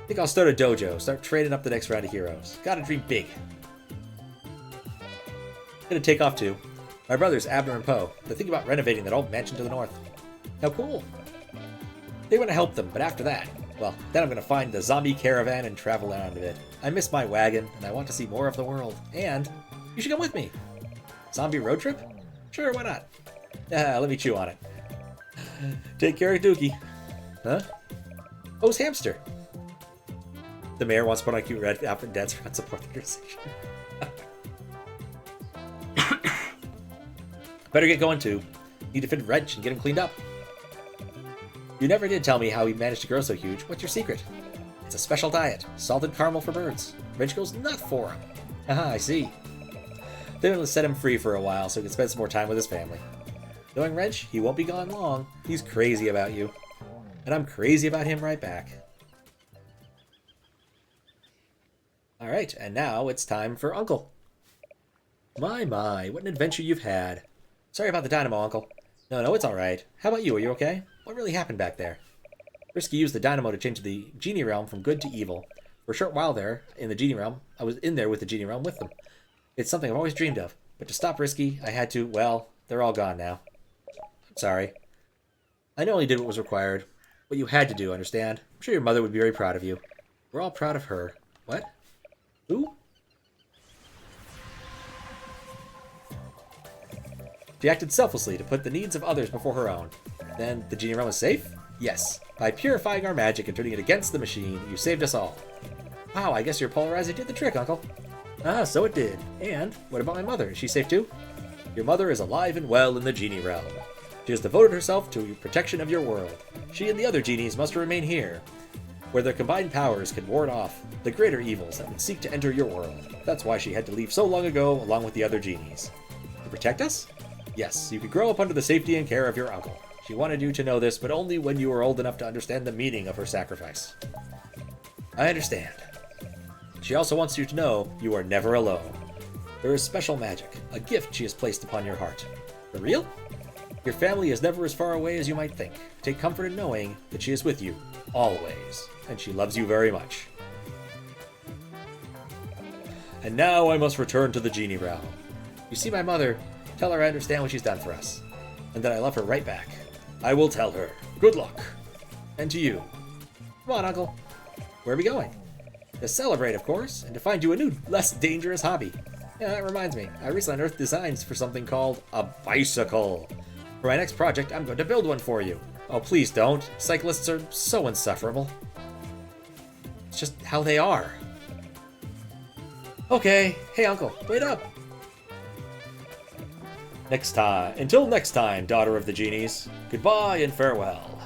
Think I'll start a dojo, start training up the next round of heroes. Gotta dream big. Gonna take off too. My brothers, Abner and Poe, they're thinking about renovating that old mansion to the north. How cool. They want to help them, but after that, well, then I'm gonna find the zombie caravan and travel around a bit. I miss my wagon, and I want to see more of the world. And you should come with me. Zombie road trip? Sure, why not? Let me chew on it. Take care of Dookie. Huh? Oh, it's Hamster. The mayor wants to put on a cute red outfit and dance around support the Crustacean. Better get going too. Need to fit Wrench and get him cleaned up. You never did tell me how he managed to grow so huge. What's your secret? It's a special diet. Salted caramel for birds. Wrench goes nuts for him. Aha, I see. Then it'll set him free for a while so he can spend some more time with his family. Knowing Wrench, he won't be gone long. He's crazy about you. And I'm crazy about him right back. Alright, and now it's time for Uncle. My, what an adventure you've had. Sorry about the dynamo, Uncle. No, it's alright. How about you? Are you okay? What really happened back there? Risky used the dynamo to change the genie realm from good to evil. For a short while there, in the genie realm, I was in there with the genie realm with them. It's something I've always dreamed of. But to stop Risky, I had to, well, they're all gone now. I'm sorry. I know only did what was required. What you had to do, understand? I'm sure your mother would be very proud of you. We're all proud of her. What? Who? She acted selflessly to put the needs of others before her own. Then, the genie realm is safe? Yes. By purifying our magic and turning it against the machine, you saved us all. Wow, I guess your polarizer did the trick, Uncle. Ah, so it did. And, what about my mother? Is she safe too? Your mother is alive and well in the genie realm. She has devoted herself to protection of your world. She and the other genies must remain here, where their combined powers can ward off the greater evils that would seek to enter your world. That's why she had to leave so long ago, along with the other genies. To protect us? Yes, you could grow up under the safety and care of your uncle. She wanted you to know this, but only when you were old enough to understand the meaning of her sacrifice. I understand. She also wants you to know you are never alone. There is special magic, a gift she has placed upon your heart. For real? Your family is never as far away as you might think. Take comfort in knowing that she is with you, always, and she loves you very much. And now I must return to the genie realm. You see my mother, tell her I understand what she's done for us, and that I love her right back. I will tell her. Good luck. And to you. Come on, Uncle. Where are we going? To celebrate, of course, and to find you a new, less dangerous hobby. Yeah, that reminds me. I recently unearthed designs for something called a bicycle. For my next project, I'm going to build one for you. Oh, please don't. Cyclists are so insufferable. It's just how they are. Okay. Hey, Uncle, wait up. Until next time, daughter of the genies. Goodbye and farewell.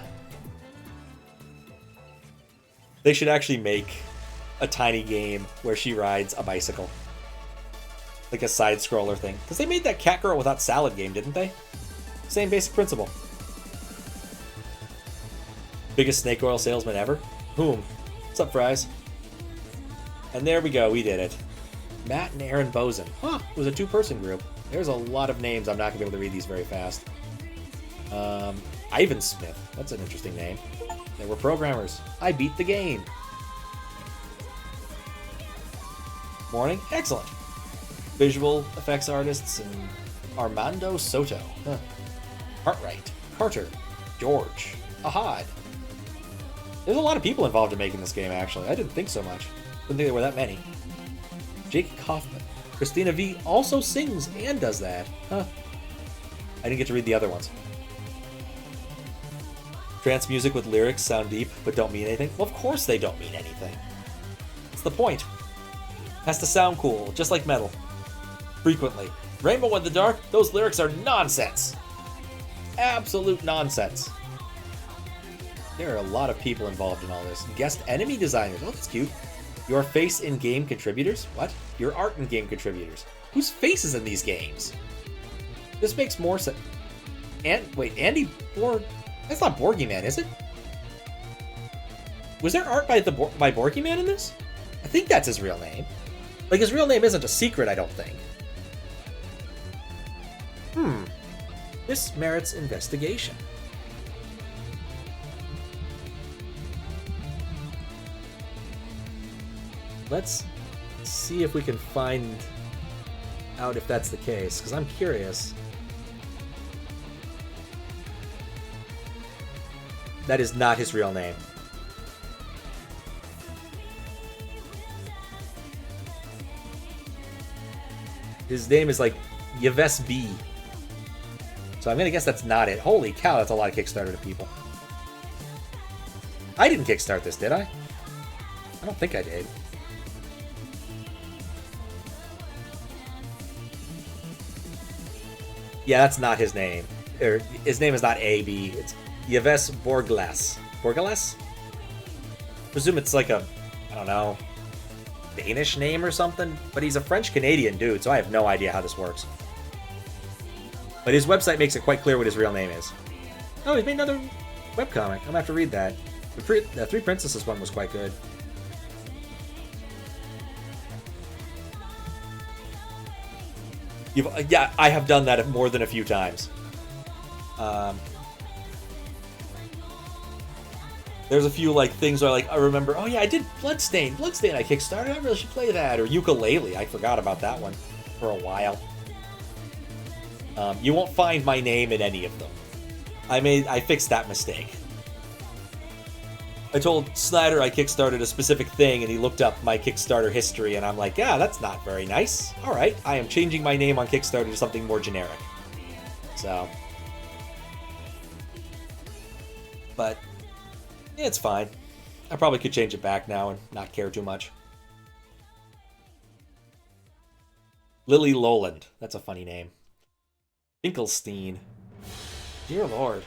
They should actually make a tiny game where she rides a bicycle. Like a side-scroller thing. Because they made that Cat Girl Without Salad game, didn't they? Same basic principle. Biggest snake oil salesman ever? Whom? What's up, Fries? And there we go, we did it. Matt and Aaron Bozen. Huh, it was a two-person group. There's a lot of names. I'm not going to be able to read these very fast. Ivan Smith. That's an interesting name. They were programmers. I beat the game. Morning. Excellent. Visual effects artists and Armando Soto. Huh. Cartwright. Carter. George. Ahad. There's a lot of people involved in making this game, actually. I didn't think so much. Didn't think there were that many. Jake Kaufman. Christina V also sings and does that. Huh. I didn't get to read the other ones. Trance music with lyrics sound deep, but don't mean anything. Well, of course they don't mean anything. That's the point. It has to sound cool, just like metal. Frequently. Rainbow in the Dark, those lyrics are nonsense. Absolute nonsense. There are a lot of people involved in all this. Guest enemy designers. Oh, that's cute. Your face in game contributors? What? Your art in game contributors. Whose face is in these games? This makes more sense. Wait, Andy Borg? That's not Borgy Man, is it? Was there art by Borgy Man in this? I think that's his real name. Like, his real name isn't a secret, I don't think. This merits investigation. Let's see if we can find out if that's the case, because I'm curious. That is not his real name. His name is like Yves B. So I'm gonna guess that's not it. Holy cow, that's a lot of Kickstarter to people. I didn't kickstart this, did I? I don't think I did. Yeah, that's not his name. Or his name is not A.B. It's Yves Borgeles. Borgeles? Presume it's like a, I don't know, Danish name or something? But he's a French-Canadian dude, so I have no idea how this works. But his website makes it quite clear what his real name is. Oh, he's made another webcomic. I'm gonna have to read that. The Three Princesses one was quite good. Yeah, I have done that more than a few times. There's a few like things where I remember, oh yeah, I did Bloodstain I kickstarted, I really should play that. Or Ukulele, I forgot about that one for a while. You won't find my name in any of them. I fixed that mistake. I told Snyder I kickstarted a specific thing, and he looked up my Kickstarter history, and I'm like, yeah, that's not very nice. Alright, I am changing my name on Kickstarter to something more generic. So. But, yeah, it's fine. I probably could change it back now and not care too much. Lily Lowland. That's a funny name. Finkelstein. Dear Lord.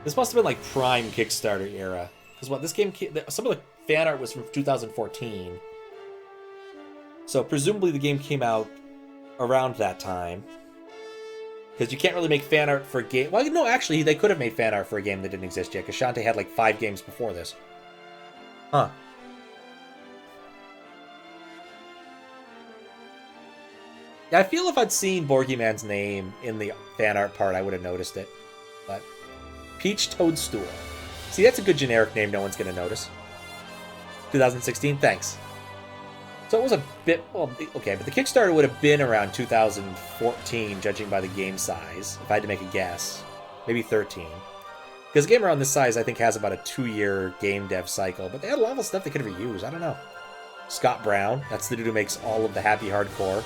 This must have been like prime Kickstarter era. Because what, this game, some of the fan art was from 2014. So presumably the game came out around that time. Because you can't really make fan art for a game. Well, no, actually, they could have made fan art for a game that didn't exist yet. Because Shantae had like 5 games before this. Huh. Yeah, I feel if I'd seen Borgieman's name in the fan art part, I would have noticed it. But Peach Toadstool. See, that's a good generic name no one's going to notice. 2016, thanks. So it was a bit, well, okay, but the Kickstarter would have been around 2014, judging by the game size, if I had to make a guess. Maybe 13. Because a game around this size, I think, has about a 2-year game dev cycle, but they had a lot of stuff they could have reused, I don't know. Scott Brown, that's the dude who makes all of the Happy Hardcore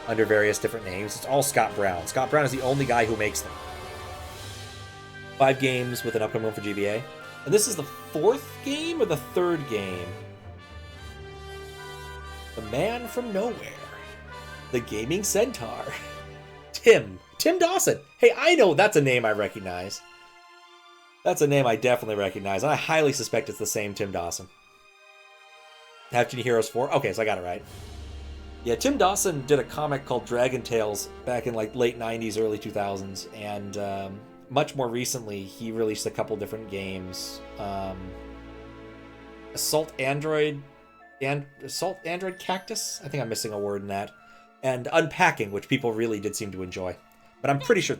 under various different names. It's all Scott Brown. Scott Brown is the only guy who makes them. 5 games with an upcoming one for GBA. And this is the 4th game or the 3rd game? The Man from Nowhere. The Gaming Centaur. Tim Dawson. Hey, I know that's a name I recognize. That's a name I definitely recognize. And I highly suspect it's the same Tim Dawson. Half-Genie Heroes 4? Okay, so I got it right. Yeah, Tim Dawson did a comic called Dragon Tales back in like late 90s, early 2000s. And much more recently, he released a couple different games. Assault Android Cactus? I think I'm missing a word in that. And Unpacking, which people really did seem to enjoy. But I'm pretty sure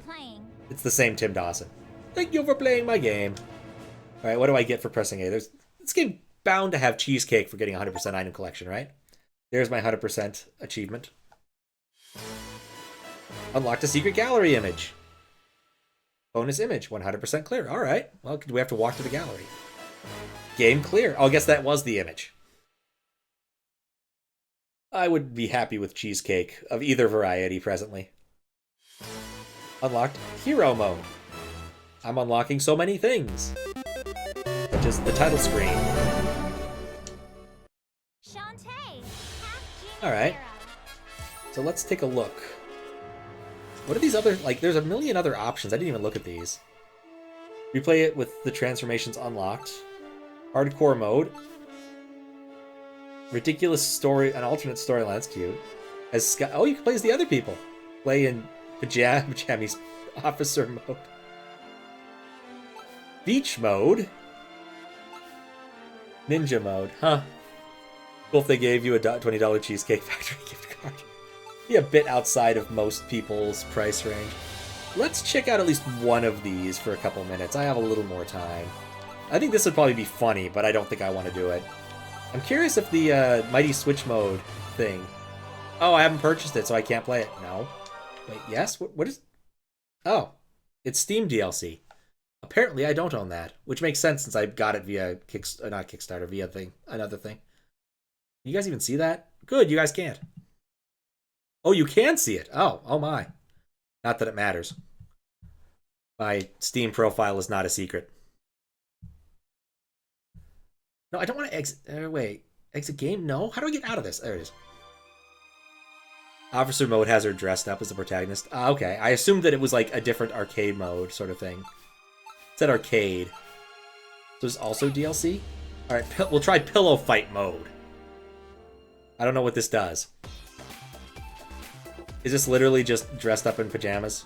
it's the same Tim Dawson. Thank you for playing my game. Alright, what do I get for pressing A? This game bound to have cheesecake for getting 100% item collection, right? There's my 100% achievement. Unlocked a secret gallery image. Bonus image, 100% clear. Alright, well, do we have to walk to the gallery? Game clear. Oh, I guess that was the image. I would be happy with cheesecake of either variety presently. Unlocked hero mode. I'm unlocking so many things. Such as the title screen. Shantae, Alright. So let's take a look. What are these other, like, there's a million other options. I didn't even look at these. Replay it with the transformations unlocked. Hardcore mode. Ridiculous story, an alternate storyline, that's cute. As oh, you can play as the other people. Play in pajamas officer mode. Beach mode. Ninja mode, huh? Cool if they gave you a $20 Cheesecake Factory gift card. Be a bit outside of most people's price range. Let's check out at least one of these for a couple minutes. I have a little more time. I think this would probably be funny, but I don't think I want to do it. I'm curious if the Mighty Switch mode thing... Oh, I haven't purchased it, so I can't play it. No. Wait, yes? What is... Oh, it's Steam DLC. Apparently, I don't own that, which makes sense since I got it via not Kickstarter, via another thing. You guys even see that? Good, you guys can't. Oh, you can see it. Oh my. Not that it matters. My Steam profile is not a secret. No, I don't want to exit. Wait. Exit game? No? How do I get out of this? There it is. Officer mode has her dressed up as the protagonist. Okay. I assumed that it was like a different arcade mode sort of thing. It said arcade. So there's also DLC? Alright, we'll try pillow fight mode. I don't know what this does. Is this literally just dressed up in pajamas?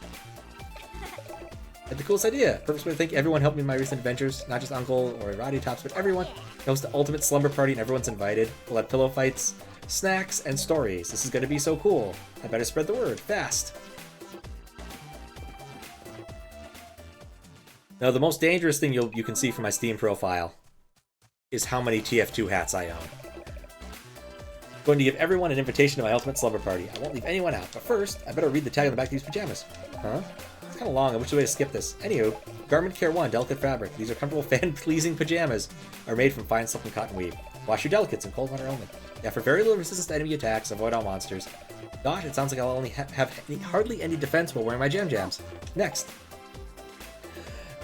I had the coolest idea. Perfect way to thank everyone helping me in my recent adventures. Not just Uncle or Roddy Tops, but everyone. I host the ultimate slumber party and everyone's invited. We'll have pillow fights, snacks, and stories. This is going to be so cool. I better spread the word fast. Now, the most dangerous thing you can see from my Steam profile is how many TF2 hats I own. I'm going to give everyone an invitation to my ultimate slumber party. I won't leave anyone out, but first, I better read the tag on the back of these pajamas. Huh? It's kind of long. I wish there was a way to skip this. Anywho, Garment Care 1, Delicate Fabric. These are comfortable, fan-pleasing pajamas. Are made from fine silk and cotton weave. Wash your delicates in cold water only. They offer very little resistance to enemy attacks. Avoid all monsters. Gosh, it sounds like I'll only have hardly any defense while wearing my jams. Next.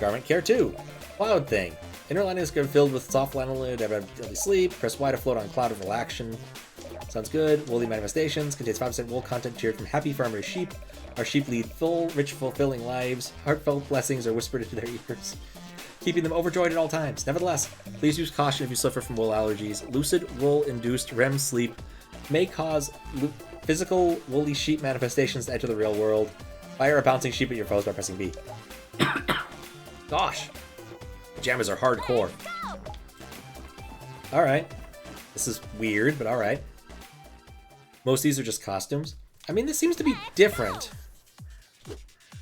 Garment Care 2, Cloud Thing. Inner lining is filled with soft lanolin to have sleep. Press Y to float on cloud of relaxation. Sounds good. Woolly manifestations. Contains 5% wool content cheered from happy farmer sheep. Our sheep lead full, rich, fulfilling lives. Heartfelt blessings are whispered into their ears, keeping them overjoyed at all times. Nevertheless, please use caution if you suffer from wool allergies. Lucid wool-induced REM sleep may cause physical woolly sheep manifestations to enter the real world. Fire a bouncing sheep at your foes by pressing B. Gosh. Pajamas are hardcore. Alright. This is weird, but alright. Most of these are just costumes. I mean, this seems to be different.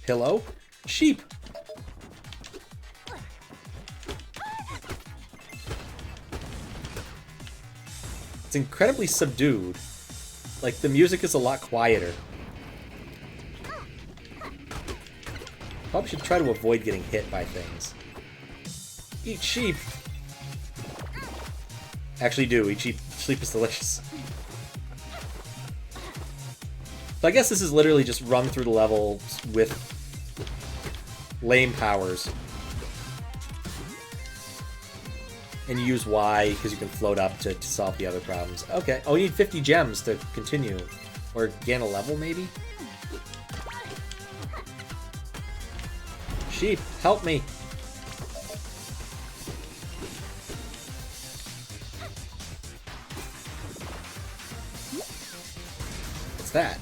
Pillow. Sheep. It's incredibly subdued. Like, the music is a lot quieter. Probably should try to avoid getting hit by things. Eat sheep. Actually do. Eat sheep. Sleep is delicious. So I guess this is literally just run through the levels with lame powers. And you use Y because you can float up to solve the other problems. Okay. Oh, you need 50 gems to continue. Or gain a level, maybe? Sheep, help me. What's that?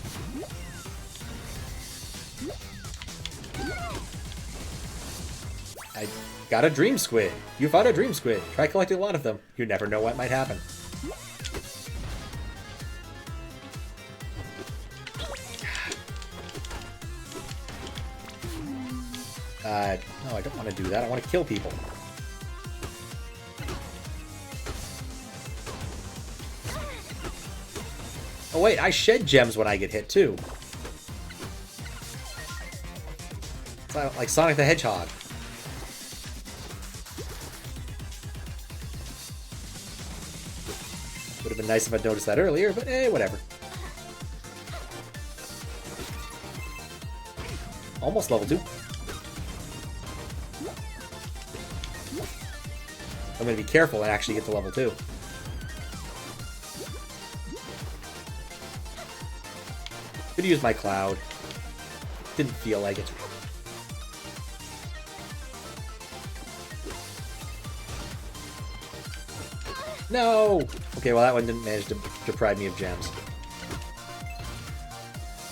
I got a dream squid. You found a dream squid. Try collecting a lot of them. You never know what might happen. No, I don't want to do that. I want to kill people. Oh wait, I shed gems when I get hit too. It's like Sonic the Hedgehog. Would have been nice if I'd noticed that earlier, but whatever. Almost level 2. I'm going to be careful and actually get to level 2. Could use my cloud. Didn't feel like it. No! Okay, well that one didn't manage to deprive me of gems.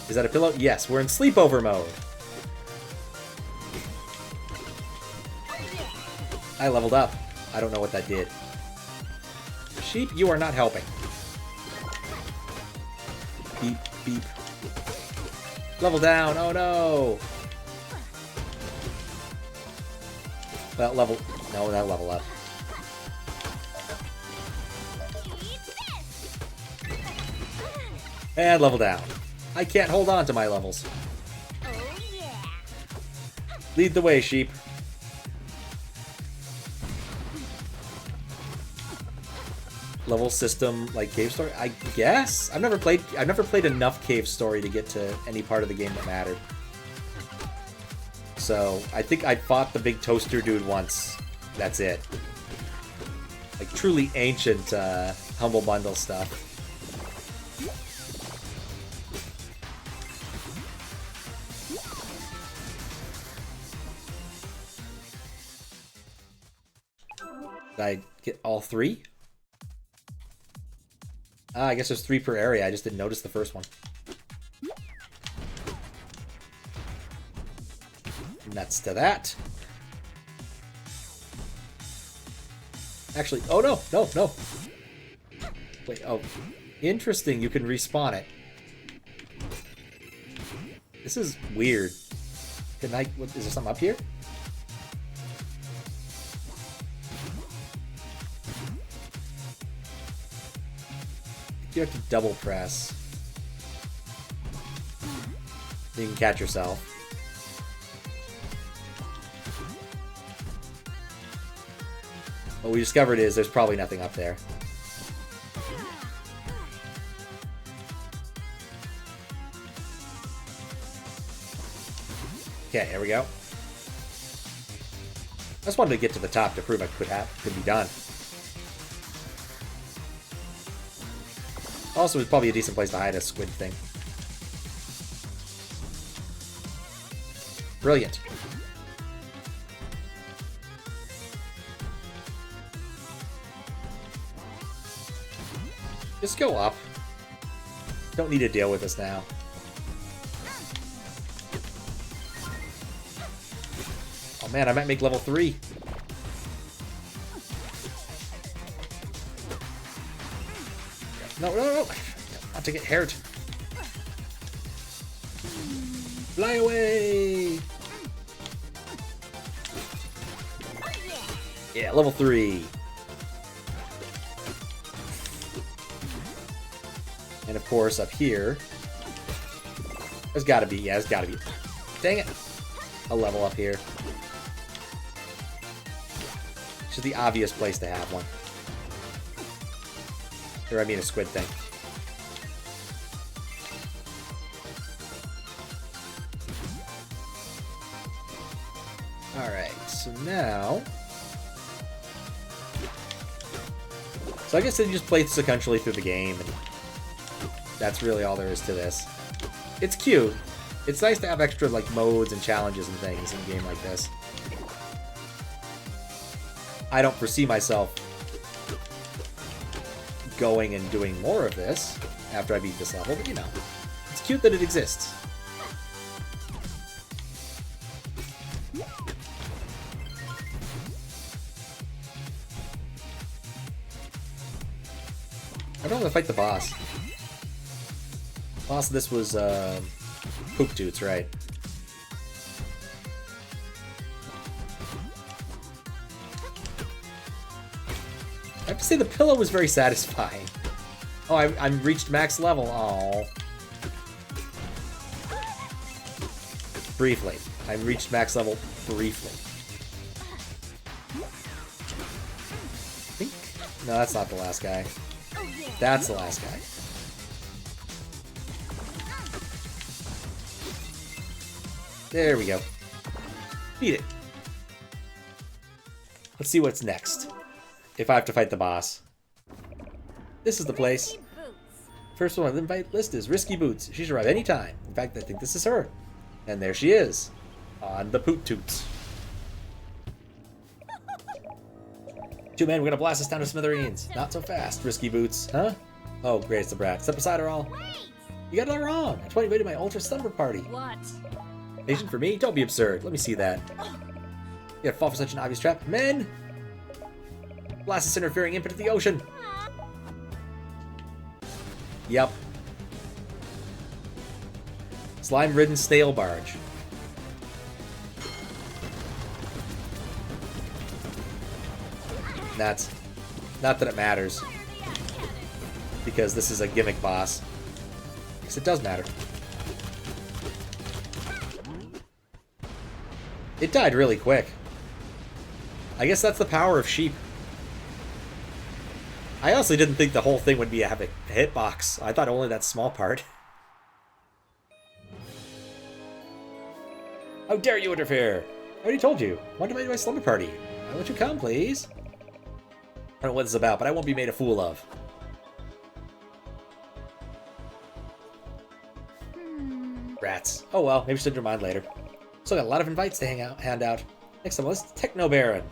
Is that a pillow? Yes, we're in sleepover mode. I leveled up. I don't know what that did. Sheep, you are not helping. Beep, beep. Level down, oh no! Well, level... No, that level up. And level down. I can't hold on to my levels. Oh yeah. Lead the way, sheep. Level system, like Cave Story? I guess? I've never played enough Cave Story to get to any part of the game that mattered. So I think I fought the big toaster dude once. That's it. Like truly ancient Humble Bundle stuff. Did I get all 3? I guess there's 3 per area. I just didn't notice the first one. Nuts to that. Actually, oh no, no, no. Wait, oh. Interesting, you can respawn it. This is weird. Can I, is there something up here? You have to double press. You can catch yourself. What we discovered is there's probably nothing up there. Okay, here we go. I just wanted to get to the top to prove I could be done. Also, it's probably a decent place to hide a squid thing. Brilliant. Just go up. Don't need to deal with this now. Oh man, I might make level 3. No, no, no! Not to get hurt. Fly away! Yeah, level 3. And of course, up here, there's gotta be, yeah, there's gotta be. Dang it! A level up here. Which is the obvious place to have one. Or I mean a squid thing. Alright, so now... So I guess they just play sequentially through the game, and that's really all there is to this. It's cute. It's nice to have extra like modes and challenges and things in a game like this. I don't foresee myself going and doing more of this after I beat this level, but you know, it's cute that it exists. I don't want to fight the boss. Boss of this was Poop Toots, right? I have to say the pillow was very satisfying. Oh, I'm reached max level. Oh. Briefly. I reached max level briefly. I think... No, that's not the last guy. That's the last guy. There we go. Beat it. Let's see what's next. If I have to fight the boss. This is the place. First one on the invite list is Risky Boots. She should arrive any time. In fact, I think this is her. And there she is. On the Poot Toots. 2 men, we're gonna blast this down to smithereens. Not so fast, Risky Boots. Huh? Oh, great, it's the brat. Step aside her all. You got it all wrong. That's why you invited my ultra slumber party. What? Patient for me? Don't be absurd. Let me see that. You gotta fall for such an obvious trap. Men! Blast this interfering imp into the ocean. Yep. Slime-ridden snail barge. That's not that it matters, because this is a gimmick boss. Because it does matter. It died really quick. I guess that's the power of sheep. I honestly didn't think the whole thing would be a hitbox. I thought only that small part. How dare you interfere? I already told you. Want to invite my slumber party? Why won't you come, please? I don't know what this is about, but I won't be made a fool of. Rats. Oh well, maybe change your mind later. Still got a lot of invites to hand out. Next on the list, Techno Baron.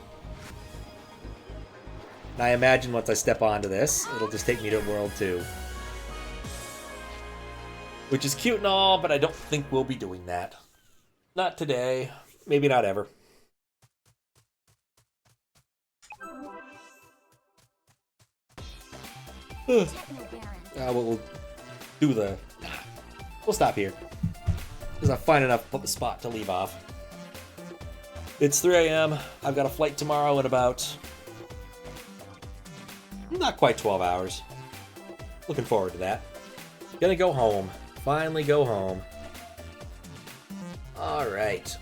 And I imagine once I step onto this, it'll just take me to World 2. Which is cute and all, but I don't think we'll be doing that. Not today. Maybe not ever. We'll do the... We'll stop here. Because I find enough spot to leave off. It's 3 a.m. I've got a flight tomorrow in about... not quite 12 hours. Looking forward to that. Gonna go home. Finally go home. Alright.